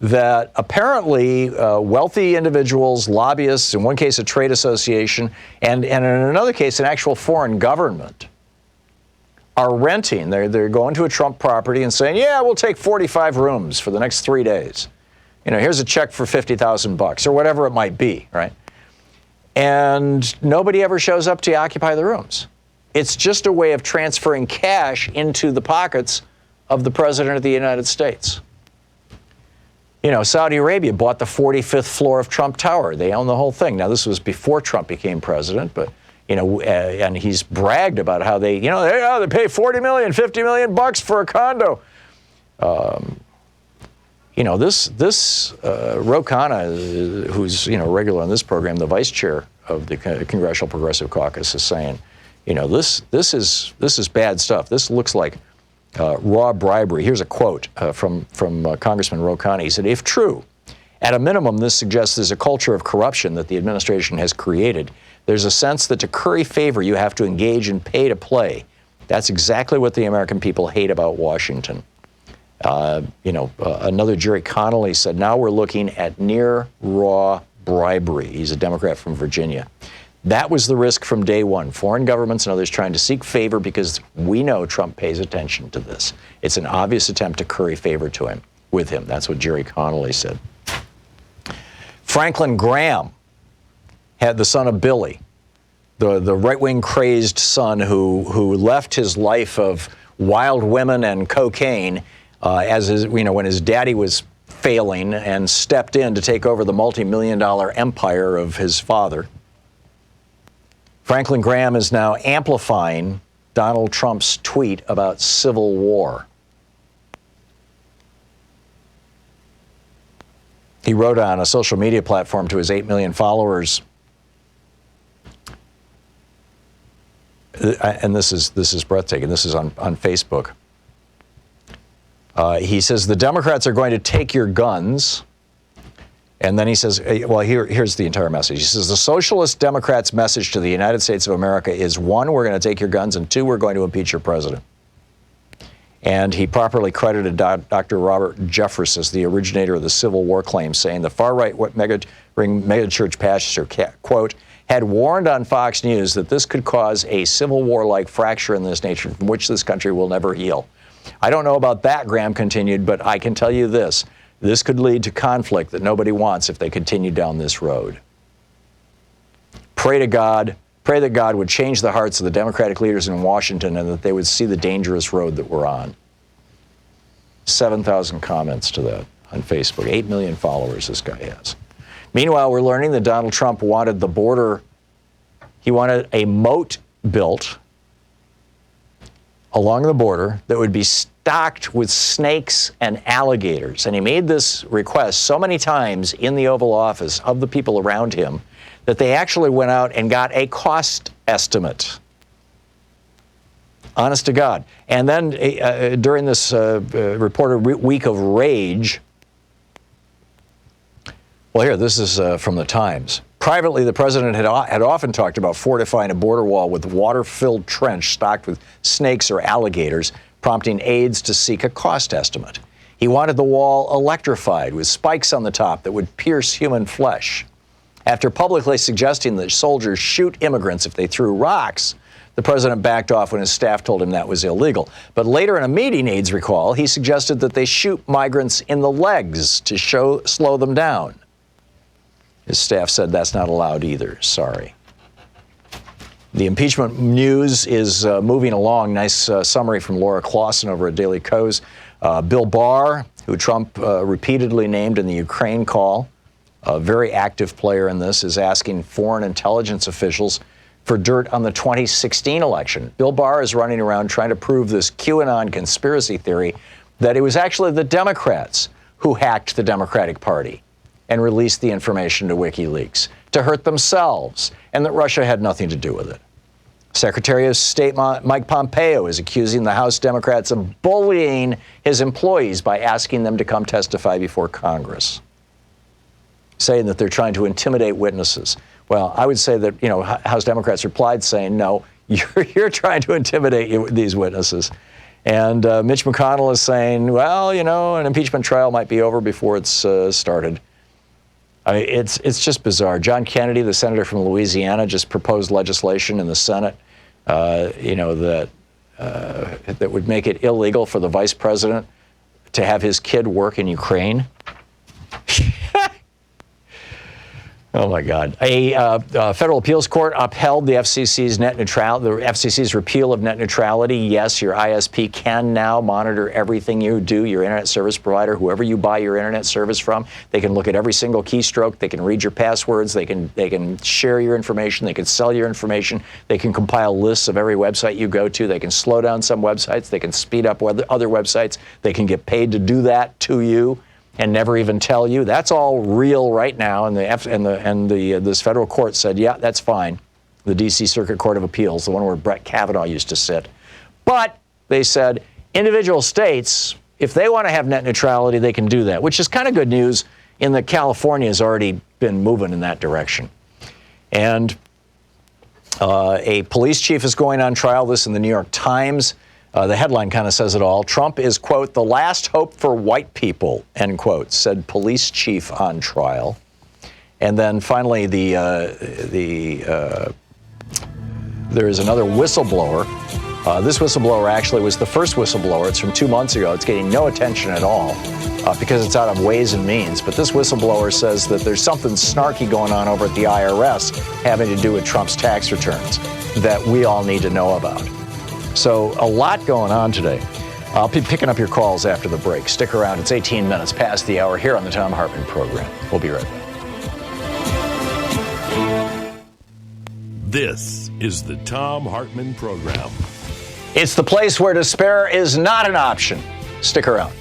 that apparently wealthy individuals, lobbyists, in one case a trade association, and in another case an actual foreign government, are renting. They're going to a Trump property and saying, yeah, we'll take 45 rooms for the next 3 days. Here's a check for $50,000 or whatever it might be, right? And nobody ever shows up to occupy the rooms. It's just a way of transferring cash into the pockets of the President of the United States. Saudi Arabia bought the 45th floor of Trump Tower. They own the whole thing. Now, this was before Trump became president, but, and he's bragged about how they pay $40 million, $50 million for a condo. This Ro Khanna, who's, regular on this program, the vice chair of the Congressional Progressive Caucus, is saying, this is bad stuff. This looks like raw bribery. Here's a quote from Congressman Ro Khanna. He said, if true, at a minimum, this suggests there's a culture of corruption that the administration has created. There's a sense that to curry favor, you have to engage in pay to play. That's exactly what the American people hate about Washington. Another Jerry Connolly said, now we're looking at near raw bribery. He's a Democrat from Virginia. That was the risk from day one. Foreign governments and others trying to seek favor because we know Trump pays attention to this. It's an obvious attempt to curry favor with him. That's what Jerry Connolly said. Franklin Graham had the son of Billy, the right-wing crazed son who left his life of wild women and cocaine when his daddy was failing and stepped in to take over the multi-million-dollar empire of his father. Franklin Graham is now amplifying Donald Trump's tweet about civil war. He wrote on a social media platform to his 8 million followers, and this is breathtaking. This is on Facebook. He says, the Democrats are going to take your guns. And then he says, well, here's the entire message. He says, the Socialist Democrats' message to the United States of America is, 1, we're going to take your guns, and 2, we're going to impeach your president. And he properly credited Dr. Robert Jeffress as the originator of the Civil War claim, saying the far-right megachurch pastor, quote, had warned on Fox News that this could cause a Civil War-like fracture in this nation from which this country will never heal. I don't know about that, Graham continued, but I can tell you this. This could lead to conflict that nobody wants if they continue down this road. Pray that God would change the hearts of the Democratic leaders in Washington and that they would see the dangerous road that we're on. 7,000 comments to that on Facebook. 8 million followers this guy has. Meanwhile, we're learning that Donald Trump wanted the border, he wanted a moat built along the border that would be stocked with snakes and alligators. And he made this request so many times in the Oval Office of the people around him that they actually went out and got a cost estimate. Honest to God. And then during this reported week of rage, well, here, this is from the Times. Privately, the president had often talked about fortifying a border wall with a water-filled trench stocked with snakes or alligators, prompting aides to seek a cost estimate. He wanted the wall electrified with spikes on the top that would pierce human flesh. After publicly suggesting that soldiers shoot immigrants if they threw rocks, the president backed off when his staff told him that was illegal. But later in a meeting, aides recall, he suggested that they shoot migrants in the legs to slow them down. His staff said that's not allowed either. Sorry. The impeachment news is moving along. Nice summary from Laura Clausen over at Daily Kos. Bill Barr, who Trump repeatedly named in the Ukraine call, a very active player in this, is asking foreign intelligence officials for dirt on the 2016 election. Bill Barr is running around trying to prove this QAnon conspiracy theory that it was actually the Democrats who hacked the Democratic Party and released the information to WikiLeaks to hurt themselves, and that Russia had nothing to do with it. Secretary of State Mike Pompeo is accusing the House Democrats of bullying his employees by asking them to come testify before Congress, saying that they're trying to intimidate witnesses. Well, I would say that, House Democrats replied saying, no, you're trying to intimidate these witnesses. And Mitch McConnell is saying, well, an impeachment trial might be over before it's started. It's just bizarre. John Kennedy, the senator from Louisiana, just proposed legislation in the Senate, that would make it illegal for the vice president to have his kid work in Ukraine. Oh my God! A federal appeals court upheld the FCC's FCC's repeal of net neutrality. Yes, your ISP can now monitor everything you do. Your internet service provider, whoever you buy your internet service from, they can look at every single keystroke. They can read your passwords. They can share your information. They can sell your information. They can compile lists of every website you go to. They can slow down some websites. They can speed up other websites. They can get paid to do that to you and never even tell you. That's all real right now, and this federal court said, yeah, that's fine. The D.C. Circuit Court of Appeals, the one where Brett Kavanaugh used to sit. But they said individual states, if they want to have net neutrality, they can do that, which is kind of good news in that California has already been moving in that direction. And a police chief is going on trial. This in the New York Times. The headline kind of says it all. Trump is, quote, the last hope for white people, end quote, said police chief on trial. And then finally, there is another whistleblower. This whistleblower actually was the first whistleblower. It's from 2 months ago. It's getting no attention at all because it's out of Ways and Means. But this whistleblower says that there's something snarky going on over at the IRS having to do with Trump's tax returns that we all need to know about. So a lot going on today. I'll be picking up your calls after the break. Stick around. It's 18 minutes past the hour here on the Thom Hartmann Program. We'll be right back. This is the Thom Hartmann Program. It's the place where despair is not an option. Stick around.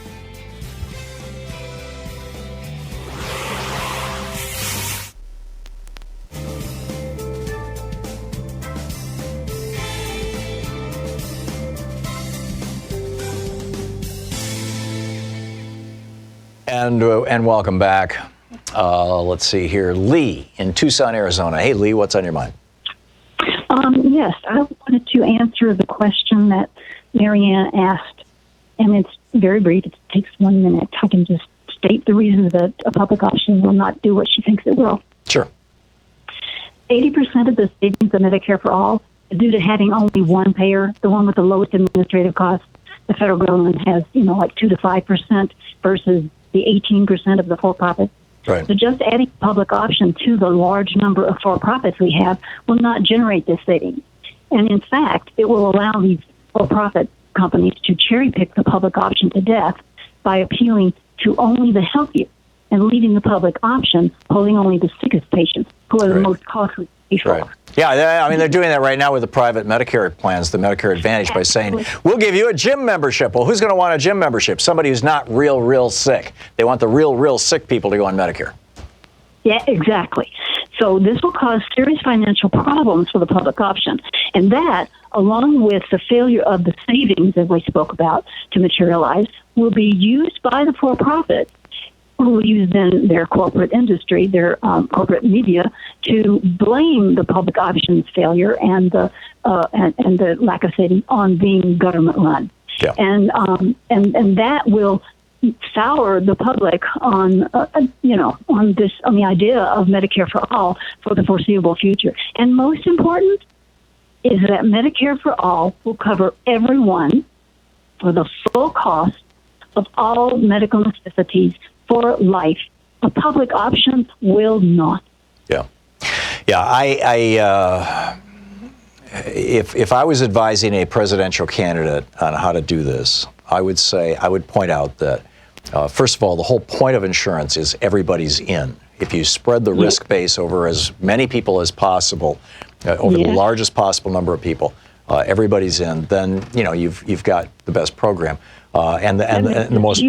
And welcome back. Let's see here. Lee in Tucson, Arizona. Hey, Lee, what's on your mind? Yes, I wanted to answer the question that Marianne asked, and it's very brief. It takes 1 minute. I can just state the reasons that a public option will not do what she thinks it will. Sure. 80% of the savings of Medicare for All is due to having only one payer, the one with the lowest administrative costs. The federal government has, like 2 to 5% versus the 18% of the for-profits. Right. So just adding public option to the large number of for-profits we have will not generate this savings. And in fact, it will allow these for-profit companies to cherry-pick the public option to death by appealing to only the healthiest and leaving the public option holding only the sickest patients who are the most costly to pay for. Right. Yeah, I mean, they're doing that right now with the private Medicare plans, the Medicare Advantage, by saying, we'll give you a gym membership. Well, who's going to want a gym membership? Somebody who's not real sick. They want the real sick people to go on Medicare. Yeah, exactly. So this will cause serious financial problems for the public option. And that, along with the failure of the savings that we spoke about to materialize, will be used by the for-profit, who will use then their corporate industry, their corporate media, to blame the public option's failure and the lack of savings on being government-run. Yeah. And that will sour the public on on the idea of Medicare for all for the foreseeable future. And most important is that Medicare for all will cover everyone for the full cost of all medical necessities for life. A public option will not. Yeah. If I was advising a presidential candidate on how to do this, I would point out that, first of all, the whole point of insurance is everybody's in. If you spread the risk base over as many people as possible, over the largest possible number of people, everybody's in, then you've got the best program and the most.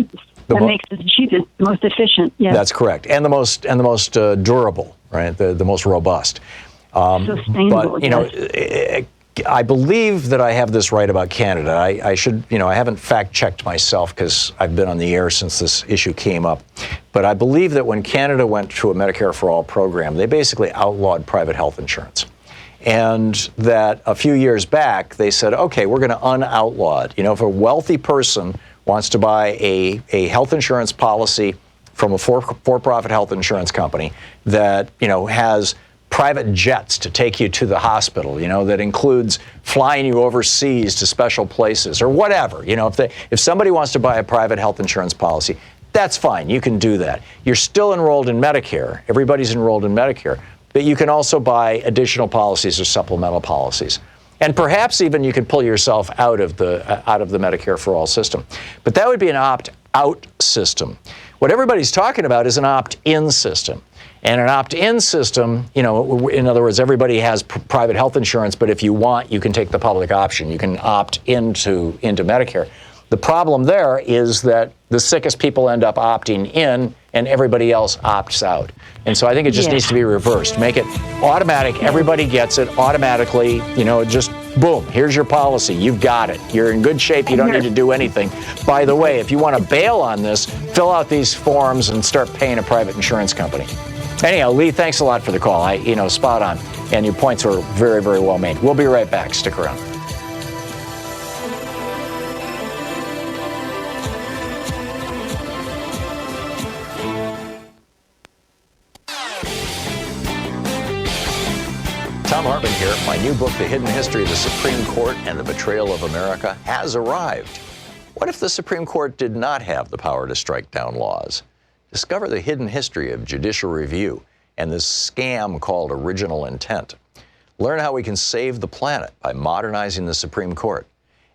That makes it the cheapest, most efficient. Yes. That's correct, and the most durable, right? The most robust. Sustainable. But I believe that I have this right about Canada. I should, I haven't fact-checked myself because I've been on the air since this issue came up. But I believe that when Canada went to a Medicare for All program, they basically outlawed private health insurance. And that a few years back, they said, okay, we're going to un-outlaw it. If a wealthy person wants to buy a health insurance policy from a for-profit health insurance company that, has private jets to take you to the hospital, that includes flying you overseas to special places or whatever. If somebody wants to buy a private health insurance policy, that's fine. You can do that. You're still enrolled in Medicare. Everybody's enrolled in Medicare. But you can also buy additional policies or supplemental policies. And perhaps even you could pull yourself out of the Medicare for All system. But that would be an opt-out system. What everybody's talking about is an opt-in system. And an opt-in system, in other words, everybody has private health insurance, but if you want, you can take the public option. You can opt into Medicare. The problem there is that the sickest people end up opting in and everybody else opts out. And so I think it just needs to be reversed. Make it automatic. Everybody gets it automatically. Just boom, here's your policy. You've got it. You're in good shape. You don't need to do anything. By the way, if you want to bail on this, fill out these forms and start paying a private insurance company. Anyhow, Lee, thanks a lot for the call. Spot on. And your points were very, very well made. We'll be right back. Stick around. Thom Hartmann here. My new book, The Hidden History of the Supreme Court and the Betrayal of America, has arrived. What if the Supreme Court did not have the power to strike down laws? Discover the hidden history of judicial review and this scam called original intent. Learn how we can save the planet by modernizing the Supreme Court.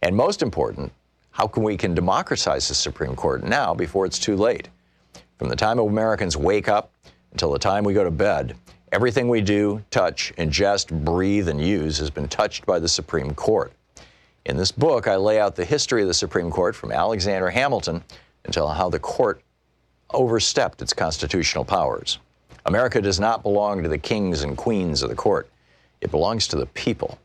And most important, how we can democratize the Supreme Court now before it's too late. From the time Americans wake up until the time we go to bed, everything we do, touch, ingest, breathe, and use has been touched by the Supreme Court. In this book, I lay out the history of the Supreme Court from Alexander Hamilton until how the court overstepped its constitutional powers. America does not belong to the kings and queens of the court. It belongs to the people.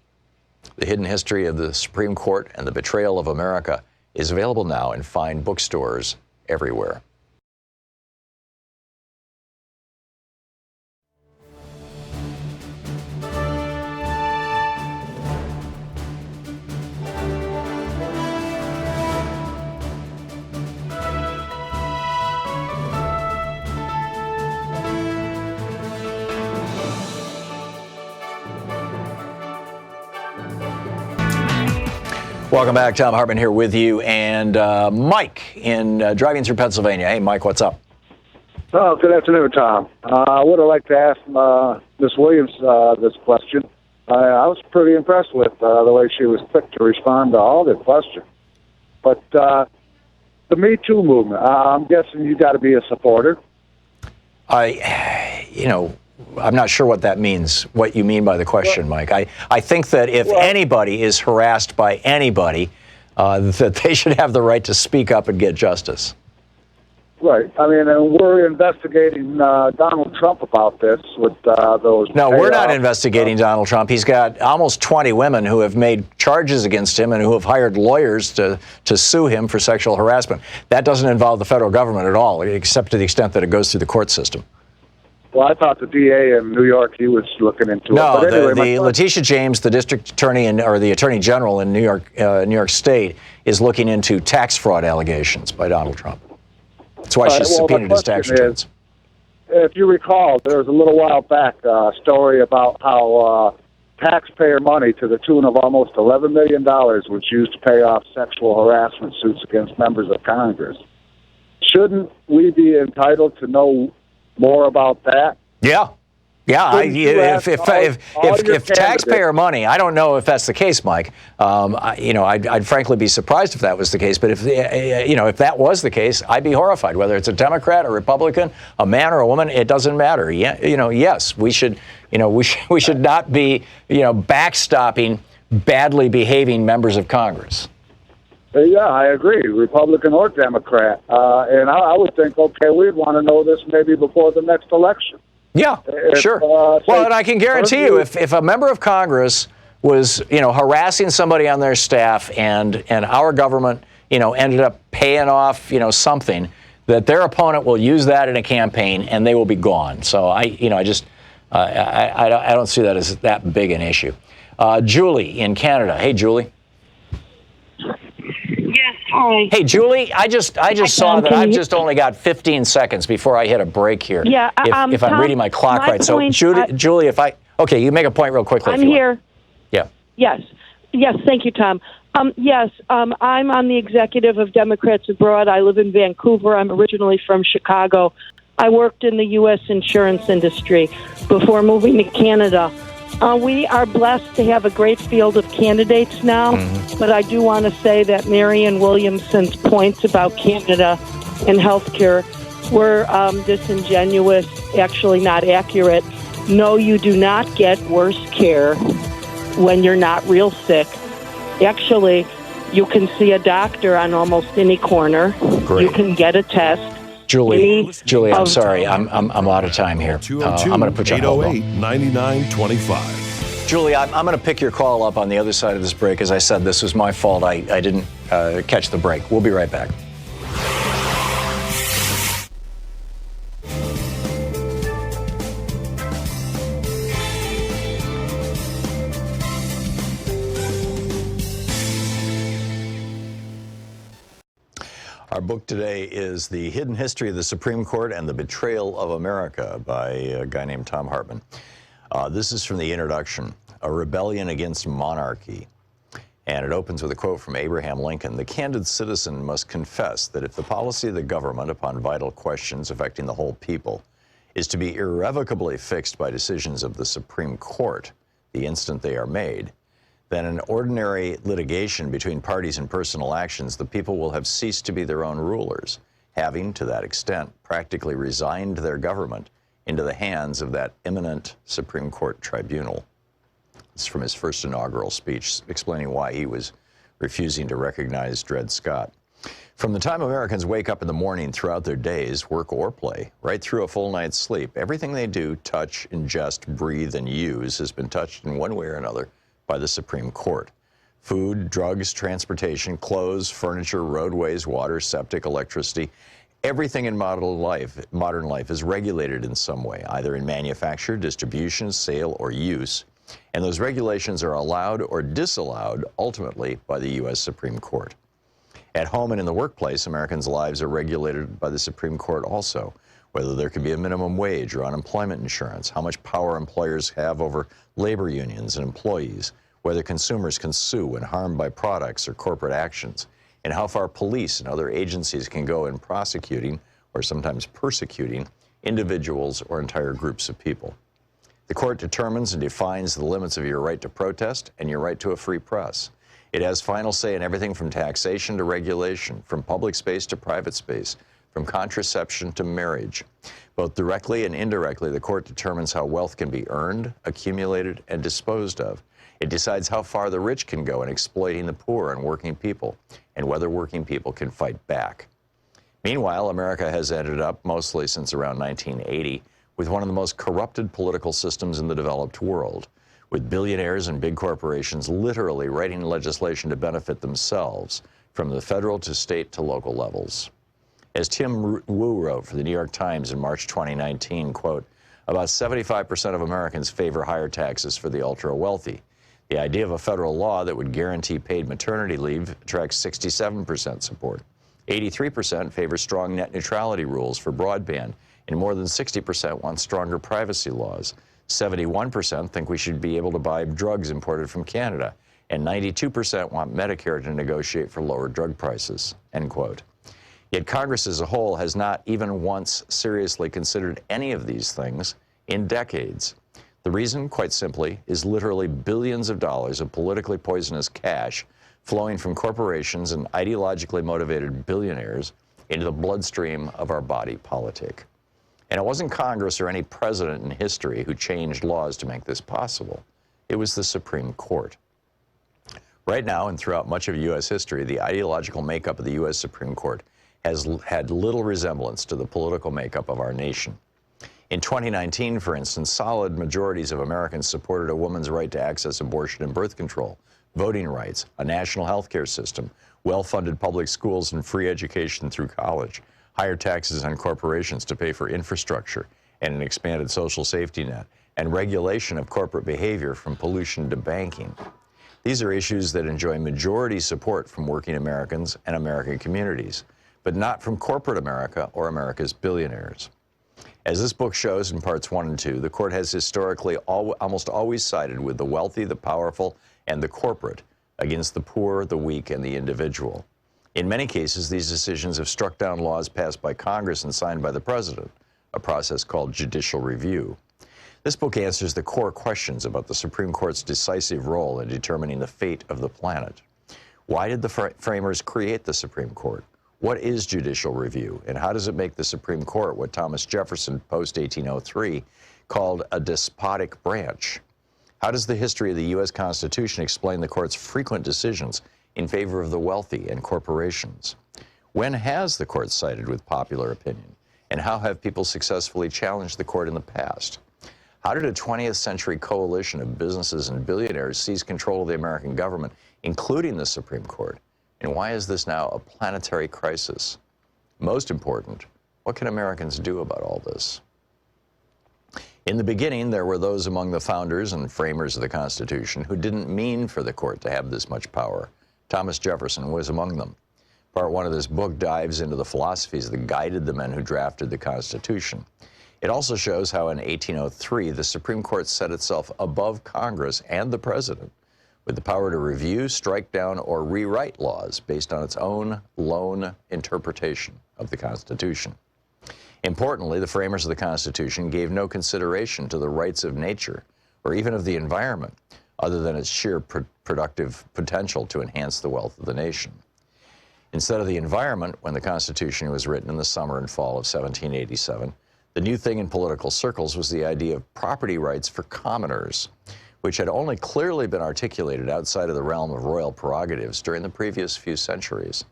The Hidden History of the Supreme Court and the Betrayal of America is available now in fine bookstores everywhere. Welcome back. Thom Hartmann here with you, and Mike in driving through Pennsylvania. Hey, Mike, what's up? Oh, good afternoon, Tom. I would have liked to ask Ms. Williams this question. I was pretty impressed with the way she was quick to respond to all the questions. But the Me Too movement, I'm guessing you got to be a supporter. I'm not sure what that means, what you mean by the question, Mike. I think that if anybody is harassed by anybody, that they should have the right to speak up and get justice. Right. I mean, and we're investigating Donald Trump about this with those. No, we're not investigating Donald Trump. He's got almost 20 women who have made charges against him and who have hired lawyers to sue him for sexual harassment. That doesn't involve the federal government at all, except to the extent that it goes through the court system. Well, I thought the DA in New York, he was looking into no, it. No, anyway, Letitia James, the district attorney or the attorney general in New York State, is looking into tax fraud allegations by Donald Trump. That's why she's subpoenaed his tax returns. If you recall, there was a little while back a story about how taxpayer money to the tune of almost $11 million was used to pay off sexual harassment suits against members of Congress. Shouldn't we be entitled to know more about that? Yeah. Yeah, if taxpayer money, I don't know if that's the case, Mike. I'd frankly be surprised if that was the case. But if that was the case, I'd be horrified. Whether it's a Democrat, a Republican, a man or a woman, it doesn't matter. Yes, we should not be, backstopping badly behaving members of Congress. Yeah, I agree, Republican or Democrat. And I would think, okay, we'd want to know this maybe before the next election. Yeah, sure. Well, and I can guarantee you, if a member of Congress was, harassing somebody on their staff, and our government, ended up paying off, something, that their opponent will use that in a campaign, and they will be gone. So I don't see that as that big an issue. Julie in Canada. Hey, Julie. Yes, hi. Hey, Julie, I just saw that I've just only got 15 seconds before I hit a break here. Yeah, if I'm reading my clock right. So, Julie, okay, you make a point real quickly. I'm here. Yeah. Yes, thank you, Tom. I'm on the executive of Democrats Abroad. I live in Vancouver. I'm originally from Chicago. I worked in the U.S. insurance industry before moving to Canada. We are blessed to have a great field of candidates now, but I do want to say that Marianne Williamson's points about Canada and healthcare were disingenuous, actually not accurate. No, you do not get worse care when you're not real sick. Actually, you can see a doctor on almost any corner. Great. You can get a test. Julie, I'm sorry. I'm out of time here. I'm going to put you on hold. 808-9925. Julie, I'm going to pick your call up on the other side of this break. As I said, this was my fault. I didn't catch the break. We'll be right back. Our book today is The Hidden History of the Supreme Court and the Betrayal of America by a guy named Thom Hartmann. This is from the introduction, A Rebellion Against Monarchy. And it opens with a quote from Abraham Lincoln. The candid citizen must confess that if the policy of the government upon vital questions affecting the whole people is to be irrevocably fixed by decisions of the Supreme Court the instant they are made, then in ordinary litigation between parties and personal actions, the people will have ceased to be their own rulers, having, to that extent, practically resigned their government into the hands of that imminent Supreme Court tribunal. It's from his first inaugural speech, explaining why he was refusing to recognize Dred Scott. From the time Americans wake up in the morning throughout their days, work or play, right through a full night's sleep, everything they do, touch, ingest, breathe, and use has been touched in one way or another by the Supreme Court. Food, drugs, transportation, clothes, furniture, roadways, water, septic, electricity, everything in modern life is regulated in some way, either in manufacture, distribution, sale, or use. And those regulations are allowed or disallowed ultimately by the U.S. Supreme Court. At home and in the workplace, Americans' lives are regulated by the Supreme Court also, whether there can be a minimum wage or unemployment insurance, how much power employers have over labor unions and employees, whether consumers can sue when harmed by products or corporate actions, and how far police and other agencies can go in prosecuting, or sometimes persecuting, individuals or entire groups of people. The court determines and defines the limits of your right to protest and your right to a free press. It has final say in everything from taxation to regulation, from public space to private space, from contraception to marriage. Both directly and indirectly, the court determines how wealth can be earned, accumulated, and disposed of. It decides how far the rich can go in exploiting the poor and working people, and whether working people can fight back. Meanwhile, America has ended up, mostly since around 1980, with one of the most corrupted political systems in the developed world, with billionaires and big corporations literally writing legislation to benefit themselves, from the federal to state to local levels. As Tim Wu wrote for the New York Times in March 2019, quote, about 75% of Americans favor higher taxes for the ultra-wealthy. The idea of a federal law that would guarantee paid maternity leave attracts 67% support. 83% favor strong net neutrality rules for broadband, and more than 60% want stronger privacy laws. 71% think we should be able to buy drugs imported from Canada, and 92% want Medicare to negotiate for lower drug prices, end quote. Yet Congress as a whole has not even once seriously considered any of these things in decades. The reason, quite simply, is literally billions of dollars of politically poisonous cash flowing from corporations and ideologically motivated billionaires into the bloodstream of our body politic. And it wasn't Congress or any president in history who changed laws to make this possible. It was the Supreme Court. Right now, and throughout much of U.S. history, the ideological makeup of the U.S. Supreme Court has had little resemblance to the political makeup of our nation. In 2019, for instance, solid majorities of Americans supported a woman's right to access abortion and birth control, voting rights, a national health care system, well-funded public schools and free education through college, higher taxes on corporations to pay for infrastructure and an expanded social safety net, and regulation of corporate behavior from pollution to banking. These are issues that enjoy majority support from working Americans and American communities, but not from corporate America or America's billionaires. As this book shows in parts 1 and 2, the court has historically almost always sided with the wealthy, the powerful, and the corporate against the poor, the weak, and the individual. In many cases, these decisions have struck down laws passed by Congress and signed by the president, a process called judicial review. This book answers the core questions about the Supreme Court's decisive role in determining the fate of the planet. Why did the framers create the Supreme Court? What is judicial review, and how does it make the Supreme Court what Thomas Jefferson, post-1803, called a despotic branch? How does the history of the U.S. Constitution explain the court's frequent decisions in favor of the wealthy and corporations? When has the court sided with popular opinion, and how have people successfully challenged the court in the past? How did a 20th century coalition of businesses and billionaires seize control of the American government, including the Supreme Court? And why is this now a planetary crisis? Most important, what can Americans do about all this? In the beginning, there were those among the founders and framers of the Constitution who didn't mean for the court to have this much power. Thomas Jefferson was among them. Part 1 of this book dives into the philosophies that guided the men who drafted the Constitution. It also shows how in 1803, the Supreme Court set itself above Congress and the president, with the power to review, strike down, or rewrite laws based on its own lone interpretation of the Constitution. Importantly, the framers of the Constitution gave no consideration to the rights of nature or even of the environment, other than its sheer productive potential to enhance the wealth of the nation. Instead of the environment, when the Constitution was written in the summer and fall of 1787, the new thing in political circles was the idea of property rights for commoners, which had only clearly been articulated outside of the realm of royal prerogatives during the previous few centuries.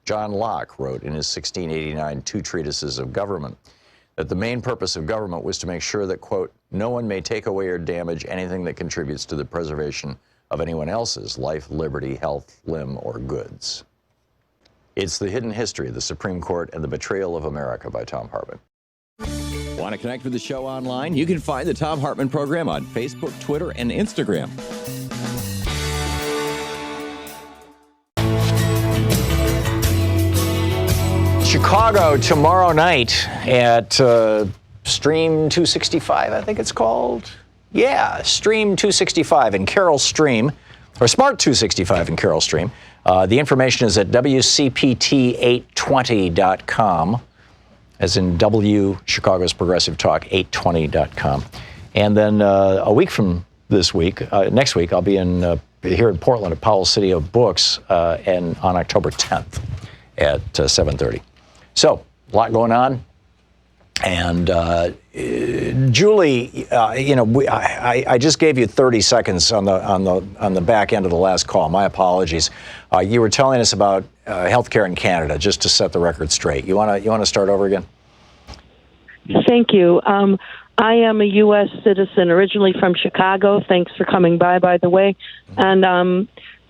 John Locke wrote in his 1689 Two Treatises of Government that the main purpose of government was to make sure that, quote, no one may take away or damage anything that contributes to the preservation of anyone else's life, liberty, health, limb, or goods. It's The Hidden History of the Supreme Court and the Betrayal of America by Thom Hartmann. Want to connect with the show online? You can find the Thom Hartmann Program on Facebook, Twitter, and Instagram. Chicago tomorrow night at Stream 265, I think it's called. Yeah, Stream 265 in Carroll Stream, or Smart 265 in Carroll Stream. The information is at WCPT820.com. as in W, Chicago's Progressive Talk, 820.com. And then a week from this week, next week, I'll be here in Portland at Powell City of Books and on October 10th at 7:30. So, a lot going on. And Julie, I just gave you 30 seconds on the back end of the last call. My apologies. You were telling us about healthcare in Canada, just to set the record straight. You want to start over again? Thank you. I am a U.S. citizen, originally from Chicago. Thanks for coming by the way. And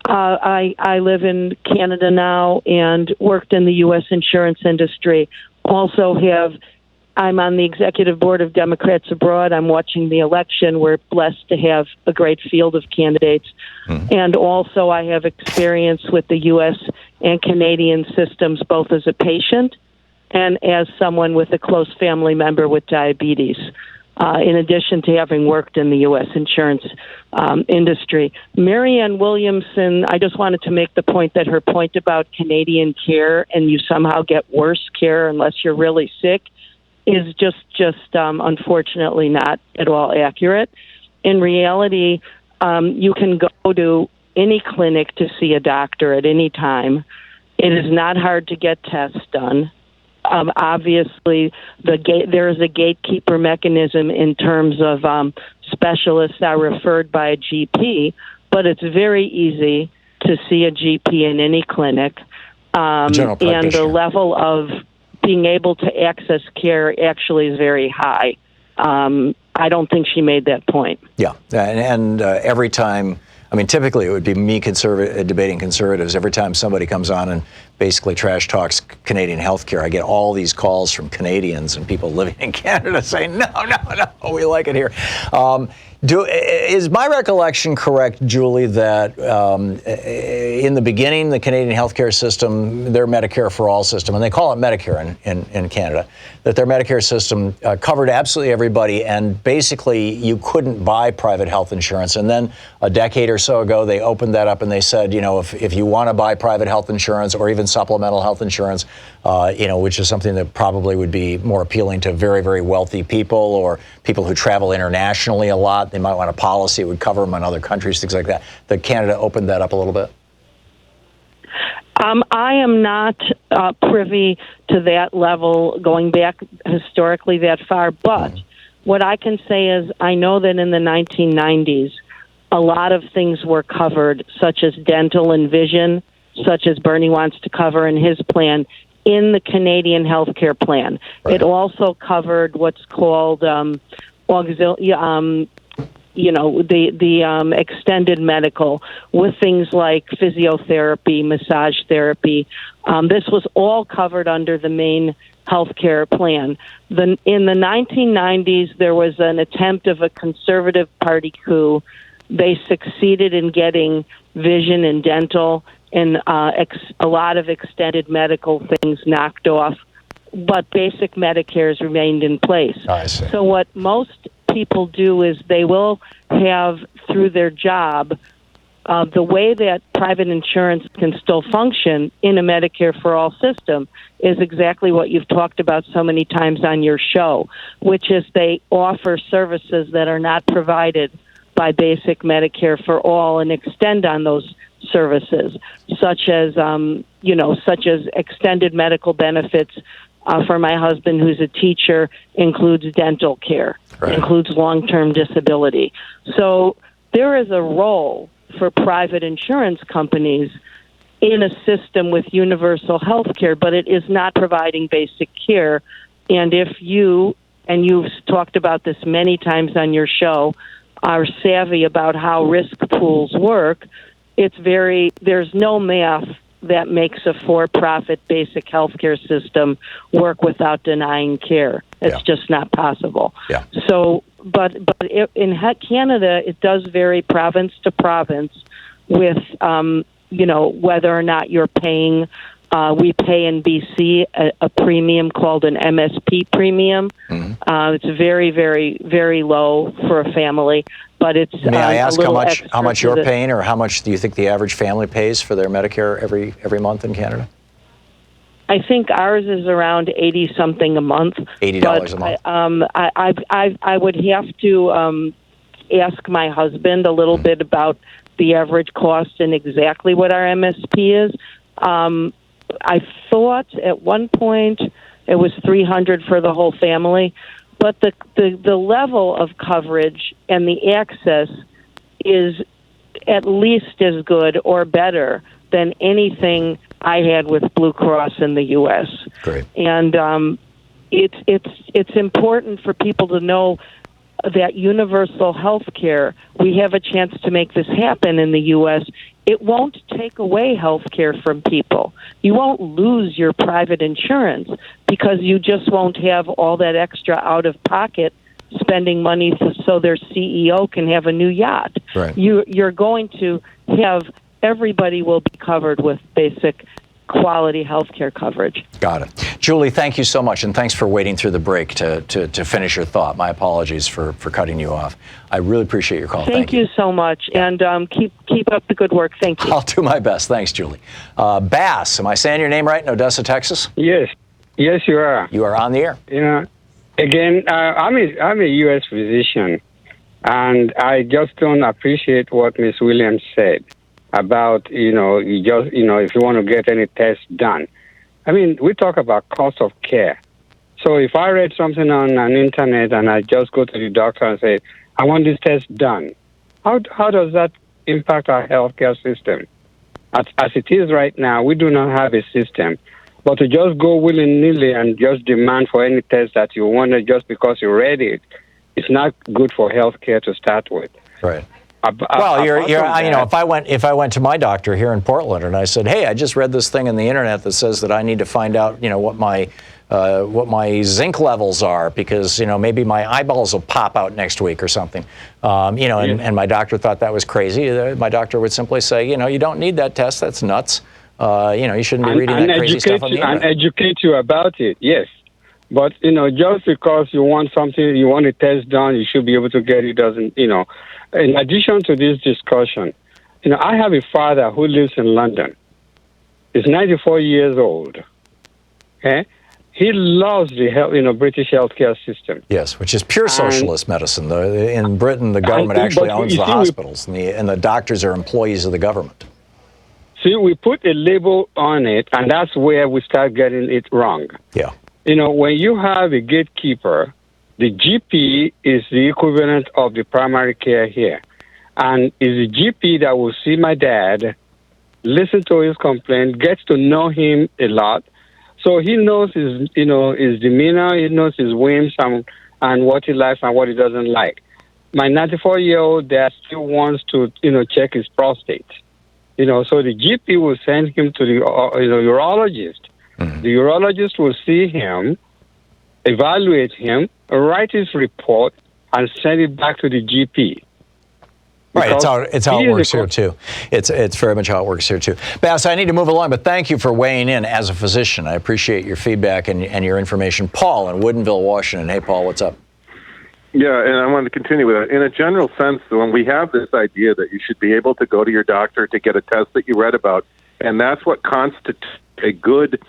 I live in Canada now and worked in the U.S. insurance industry. I'm on the executive board of Democrats Abroad. I'm watching the election. We're blessed to have a great field of candidates. And also I have experience with the U.S. and Canadian systems, both as a patient and as someone with a close family member with diabetes, in addition to having worked in the U.S. insurance industry. Marianne Williamson, I just wanted to make the point that her point about Canadian care and you somehow get worse care unless you're really sick is just unfortunately not at all accurate. In reality, you can go to any clinic to see a doctor at any time. It is not hard to get tests done. Obviously, there is a gatekeeper mechanism in terms of specialists are referred by a GP, but it's very easy to see a GP in any clinic. And the level of being able to access care actually is very high. I don't think she made that point. Yeah, and every time, typically it would be me debating conservatives. Every time somebody comes on and basically trash talks Canadian healthcare, I get all these calls from Canadians and people living in Canada saying, no, we like it here. Is my recollection correct, Julie, that in the beginning, the Canadian healthcare system, their Medicare for All system, and they call it Medicare in Canada, that their Medicare system covered absolutely everybody, and basically you couldn't buy private health insurance. And then a decade or so ago, they opened that up and they said, if you want to buy private health insurance or even supplemental health insurance, which is something that probably would be more appealing to very, very wealthy people or people who travel internationally a lot. They might want a policy that would cover them in other countries, things like that. That Canada opened that up a little bit? I am not privy to that level, going back historically that far, but what I can say is I know that in the 1990s, a lot of things were covered, such as dental and vision, such as Bernie wants to cover in his plan, in the Canadian healthcare plan. Right. It also covered what's called extended medical, with things like physiotherapy, massage therapy. This was all covered under the main healthcare plan. In the 1990s, there was an attempt of a conservative party coup. They succeeded in getting vision and dental and a lot of extended medical things knocked off, but basic Medicare's remained in place. I see. So what most people do is they will have, through their job, the way that private insurance can still function in a Medicare for All system is exactly what you've talked about so many times on your show, which is they offer services that are not provided by basic Medicare for All and extend on those services, such as extended medical benefits for my husband, who's a teacher, includes dental care, includes long-term disability. So there is a role for private insurance companies in a system with universal health care, but it is not providing basic care. And if you, and you've talked about this many times on your show, are savvy about how risk pools work, there's no math that makes a for-profit basic healthcare system work without denying care. It's just not possible. Yeah. So, but in Canada, it does vary province to province with, whether or not you're paying. We pay in BC a premium called an MSP premium. Mm-hmm. It's very, very, very low for a family, but it's. May I ask how much you're paying, or how much do you think the average family pays for their Medicare every month in Canada? I think ours is around $80-something a month. $80 a month. I would have to ask my husband a little bit about the average cost and exactly what our MSP is. I thought at one point it was $300 for the whole family. But the level of coverage and the access is at least as good or better than anything I had with Blue Cross in the U.S. Great. And it's important for people to know that universal health care, we have a chance to make this happen in the U.S. It won't take away health care from people. You won't lose your private insurance because you just won't have all that extra out-of-pocket spending money so their CEO can have a new yacht. Right. You're going to have everybody will be covered with basic quality health care coverage. Got it. Julie, thank you so much, and thanks for waiting through the break to finish your thought. My apologies for cutting you off. I really appreciate your call. Thank you so much, and keep up the good work. Thank you. I'll do my best. Thanks, Julie. Bass, am I saying your name right in Odessa, Texas? Yes. Yes, you are. You are on the air. You know, again, I'm a U.S. physician, and I just don't appreciate what Ms. Williams said about, if you want to get any test done. I mean, we talk about cost of care. So if I read something on an internet and I just go to the doctor and say, I want this test done, how does that impact our healthcare system? As it is right now, we do not have a system. But to just go willy-nilly and just demand for any test that you want just because you read it, it's not good for healthcare to start with. Right. Well, if I went to my doctor here in Portland and I said, "Hey, I just read this thing on the internet that says that I need to find out, what my zinc levels are because maybe my eyeballs will pop out next week or something," and my doctor thought that was crazy. My doctor would simply say, you don't need that test. That's nuts. You shouldn't be reading that crazy stuff on the internet. And educate you about it. Yes. But, just because you want something, you want a test done, you should be able to get it. Doesn't, In addition to this discussion, I have a father who lives in London. He's 94 years old. Okay? He loves the British healthcare system. Yes, which is pure socialist medicine. In Britain, the government actually owns the hospitals, and the doctors are employees of the government. See, we put a label on it, and that's where we start getting it wrong. Yeah. When you have a gatekeeper, the GP is the equivalent of the primary care here. And is the GP that will see my dad, listen to his complaint, gets to know him a lot. So he knows his demeanor, he knows his whims and what he likes and what he doesn't like. My 94-year-old dad still wants to, check his prostate. So the GP will send him to the urologist. Mm-hmm. The urologist will see him, evaluate him, write his report, and send it back to the GP. Right, it's how it works here too. It's very much how it works here too. Bass, I need to move along, but thank you for weighing in as a physician. I appreciate your feedback and your information. Paul in Woodinville, Washington. Hey, Paul, what's up? Yeah, and I wanted to continue with that. In a general sense, when we have this idea that you should be able to go to your doctor to get a test that you read about, and that's what constitutes a good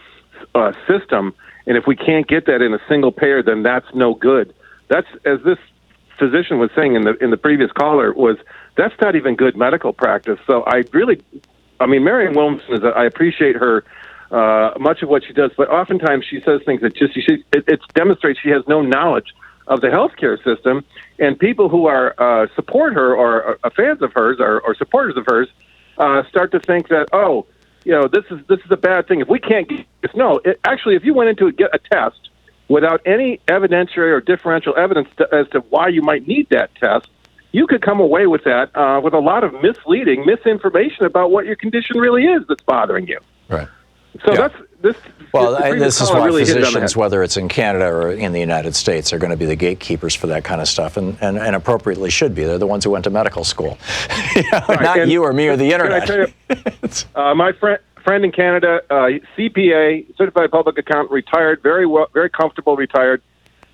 system, and if we can't get that in a single payer, then that's no good. That's, as this physician was saying in the previous caller, that's not even good medical practice. So Marianne Williamson, I appreciate her, much of what she does, but oftentimes she says things that it demonstrates she has no knowledge of the healthcare system, and people who are support her or are fans of hers or supporters of hers start to think that, this is a bad thing. If we can't get this, actually, if you went in to get a test without any evidentiary or differential evidence as to why you might need that test, you could come away with that with a lot of misinformation about what your condition really is that's bothering you. Right. So yeah. this is why really physicians, whether it's in Canada or in the United States, are going to be the gatekeepers for that kind of stuff, and appropriately should be. They're the ones who went to medical school, right. Not you or me or the internet. Can I tell you, my friend in Canada, CPA, certified public accountant, retired, very comfortable, retired.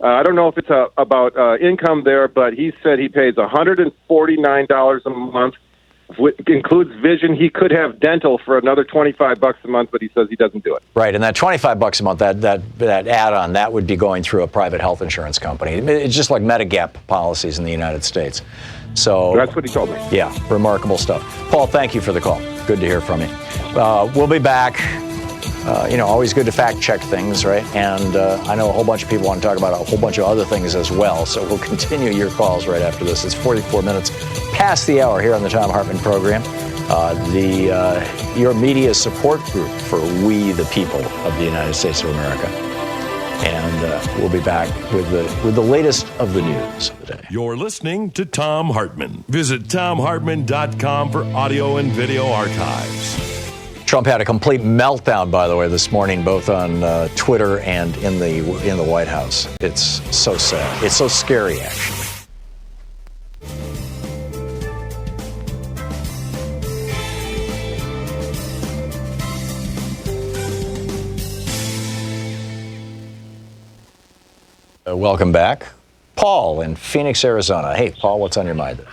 I don't know if it's about income there, but he said he pays $149 a month. It includes vision. He could have dental for another $25 a month, but he says he doesn't do it. Right, and that $25 a month, that add-on, that would be going through a private health insurance company. It's just like Medigap policies in the United States. So that's what he told me. Yeah, remarkable stuff. Paul, thank you for the call. Good to hear from you. We'll be back always good to fact check things, right? And I know a whole bunch of people want to talk about a whole bunch of other things as well. So we'll continue your calls right after this. It's 44 minutes past the hour here on the Thom Hartmann Program, your media support group for we the people of the United States of America. And we'll be back with the latest of the news of the day. You're listening to Thom Hartmann. Visit thomhartmann.com for audio and video archives. Trump had a complete meltdown, by the way, this morning, both on Twitter and in the White House. It's so sad. It's so scary, actually. Welcome back. Paul in Phoenix, Arizona. Hey, Paul, what's on your mind?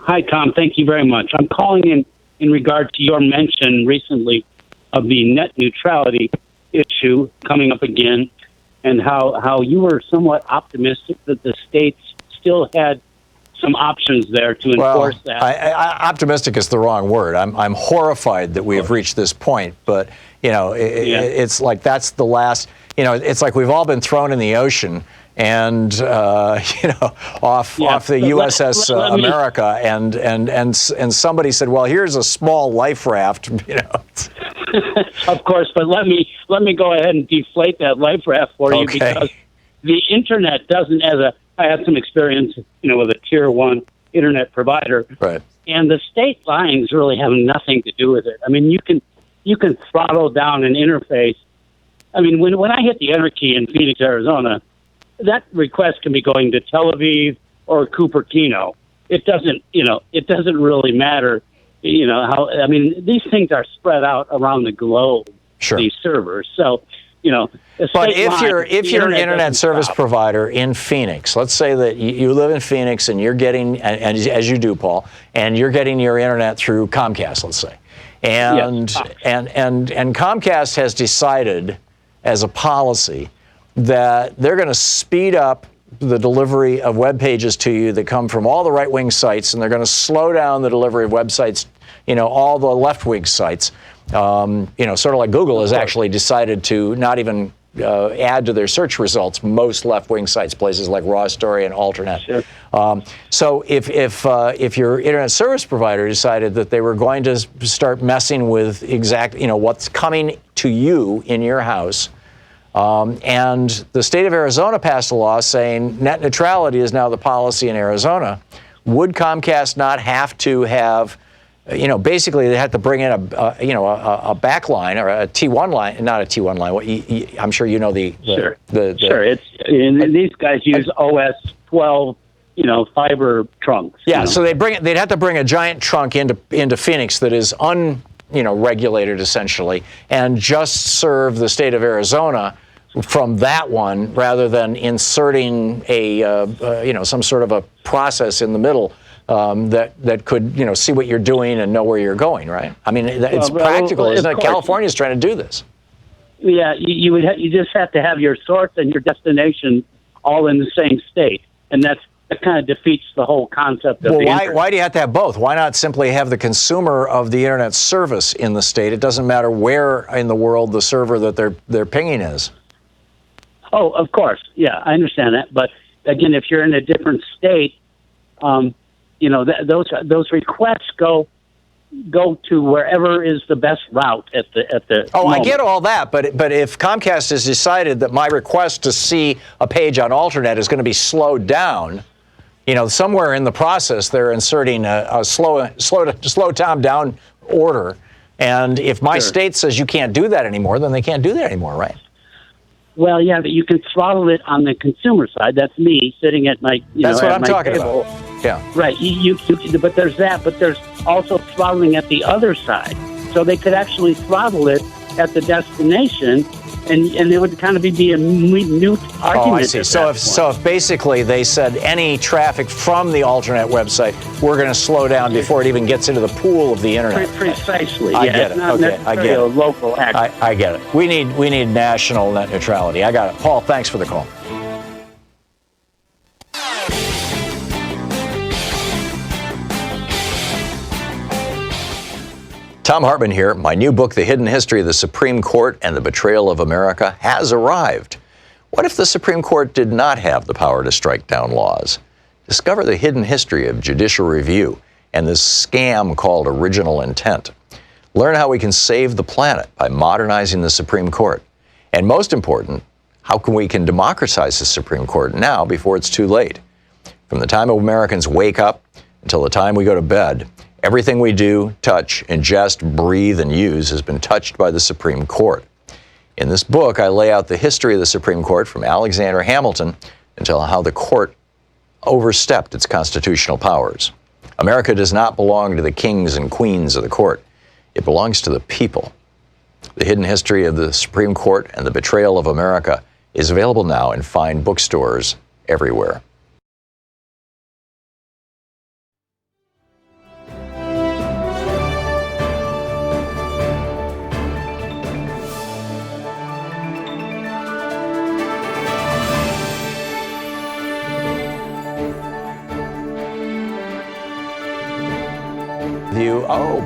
Hi, Tom. Thank you very much. I'm calling in regard to your mention recently of the net neutrality issue coming up again, and how you were somewhat optimistic that the states still had some options there to enforce that. Optimistic is the wrong word. I'm horrified that we have reached this point, but it's like that's the last. It's like we've all been thrown in the ocean and off the USS America, and somebody said, "Well, here's a small life raft." Of course, but let me go ahead and deflate that life raft for you, because the internet doesn't. I had some experience, with a tier 1 internet provider, right? And the state lines really have nothing to do with it. I mean, you can throttle down an interface. I mean, when I hit the enter key in Phoenix, Arizona, that request can be going to Tel Aviv or Cupertino. It doesn't really matter, how. I mean, these things are spread out around the globe. Sure. These servers, so. But if you're an internet service provider in Phoenix, let's say that you live in Phoenix and you're getting, and as you do, Paul, and you're getting your internet through Comcast, let's say, and Comcast has decided as a policy that they're going to speed up the delivery of web pages to you that come from all the right-wing sites, and they're going to slow down the delivery of websites, all the left-wing sites. Sort of like Google has actually decided to not even add to their search results most left-wing sites, places like Raw Story and Alternet. Sure. So if your internet service provider decided that they were going to start messing with what's coming to you in your house, and the state of Arizona passed a law saying net neutrality is now the policy in Arizona, would Comcast not have to have basically they had to bring in a backline or a T1 line, not a T1 line. I'm sure you know the sure. These guys use OS 12, fiber trunks. Yeah, so they'd have to bring a giant trunk into Phoenix that is regulated essentially, and just serve the state of Arizona from that one, rather than inserting some sort of a process in the middle. That could, see what you're doing and know where you're going, right? I mean, it's practical, isn't it? California's trying to do this. Yeah, you just have to have your source and your destination all in the same state, and that kind of defeats the whole concept of the internet. Why do you have to have both? Why not simply have the consumer of the internet service in the state? It doesn't matter where in the world the server that they're pinging is. Oh, of course, yeah, I understand that, but again, if you're in a different state. Those requests go to wherever is the best route at the. Oh, moment. I get all that, but if Comcast has decided that my request to see a page on Alternet is going to be slowed down, somewhere in the process they're inserting a slow time down order, and if my state says you can't do that anymore, then they can't do that anymore, right? Well, yeah, but you can throttle it on the consumer side. That's me sitting at my. That's what I'm talking table. about. Yeah. Right. But there's that. But there's also throttling at the other side. So they could actually throttle it at the destination, and it would kind of be a moot argument. Oh, I see. So if basically they said any traffic from the Alternet website, we're going to slow down before it even gets into the pool of the internet. Precisely. I get it. Okay, I get it. Local act. I get it. We need national net neutrality. I got it. Paul, thanks for the call. Thom Hartmann here. My new book, The Hidden History of the Supreme Court and the Betrayal of America, has arrived. What if the Supreme Court did not have the power to strike down laws? Discover the hidden history of judicial review and this scam called original intent. Learn how we can save the planet by modernizing the Supreme Court. And most important, how we can democratize the Supreme Court now before it's too late. From the time Americans wake up until the time we go to bed, everything we do, touch, ingest, breathe, and use has been touched by the Supreme Court. In this book, I lay out the history of the Supreme Court from Alexander Hamilton until how the court overstepped its constitutional powers. America does not belong to the kings and queens of the court. It belongs to the people. The Hidden History of the Supreme Court and the Betrayal of America is available now in fine bookstores everywhere.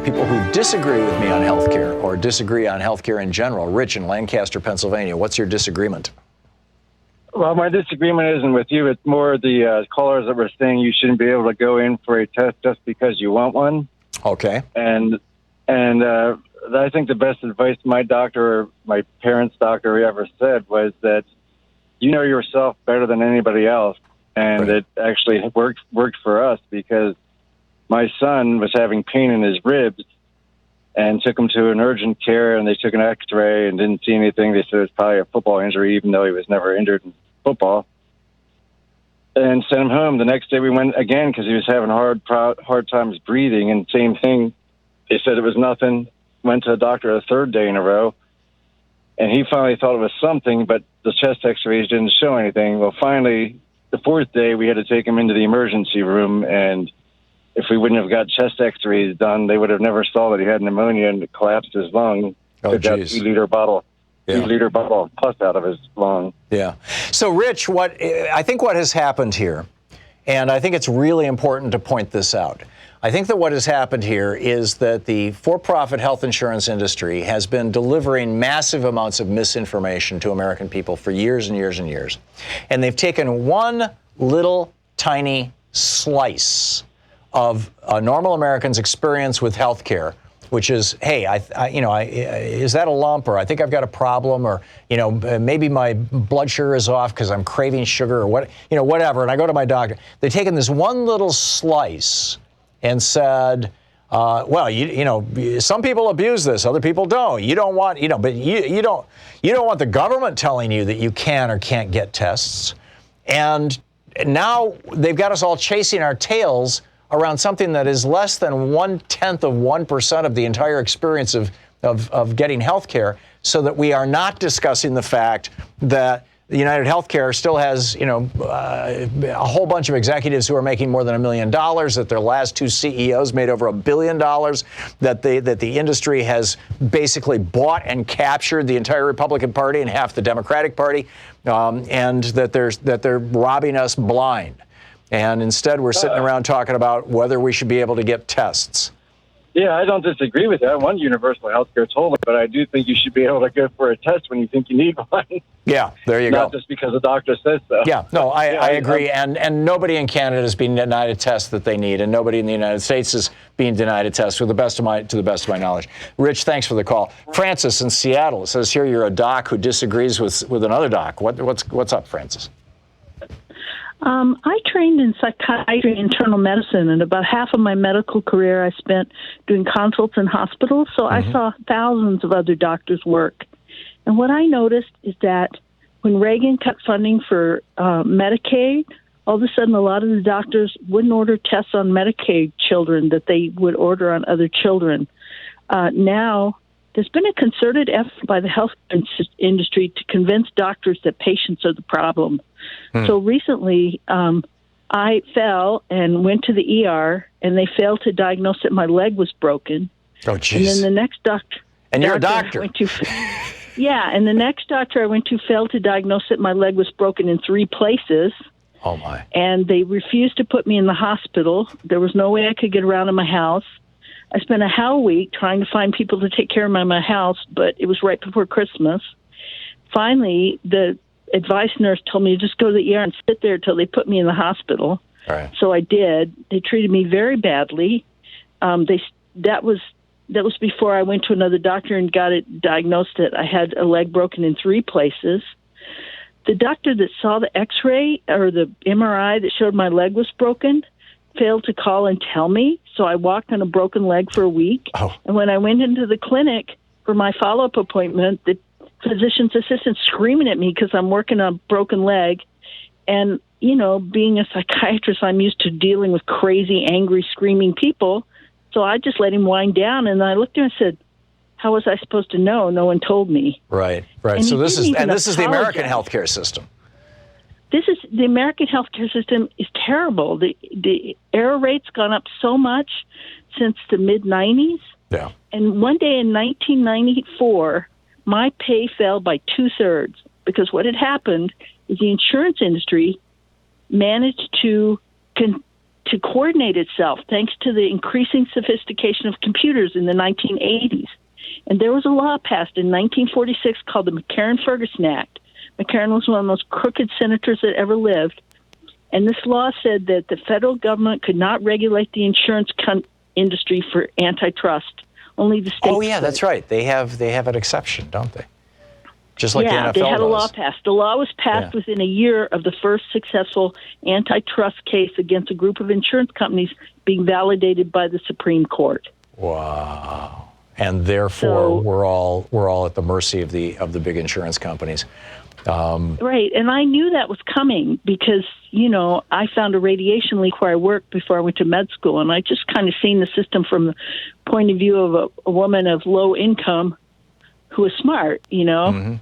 People who disagree with me on healthcare or disagree on healthcare in general. Rich in Lancaster, Pennsylvania. What's your disagreement? Well, my disagreement isn't with you. It's more the callers that were saying you shouldn't be able to go in for a test just because you want one. Okay. And I think the best advice my doctor or my parents' doctor ever said was that you know yourself better than anybody else. And it actually worked for us because my son was having pain in his ribs and took him to an urgent care, and they took an x-ray and didn't see anything. They said it was probably a football injury, even though he was never injured in football, and sent him home. The next day we went again because he was having hard times breathing, and same thing. They said it was nothing. Went to the doctor a third day in a row, and he finally thought it was something, but the chest x-rays didn't show anything. Well, finally, the fourth day we had to take him into the emergency room, and if we wouldn't have got chest x-rays done, they would have never saw that he had pneumonia and it collapsed his lung. Oh, geez. Got a 2-liter bottle. Yeah. 2-liter bottle of pus out of his lung. Yeah. So, Rich, I think what has happened here, and I think it's really important to point this out, I think that what has happened here is that the for-profit health insurance industry has been delivering massive amounts of misinformation to American people for years and years and years. And they've taken one little tiny slice of a normal American's experience with health care, which is, hey, is that a lump, or I think I've got a problem, or maybe my blood sugar is off because I'm craving sugar, or whatever. And I go to my doctor. They've taken this one little slice and said, some people abuse this, other people don't. You don't want, but you don't want the government telling you that you can or can't get tests. And now they've got us all chasing our tails around something that is less than 0.1% of the entire experience of getting health care, so that we are not discussing the fact that the United Healthcare still has, a whole bunch of executives who are making more than $1 million, that their last two CEOs made over $1 billion, that the industry has basically bought and captured the entire Republican Party and half the Democratic Party, and that they're robbing us blind. And instead, we're sitting around talking about whether we should be able to get tests. Yeah, I don't disagree with that. I want universal health care totally, but I do think you should be able to go for a test when you think you need one. Yeah, there you go. Not just because the doctor says so. Yeah, no, I agree. And nobody in Canada is being denied a test that they need, and nobody in the United States is being denied a test to the best of my knowledge. Rich, thanks for the call. Francis in Seattle says here you're a doc who disagrees with another doc. What's up, Francis? I trained in psychiatry and internal medicine, and about half of my medical career I spent doing consults in hospitals, so I saw thousands of other doctors work. And what I noticed is that when Reagan cut funding for Medicaid, all of a sudden a lot of the doctors wouldn't order tests on Medicaid children that they would order on other children. Now, there's been a concerted effort by the health industry to convince doctors that patients are the problem. So recently, I fell and went to the ER, and they failed to diagnose that my leg was broken. Oh, jeez. And then the next doctor... And you're a doctor. And the next doctor I went to failed to diagnose that my leg was broken in 3 places. Oh, my. And they refused to put me in the hospital. There was no way I could get around in my house. I spent a whole week trying to find people to take care of my house, but it was right before Christmas. Finally, the advice nurse told me to just go to the ER and sit there till they put me in the hospital. All right. So I did. They treated me very badly. That was before I went to another doctor and got it diagnosed that I had a leg broken in 3 places. The doctor that saw the X-ray or the MRI that showed my leg was broken failed to call and tell me, so I walked on a broken leg for a week. Oh. And when I went into the clinic for my follow-up appointment, the physician's assistant screaming at me because I'm working on a broken leg. And, you know, being a psychiatrist, I'm used to dealing with crazy, angry, screaming people. So I just let him wind down, and I looked at him and said, how was I supposed to know? No one told me. Right. And So he this didn't is even the American apologize. healthcare system. The American healthcare system is terrible. The error rate's gone up so much since the mid-'90s. Yeah. And one day in 1994, my pay fell by 2/3 because what had happened is the insurance industry managed to coordinate itself thanks to the increasing sophistication of computers in the 1980s. And there was a law passed in 1946 called the McCarran-Ferguson Act. McCarran was one of the most crooked senators that ever lived. And this law said that the federal government could not regulate the insurance industry for antitrust. Only the states. Oh, yeah, could. that's right. They have an exception, don't they? Just like the NFL they had a does. law passed. The law was passed within a year of the first successful antitrust case against a group of insurance companies being validated by the Supreme Court. Wow. And therefore, we're all at the mercy of the big insurance companies. Right, and I knew that was coming because, you know, I found a radiation leak where I worked before I went to med school, and I just kind of seen the system from the point of view of a woman of low income who was smart, you know. Mm-hmm.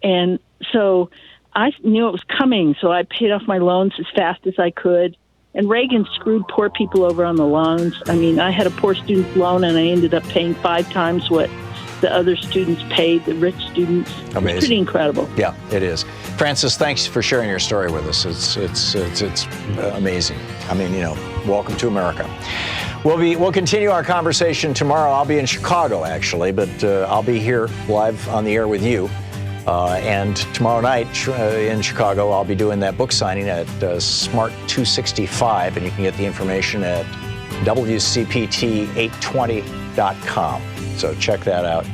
And so I knew it was coming, so I paid off my loans as fast as I could. And Reagan screwed poor people over on the loans. I mean, I had a poor student loan, and I ended up paying 5 times what the other students paid, the rich students. Amazing. It's pretty incredible. Yeah, it is. Francis, thanks for sharing your story with us. It's amazing. I mean, you know, welcome to America. We'll continue our conversation tomorrow. I'll be in Chicago, actually, but I'll be here live on the air with you. And tomorrow night in Chicago, I'll be doing that book signing at Smart 265, and you can get the information at WCPT820.com. So check that out.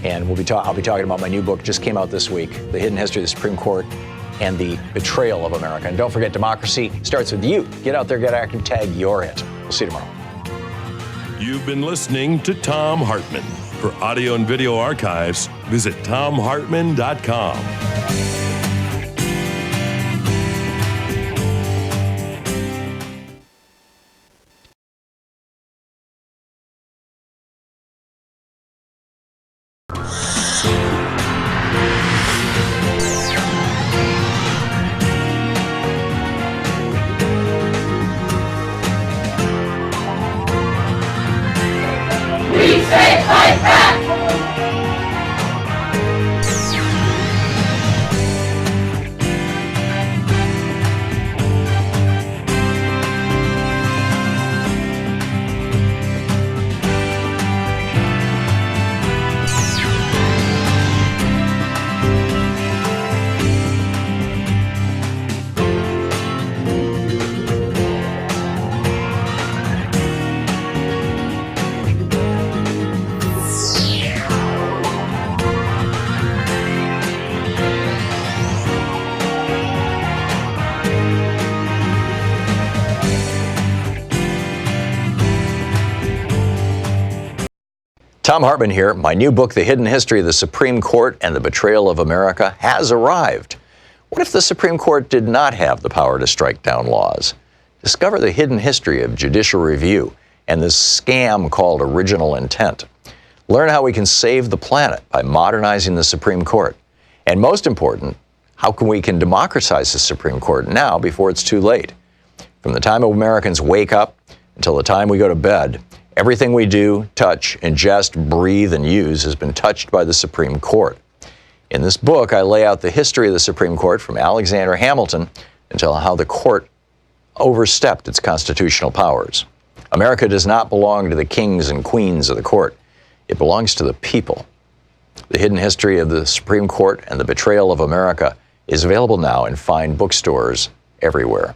And I'll be talking about my new book, just came out this week, The Hidden History of the Supreme Court and the Betrayal of America. And don't forget, democracy starts with you. Get out there, get active, tag your hit. We'll see you tomorrow. You've been listening to Thom Hartmann. For audio and video archives, visit ThomHartmann.com. We say fight back! Thom Hartmann here. My new book, The Hidden History of the Supreme Court and the Betrayal of America, has arrived. What if the Supreme Court did not have the power to strike down laws? Discover the hidden history of judicial review and this scam called original intent. Learn how we can save the planet by modernizing the Supreme Court. And most important, how we can democratize the Supreme Court now before it's too late. From the time Americans wake up until the time we go to bed, everything we do, touch, ingest, breathe, and use has been touched by the Supreme Court. In this book, I lay out the history of the Supreme Court from Alexander Hamilton until how the court overstepped its constitutional powers. America does not belong to the kings and queens of the court. It belongs to the people. The Hidden History of the Supreme Court and the Betrayal of America is available now in fine bookstores everywhere.